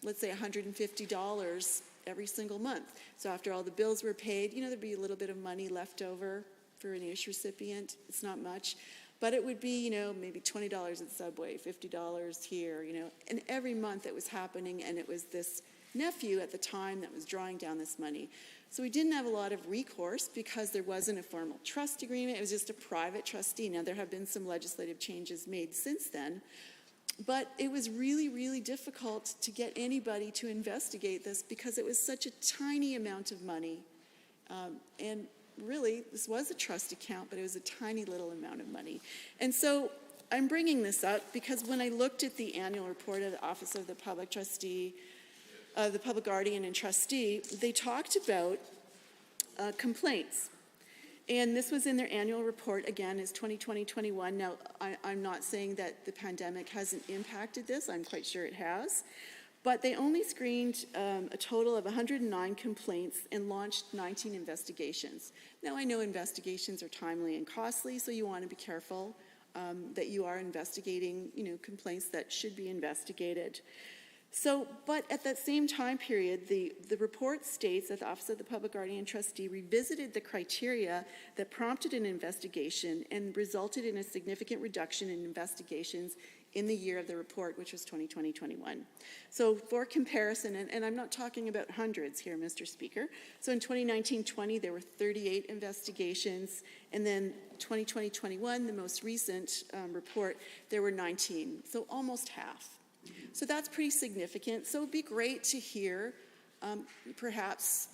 let's say, $150 every single month. So after all the bills were paid, there'd be a little bit of money left over for an AISH recipient. It's not much. But it would be, maybe $20 at Subway, $50 here, and every month it was happening, and it was this nephew at the time that was drawing down this money. So we didn't have a lot of recourse because there wasn't a formal trust agreement. It was just a private trustee. Now, there have been some legislative changes made since then, but it was really, really difficult to get anybody to investigate this because it was such a tiny amount of money. And really, this was a trust account, but it was a tiny little amount of money. And so I'm bringing this up because when I looked at the annual report of the Office of the Public Trustee, the Public Guardian and Trustee, they talked about complaints. And this was in their annual report, again, is 2020-21. Now, I'm not saying that the pandemic hasn't impacted this. I'm quite sure it has. But they only screened a total of 109 complaints and launched 19 investigations. Now, I know investigations are timely and costly, so you want to be careful that you are investigating, complaints that should be investigated. So, but at that same time period, the report states that the Office of the Public Guardian Trustee revisited the criteria that prompted an investigation and resulted in a significant reduction in investigations in the year of the report, which was 2020-21. So for comparison, and I'm not talking about hundreds here, Mr. Speaker. So in 2019-20, there were 38 investigations, and then 2020-21, the most recent report, there were 19, so almost half. So that's pretty significant. So it'd be great to hear perhaps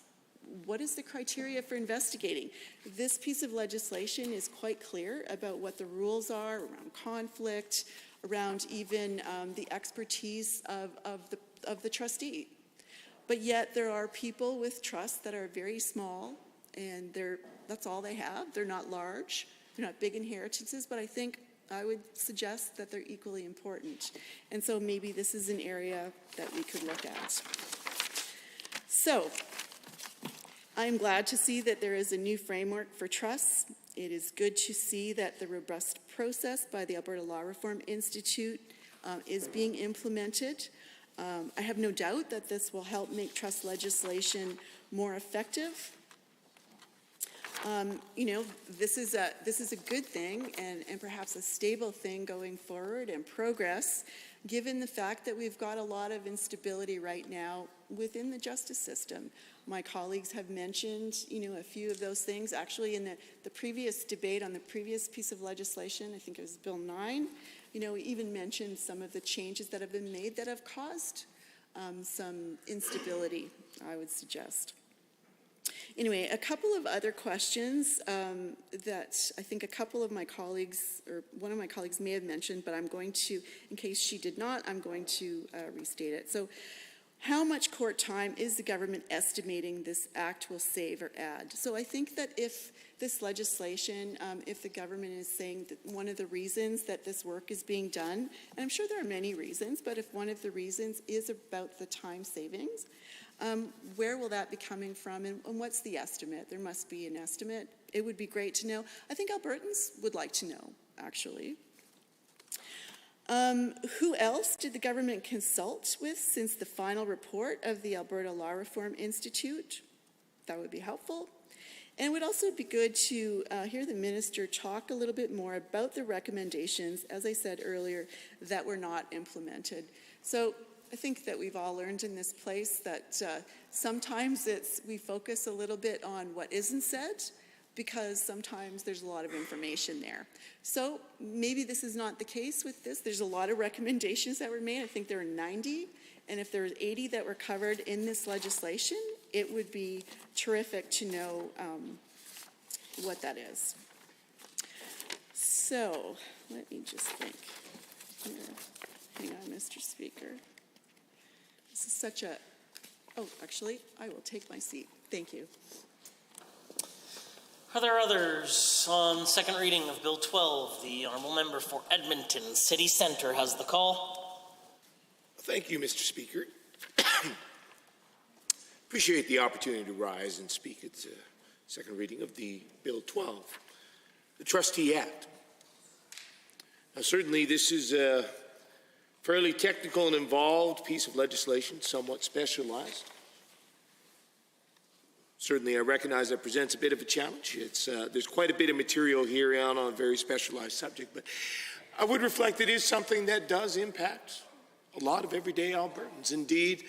what is the criteria for investigating. This piece of legislation is quite clear about what the rules are around conflict, around even the expertise of the trustee. But yet there are people with trusts that are very small, and that's all they have. They're not large, they're not big inheritances, but I would suggest that they're equally important. And so maybe this is an area that we could look at. So, I'm glad to see that there is a new framework for trusts. It is good to see that the robust process by the Alberta Law Reform Institute is being implemented. I have no doubt that this will help make trust legislation more effective. This is a good thing and perhaps a stable thing going forward and progress, given the fact that we've got a lot of instability right now within the justice system. My colleagues have mentioned, a few of those things. Actually, in the previous debate on the previous piece of legislation, I think it was Bill 9, we even mentioned some of the changes that have been made that have caused some instability, I would suggest. Anyway, a couple of other questions that I think a couple of my colleagues, or one of my colleagues may have mentioned, but I'm going to, in case she did not, I'm going to restate it. So, how much court time is the government estimating this act will save or add? So I think that if this legislation, if the government is saying that one of the reasons that this work is being done, and I'm sure there are many reasons, but if one of the reasons is about the time savings, where will that be coming from, and what's the estimate? There must be an estimate. It would be great to know. I think Albertans would like to know, actually. Who else did the government consult with since the final report of the Alberta Law Reform Institute? That would be helpful. And it would also be good to hear the minister talk a little bit more about the recommendations, as I said earlier, that were not implemented. So I think that we've all learned in this place that sometimes we focus a little bit on what isn't said, because sometimes there's a lot of information there. So maybe this is not the case with this. There's a lot of recommendations that were made. I think there are 90, and if there's 80 that were covered in this legislation, it would be terrific to know what that is. So let me just think. Hang on, Mr. Speaker. This is such a, actually, I will take my seat. Thank you. Are there others on second reading of Bill 12? The Honourable Member for Edmonton City Centre has the call. Thank you, Mr. Speaker. Appreciate the opportunity to rise and speak at second reading of the Bill 12, the Trustee Act. Now, certainly this is a fairly technical and involved piece of legislation, somewhat specialized. Certainly, I recognize that presents a bit of a challenge. There's quite a bit of material here on a very specialized subject, but I would reflect it is something that does impact a lot of everyday Albertans. Indeed,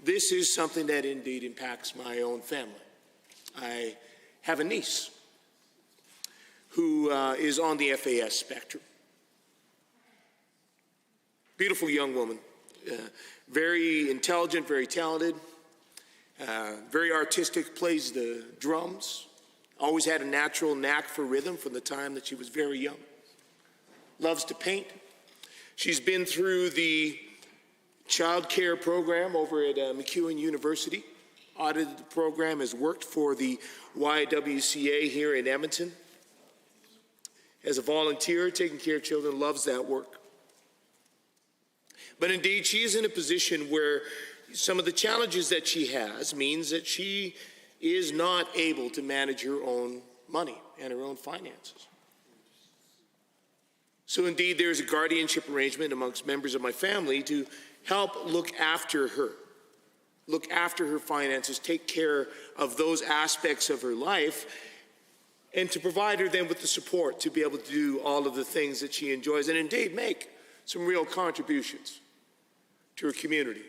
this is something that indeed impacts my own family. I have a niece who is on the FAS spectrum. Beautiful young woman, very intelligent, very talented. Very artistic, plays the drums, always had a natural knack for rhythm from the time that she was very young. Loves to paint. She's been through the child care program over at MacEwan University, audited the program, has worked for the YWCA here in Edmonton. As a volunteer, taking care of children, loves that work. But indeed, she is in a position where some of the challenges that she has means that she is not able to manage her own money and her own finances. So indeed, there's a guardianship arrangement amongst members of my family to help look after her finances, take care of those aspects of her life, and to provide her then with the support to be able to do all of the things that she enjoys and indeed make some real contributions to her community,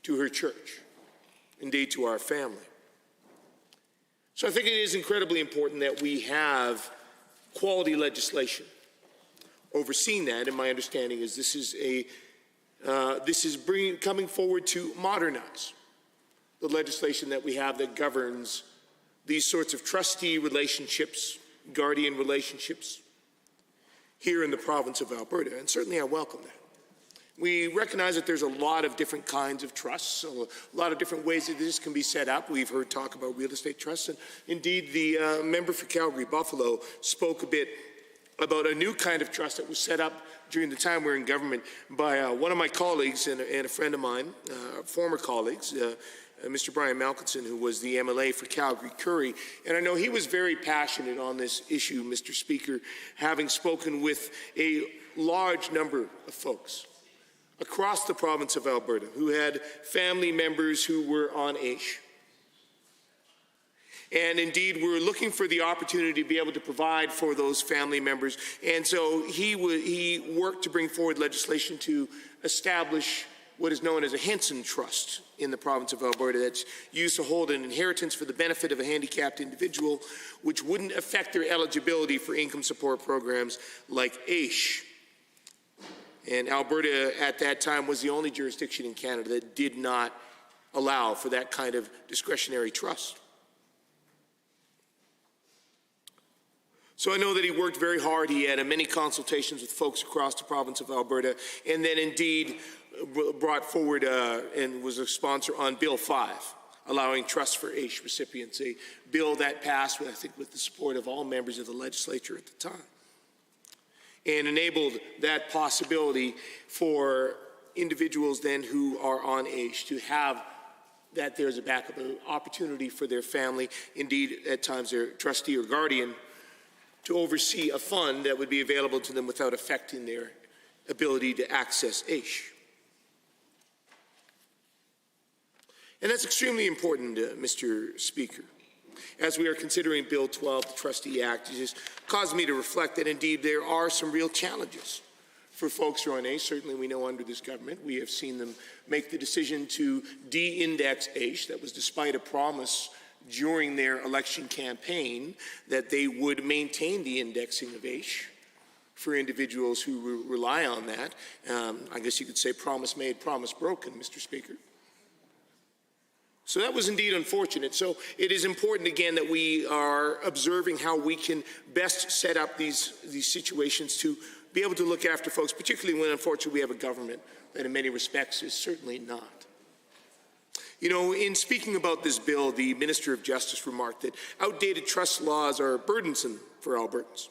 to her church, indeed to our family. So I think it is incredibly important that we have quality legislation overseeing that, and my understanding is this is coming forward to modernize the legislation that we have that governs these sorts of trustee relationships, guardian relationships here in the province of Alberta, and certainly I welcome that. We recognize that there's a lot of different kinds of trusts, so a lot of different ways that this can be set up. We've heard talk about real estate trusts, and indeed the member for Calgary-Buffalo spoke a bit about a new kind of trust that was set up during the time we were in government by one of my colleagues and a friend of mine, former colleagues, Mr. Brian Malkinson, who was the MLA for Calgary-Curry. And I know he was very passionate on this issue, Mr. Speaker, having spoken with a large number of folks across the province of Alberta who had family members who were on AISH. And indeed, we're looking for the opportunity to be able to provide for those family members. And so he worked to bring forward legislation to establish what is known as a Henson Trust in the province of Alberta that's used to hold an inheritance for the benefit of a handicapped individual, which wouldn't affect their eligibility for income support programs like AISH. And Alberta at that time was the only jurisdiction in Canada that did not allow for that kind of discretionary trust. So I know that he worked very hard. He had many consultations with folks across the province of Alberta, and then indeed brought forward and was a sponsor on Bill 5, allowing trusts for AISH recipients, a bill that passed, I think, with the support of all members of the legislature at the time, and enabled that possibility for individuals then who are on AISH to have that there's a backup opportunity for their family, indeed at times their trustee or guardian, to oversee a fund that would be available to them without affecting their ability to access AISH. And that's extremely important, Mr. Speaker. As we are considering Bill 12, the Trustee Act, it just caused me to reflect that indeed there are some real challenges for folks who are on AISH. Certainly we know under this government we have seen them make the decision to de-index AISH. That was despite a promise during their election campaign that they would maintain the indexing of AISH for individuals who rely on that. I guess you could say promise made, promise broken, Mr. Speaker. So that was indeed unfortunate. So it is important, again, that we are observing how we can best set up these situations to be able to look after folks, particularly when, unfortunately, we have a government that in many respects is certainly not. You know, in speaking about this bill, the Minister of Justice remarked that outdated trust laws are burdensome for Albertans,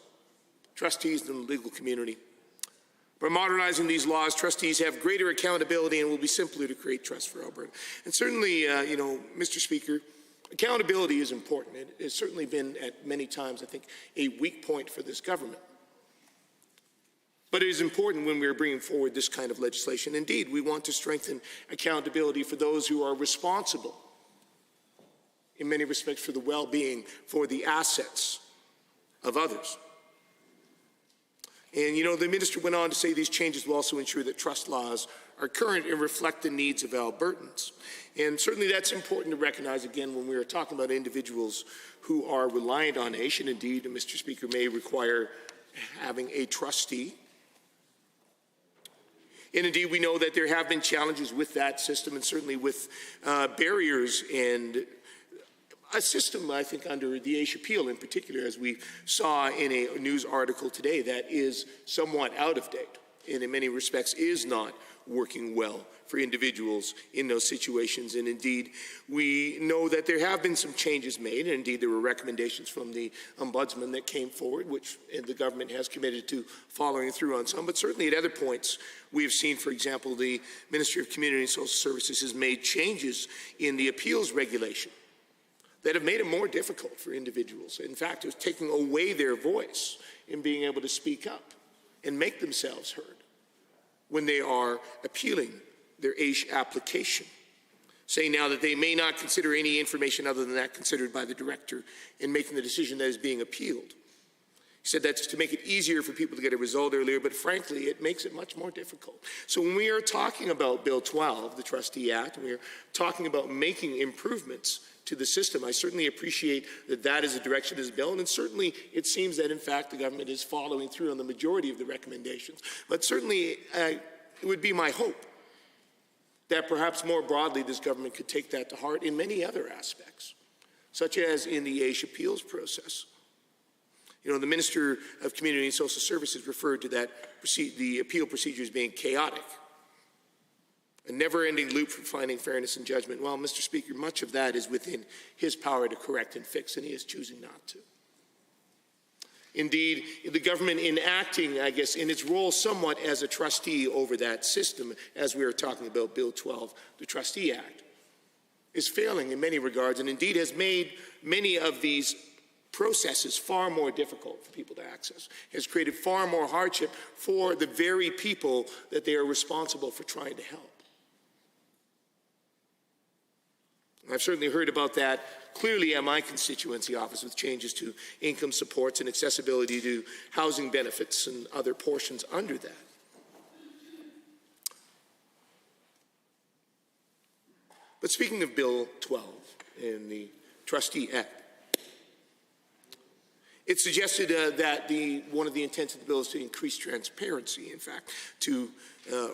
trustees, and the legal community. By modernizing these laws, trustees have greater accountability and will be simpler to create trust for Alberta. And certainly, you know, Mr. Speaker, accountability is important. It has certainly been at many times, I think, a weak point for this government. But it is important when we are bringing forward this kind of legislation. Indeed, we want to strengthen accountability for those who are responsible, in many respects, for the well-being, for the assets of others. And, you know, the minister went on to say these changes will also ensure that trust laws are current and reflect the needs of Albertans. And certainly that's important to recognize, again, when we are talking about individuals who are reliant on AISH, and indeed, Mr. Speaker, may require having a trustee. And indeed, we know that there have been challenges with that system and certainly with barriers and a system, I think, under the AISH appeal in particular, as we saw in a news article today, that is somewhat out of date and in many respects is not working well for individuals in those situations. And indeed, we know that there have been some changes made, and indeed there were recommendations from the Ombudsman that came forward, which the government has committed to following through on some. But certainly at other points, we have seen, for example, the Ministry of Community and Social Services has made changes in the appeals regulation that have made it more difficult for individuals. In fact, it was taking away their voice in being able to speak up and make themselves heard when they are appealing their AISH application, saying now that they may not consider any information other than that considered by the director in making the decision that is being appealed. He said that's to make it easier for people to get a result earlier, but frankly, it makes it much more difficult. So when we are talking about Bill 12, the Trustee Act, and we are talking about making improvements to the system, I certainly appreciate that that is the direction of this bill, and certainly it seems that, in fact, the government is following through on the majority of the recommendations. But certainly, it would be my hope that perhaps more broadly this government could take that to heart in many other aspects, such as in the AISH appeals process. You know, the Minister of Community and Social Services referred to that the appeal procedures being chaotic, a never-ending loop for finding fairness and judgment. Well, Mr. Speaker, much of that is within his power to correct and fix, and he is choosing not to. Indeed, the government enacting, I guess, in its role somewhat as a trustee over that system, as we are talking about Bill 12, the Trustee Act, is failing in many regards, and indeed has made many of these processes far more difficult for people to access, has created far more hardship for the very people that they are responsible for trying to help. I've certainly heard about that clearly at my constituency office with changes to income supports and accessibility to housing benefits and other portions under that. But speaking of Bill 12 in the Trustee Act, it suggested that one of the intents of the bill is to increase transparency, in fact, to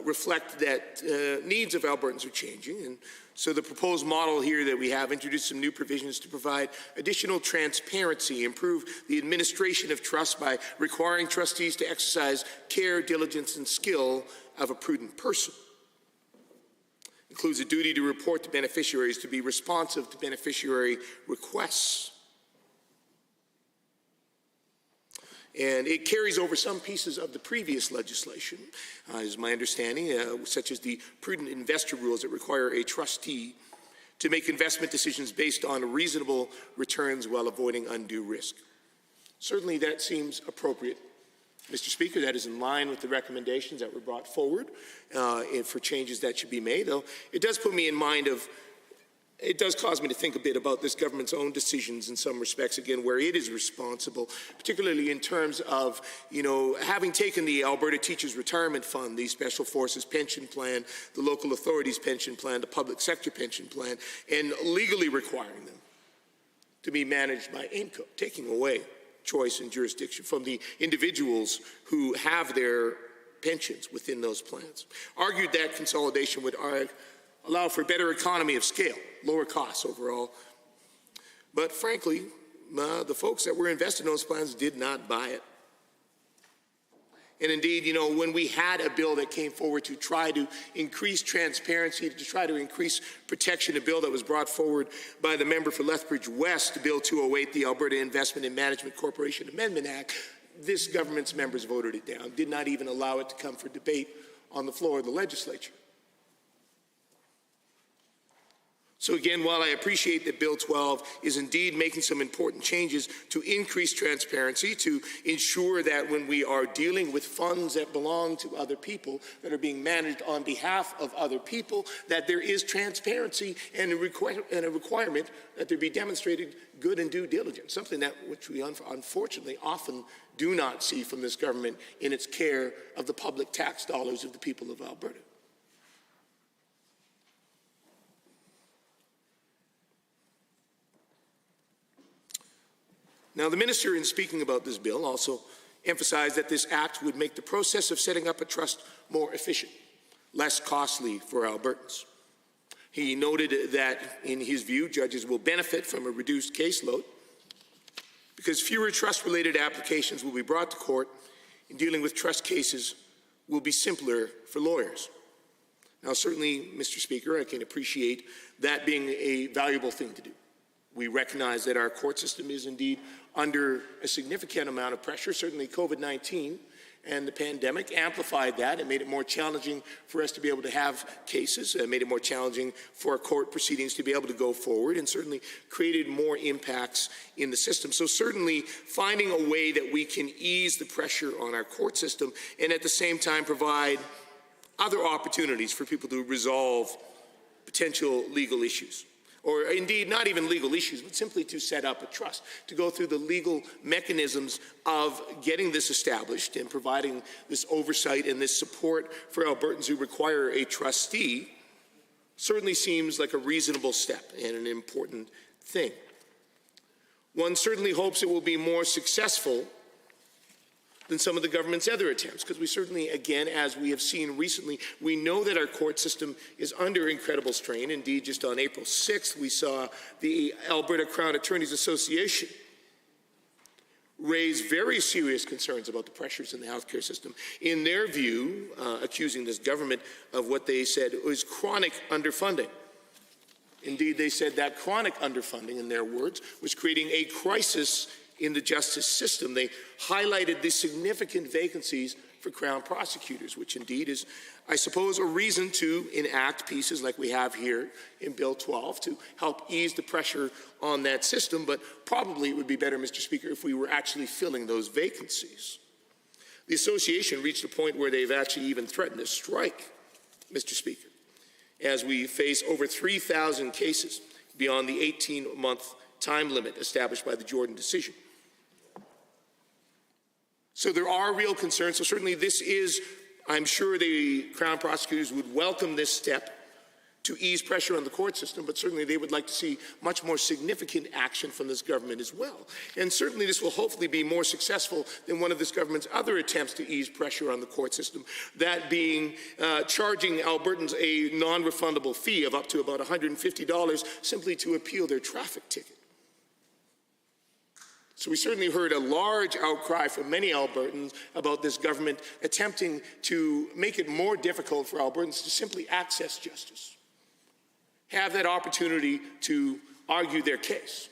reflect that needs of Albertans are changing. And so the proposed model here that we have introduced some new provisions to provide additional transparency, improve the administration of trust by requiring trustees to exercise care, diligence, and skill of a prudent person. Includes a duty to report to beneficiaries, to be responsive to beneficiary requests. And it carries over some pieces of the previous legislation, is my understanding, such as the prudent investor rules that require a trustee to make investment decisions based on reasonable returns while avoiding undue risk. Certainly that seems appropriate. Mr. Speaker, that is in line with the recommendations that were brought forward for changes that should be made, though it does put me in mind of it does cause me to think a bit about this government's own decisions in some respects, again, where it is responsible, particularly in terms of, you know, having taken the Alberta Teachers Retirement Fund, the Special Forces Pension Plan, the Local Authorities Pension Plan, the Public Sector Pension Plan, and legally requiring them to be managed by AIMCO, taking away choice and jurisdiction from the individuals who have their pensions within those plans. Argued that consolidation would allow for better economy of scale, lower costs overall. But frankly, the folks that were invested in those plans did not buy it. And indeed, you know, when we had a bill that came forward to try to increase transparency, to try to increase protection, a bill that was brought forward by the member for Lethbridge West, Bill 208, the Alberta Investment and Management Corporation Amendment Act, this government's members voted it down, did not even allow it to come for debate on the floor of the legislature. So again, while I appreciate that Bill 12 is indeed making some important changes to increase transparency, to ensure that when we are dealing with funds that belong to other people, that are being managed on behalf of other people, that there is transparency and a requirement that there be demonstrated good and due diligence, something that which we unfortunately often do not see from this government in its care of the public tax dollars of the people of Alberta. Now, the minister, in speaking about this bill, also emphasized that this act would make the process of setting up a trust more efficient, less costly for Albertans. He noted that, in his view, judges will benefit from a reduced caseload because fewer trust-related applications will be brought to court, and dealing with trust cases will be simpler for lawyers. Now, certainly, Mr. Speaker, I can appreciate that being a valuable thing to do. We recognize that our court system is indeed under a significant amount of pressure. Certainly COVID-19 And the pandemic amplified that. It made it more challenging for us to be able to have cases. It made it more challenging for our court proceedings to be able to go forward, and certainly created more impacts in the system. So certainly finding a way that we can ease the pressure on our court system and at the same time provide other opportunities for people to resolve potential legal issues. Or indeed, not even legal issues, but simply to set up a trust, to go through the legal mechanisms of getting this established and providing this oversight and this support for Albertans who require a trustee certainly seems like a reasonable step and an important thing. One certainly hopes it will be more successful than some of the government's other attempts, because we certainly, again, as we have seen recently, we know that our court system is under incredible strain. Indeed, just on April 6th, we saw the Alberta Crown Attorneys Association raise very serious concerns about the pressures in the healthcare system. In their view, accusing this government of what they said was chronic underfunding. Indeed, they said that chronic underfunding, in their words, was creating a crisis in the justice system. They highlighted the significant vacancies for Crown prosecutors, which indeed is, I suppose, a reason to enact pieces like we have here in Bill 12 to help ease the pressure on that system. But probably it would be better, Mr. Speaker, if we were actually filling those vacancies. The association reached a point where they've actually even threatened to strike, Mr. Speaker, as we face over 3,000 cases beyond the 18-month time limit established by the Jordan decision. So there are real concerns. So certainly this is, I'm sure the Crown prosecutors would welcome this step to ease pressure on the court system, but certainly they would like to see much more significant action from this government as well. And certainly this will hopefully be more successful than one of this government's other attempts to ease pressure on the court system, that being charging Albertans a non-refundable fee of up to about $150 simply to appeal their traffic ticket. So we certainly heard a large outcry from many Albertans about this government attempting to make it more difficult for Albertans to simply access justice, have that opportunity to argue their case.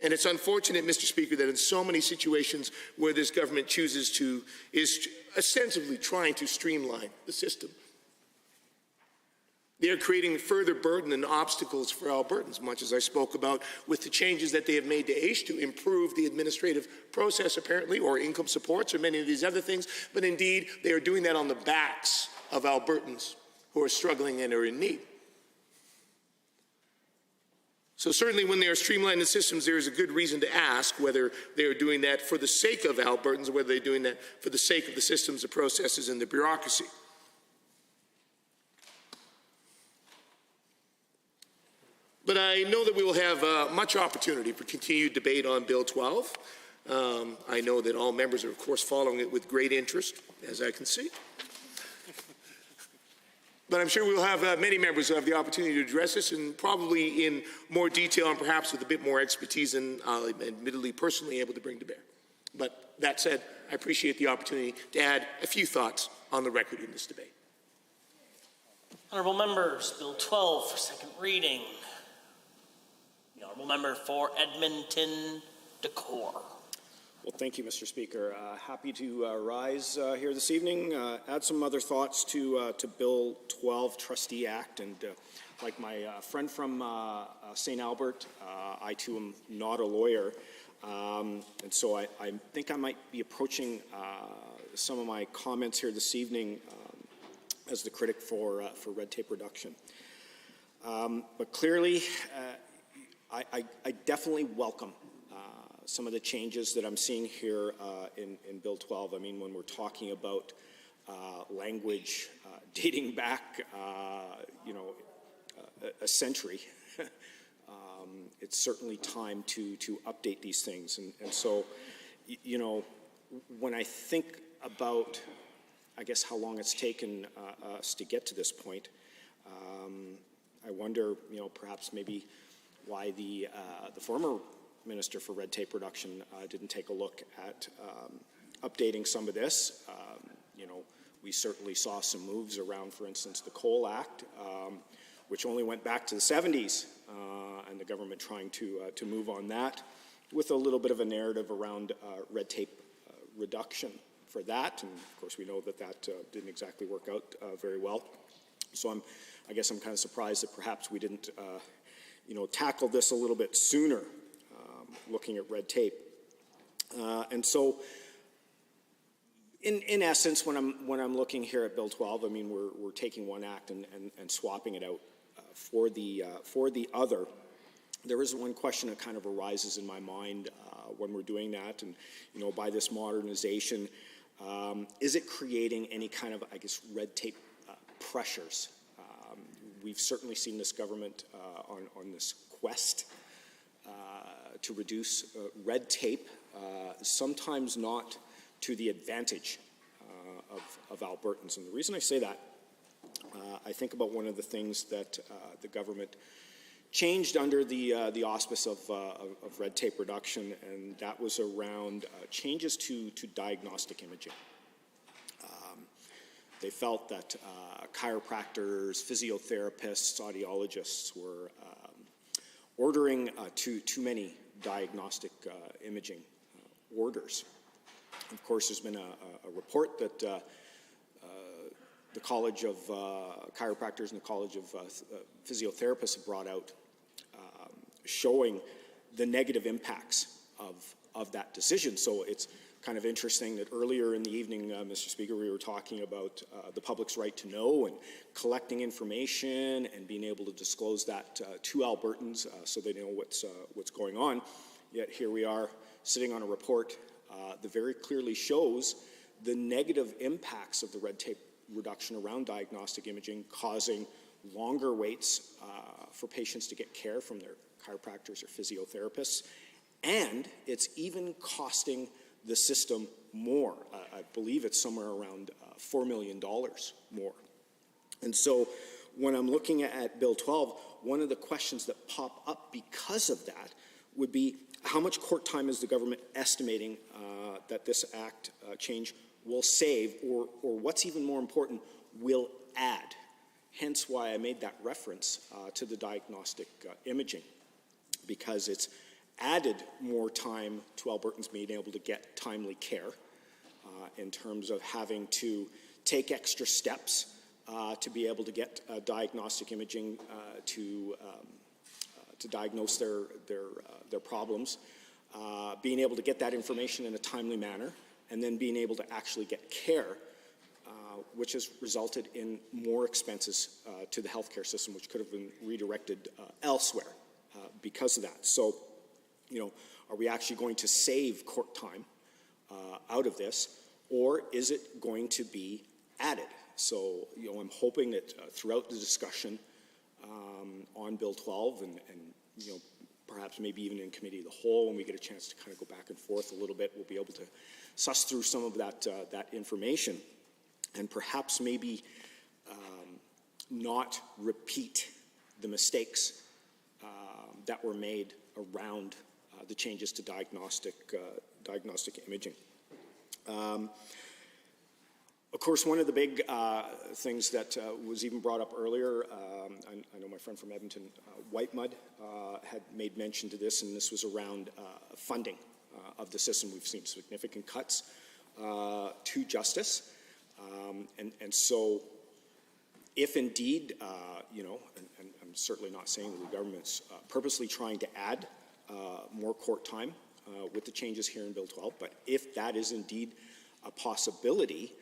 And it's unfortunate, Mr. Speaker, that in so many situations where this government is ostensibly trying to streamline the system, they are creating further burden and obstacles for Albertans, much as I spoke about with the changes that they have made to AISH to improve the administrative process, apparently, or income supports, or many of these other things. But indeed, they are doing that on the backs of Albertans who are struggling and are in need. So certainly when they are streamlining the systems, there is a good reason to ask whether they are doing that for the sake of Albertans, or whether they're doing that for the sake of the systems, the processes, and the bureaucracy. But I know that we will have much opportunity for continued debate on Bill 12. I know that all members are, of course, following it with great interest, as I can see. But I'm sure we will have many members who have the opportunity to address this, and probably in more detail and perhaps with a bit more expertise than I'm admittedly personally able to bring to bear. But that said, I appreciate the opportunity to add a few thoughts on the record in this debate. Honourable members, Bill 12 for second reading. The Honourable Member for Edmonton Decor. Well, thank you, Mr. Speaker. Happy to rise here this evening, add some other thoughts to Bill 12, Trustee Act. And like my friend from St. Albert, I too am not a lawyer. And so I think I might be approaching some of my comments here this evening as the critic for red tape reduction. But clearly, I definitely welcome some of the changes that I'm seeing here in Bill 12. I mean, when we're talking about language dating back, a century, it's certainly time to update these things. And so, when I think about, I guess, how long it's taken us to get to this point, I wonder, perhaps maybe why the former Minister for Red Tape Reduction didn't take a look at updating some of this. We certainly saw some moves around, for instance, the Coal Act, which only went back to the 70s, and the government trying to move on that with a little bit of a narrative around red tape reduction for that, and of course we know that didn't exactly work out very well. So I guess I'm kind of surprised that perhaps we didn't tackle this a little bit sooner, looking at red tape. And so in essence, when I'm looking here at Bill 12, I mean, we're taking one act and swapping it out for the other. There is one question that kind of arises in my mind when we're doing that, and by this modernization, is it creating any kind of, I guess, red tape pressures? We've certainly seen this government on this quest to reduce red tape, sometimes not to the advantage of Albertans. And the reason I say that, I think about one of the things that the government changed under the auspice of red tape reduction, and that was around changes to diagnostic imaging. They felt that chiropractors, physiotherapists, audiologists were ordering too many diagnostic imaging orders. Of course, there's been a report that the College of Chiropractors and the College of Physiotherapists have brought out showing the negative impacts of that decision. So it's kind of interesting that earlier in the evening, Mr. Speaker, we were talking about the public's right to know and collecting information and being able to disclose that to Albertans so they know what's going on. Yet here we are sitting on a report that very clearly shows the negative impacts of the red tape reduction around diagnostic imaging, causing longer waits for patients to get care from their chiropractors or physiotherapists, and it's even costing the system more. I believe it's somewhere around $4 million more. And so when I'm looking at Bill 12, one of the questions that pop up because of that would be, how much court time is the government estimating that this act change will save, or what's even more important, will add? Hence why I made that reference to the diagnostic imaging, because it's added more time to Albertans being able to get timely care in terms of having to take extra steps to be able to get diagnostic imaging to diagnose their problems, being able to get that information in a timely manner, and then being able to actually get care, which has resulted in more expenses to the healthcare system, which could have been redirected elsewhere because of that. So, are we actually going to save court time out of this, or is it going to be added? So, I'm hoping that throughout the discussion on Bill 12 and perhaps maybe even in committee of the whole, when we get a chance to kind of go back and forth a little bit, we'll be able to suss through some of that information, and perhaps maybe not repeat the mistakes that were made around the changes to diagnostic imaging. Of course, one of the big things that was even brought up earlier, I know my friend from Edmonton, Whitemud, had made mention to this, and this was around funding of the system. We've seen significant cuts to justice, and so if indeed, and I'm certainly not saying that the government's purposely trying to add more court time with the changes here in Bill 12, but if that is indeed a possibility,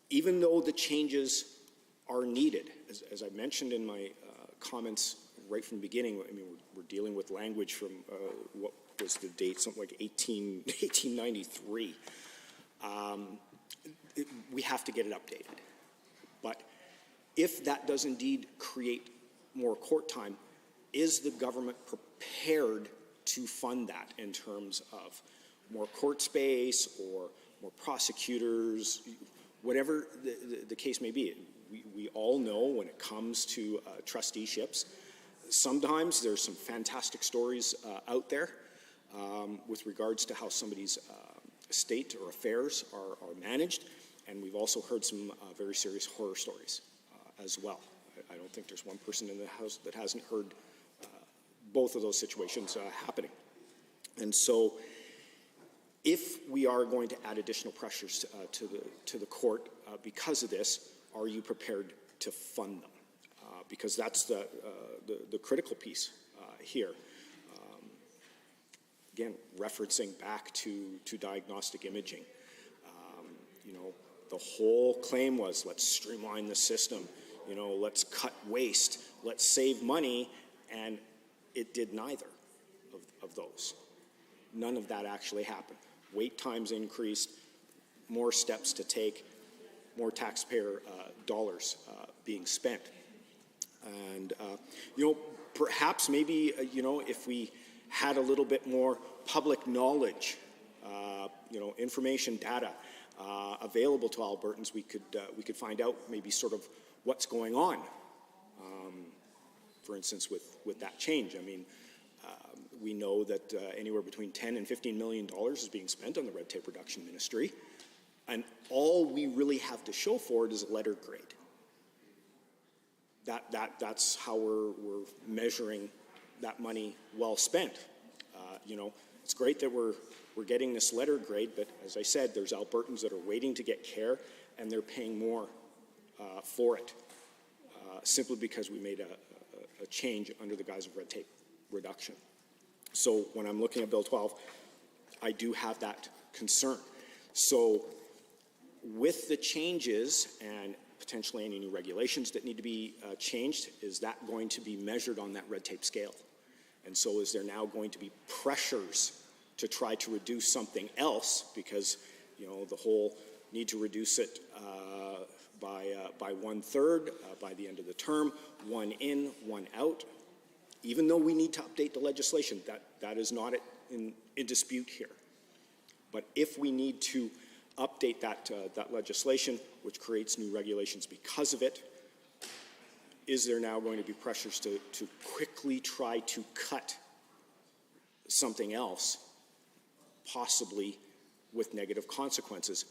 even though the changes are needed, as I mentioned in my comments right from the beginning, I mean, we're dealing with language from what was the date, something like 1893. We have to get it updated. But if that does indeed create more court time, is the government prepared to fund that in terms of more court space or more prosecutors, whatever the case may be? We all know when it comes to trusteeships, sometimes there's some fantastic stories out there with regards to how somebody's estate or affairs are managed, and we've also heard some very serious horror stories as well. I don't think there's one person in the House that hasn't heard both of those situations happening. And so if we are going to add additional pressures to the court because of this, are you prepared to fund them? Because that's the critical piece here. Again, referencing back to diagnostic imaging. You know, the whole claim was, let's streamline the system, you know, let's cut waste, let's save money, and it did neither of those. None of that actually happened. Wait times increased, more steps to take, more taxpayer dollars being spent. And, you know, perhaps maybe, you know, if we had a little bit more public knowledge, you know, information, data available to Albertans, we could find out maybe sort of what's going on. For instance, with that change, I mean, we know that anywhere between $10 and $15 million is being spent on the red tape reduction ministry, and all we really have to show for it is a letter grade. That's how we're measuring that money well spent. You know, it's great that we're getting this letter grade, but as I said, there's Albertans that are waiting to get care, and they're paying more for it, simply because we made a change under the guise of red tape reduction. So when I'm looking at Bill 12, I do have that concern. So with the changes and potentially any new regulations that need to be changed, is that going to be measured on that red tape scale? And so is there now going to be pressures to try to reduce something else, because, you know, the whole need to reduce it by 1/3 by the end of the term, one in, one out, even though we need to update the legislation, that is not in dispute here. But if we need to update that legislation, which creates new regulations because of it, is there now going to be pressures to quickly try to cut something else, possibly with negative consequences,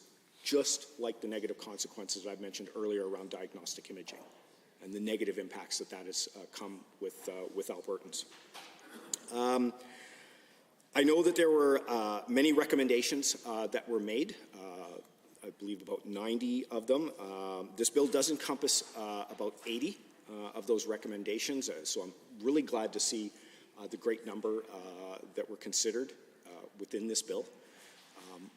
just like the negative consequences I've mentioned earlier around diagnostic imaging and the negative impacts that has come with Albertans. I know that there were many recommendations that were made, I believe about 90 of them. This bill does encompass about 80 of those recommendations, so I'm really glad to see the great number that were considered within this bill.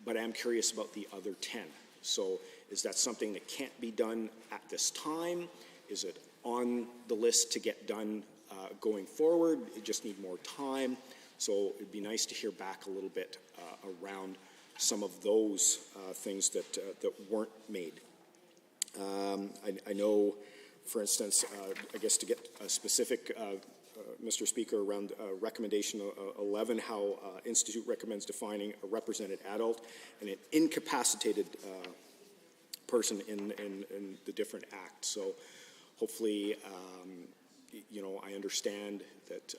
But I am curious about the other 10. So is that something that can't be done at this time? Is it on the list to get done going forward? You just need more time. So it'd be nice to hear back a little bit around some of those things that weren't made. I know, for instance, I guess to get a specific, Mr. Speaker, around recommendation 11, how Institute recommends defining a represented adult and an incapacitated person in the different acts. So hopefully, you know, I understand that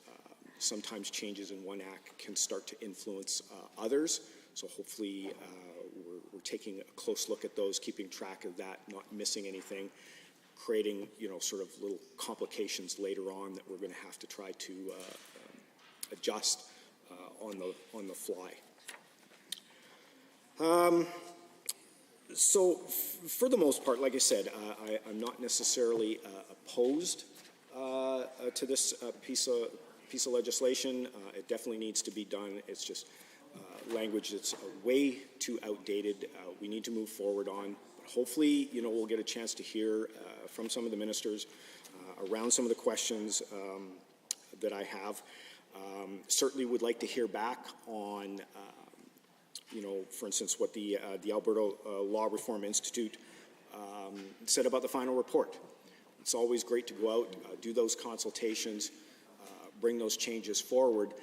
sometimes changes in one act can start to influence others. So hopefully we're taking a close look at those, keeping track of that, not missing anything, creating, you know, sort of little complications later on that we're going to have to try to adjust on the fly. So for the most part, like I said, I'm not necessarily opposed to this piece of legislation. It definitely needs to be done. It's just language that's way too outdated. We need to move forward on. But hopefully, you know, we'll get a chance to hear from some of the ministers around some of the questions that I have. Certainly would like to hear back on, you know, for instance, what the Alberta Law Reform Institute said about the final report. It's always great to go out, do those consultations, bring those changes forward,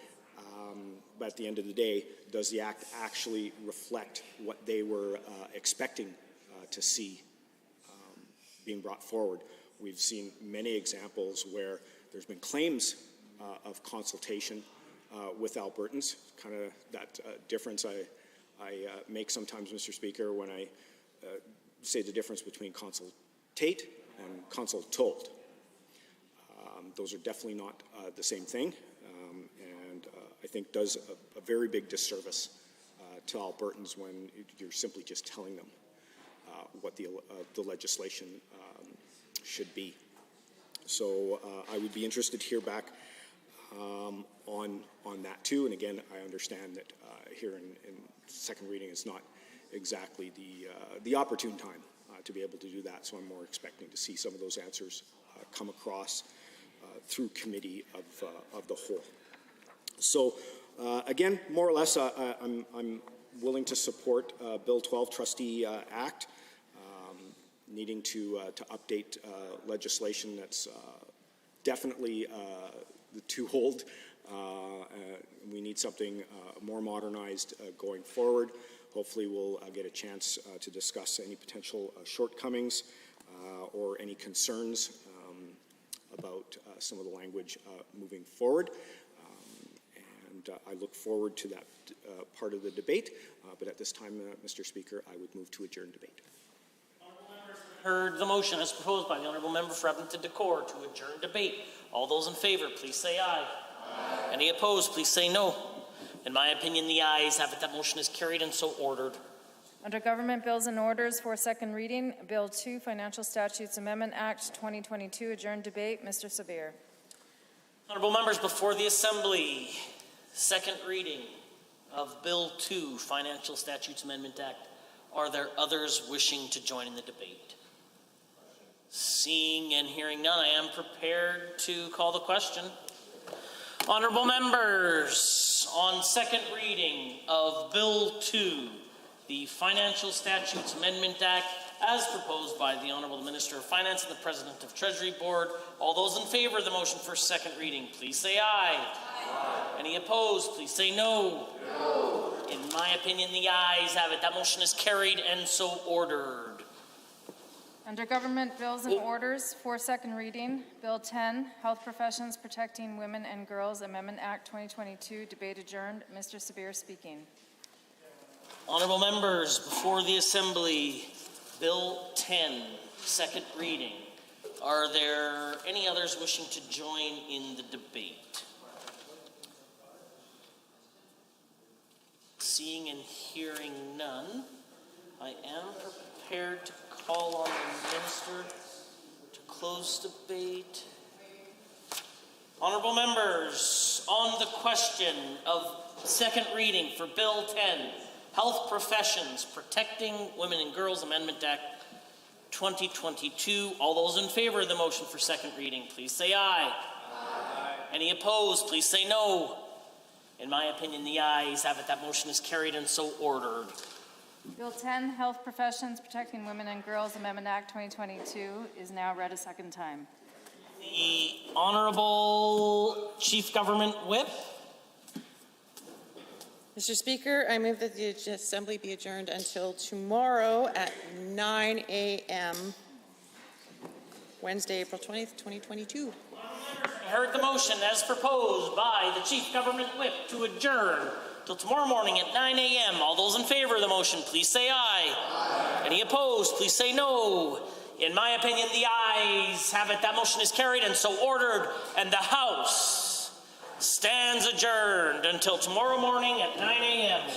but at the end of the day, does the Act actually reflect what they were expecting to see being brought forward? We've seen many examples where there's been claims of consultation with Albertans, kind of that difference I make sometimes, Mr. Speaker, when I say the difference between consultate and consultold. Those are definitely not the same thing, and I think does a very big disservice to Albertans when you're simply just telling them what the legislation should be. So I would be interested to hear back on that too. And again, I understand that here in second reading is not exactly the opportune time to be able to do that. So I'm more expecting to see some of those answers come across through committee of the whole. So again, more or less, I'm willing to support Bill 12 Trustee Act, needing to update legislation that's definitely too old. We need something more modernized going forward. Hopefully we'll get a chance to discuss any potential shortcomings or any concerns about some of the language moving forward. And I look forward to that part of the debate. But at this time, Mr. Speaker, I would move to adjourn debate. Heard the motion as proposed by the Honourable Member for Edmonton Decor to adjourn debate. All those in favour, please say aye. Aye. Any opposed, please say no. In my opinion, the ayes have it. That motion is carried and so ordered. Under Government Bills and Orders for second reading, Bill 2, Financial Statutes Amendment Act 2022, adjourned debate. Mr. Sabir. Honourable members, before the Assembly, second reading of Bill 2, Financial Statutes Amendment Act. Are there others wishing to join in the debate? Seeing and hearing none, I am prepared to call the question. Honourable members, on second reading of Bill 2, the Financial Statutes Amendment Act, as proposed by the Honourable Minister of Finance and the President of Treasury Board, all those in favour of the motion for second reading, please say aye. Aye. Any opposed, please say no. No. In my opinion, the ayes have it. That motion is carried and so ordered. Under Government Bills and Orders for second reading, Bill 10, Health Professions Protecting Women and Girls Amendment Act 2022, debate adjourned. Mr. Sabir speaking. Honourable members, before the Assembly, Bill 10, second reading. Are there any others wishing to join in the debate? Seeing and hearing none, I am prepared to call on the Minister to close debate. Honourable members, on the question of second reading for Bill 10, Health Professions Protecting Women and Girls Amendment Act 2022, all those in favour of the motion for second reading, please say aye. Aye. Any opposed, please say no. In my opinion, the ayes have it. That motion is carried and so ordered. Bill 10, Health Professions Protecting Women and Girls Amendment Act 2022 is now read a second time. The Honourable Chief Government Whip. Mr. Speaker, I move that the Assembly be adjourned until tomorrow at 9 a.m., Wednesday, April 20th, 2022. I heard the motion as proposed by the Chief Government Whip to adjourn till tomorrow morning at 9 a.m. All those in favour of the motion, please say aye. Aye. Any opposed, please say no. In my opinion, the ayes have it. That motion is carried and so ordered, and the House stands adjourned until tomorrow morning at 9 a.m.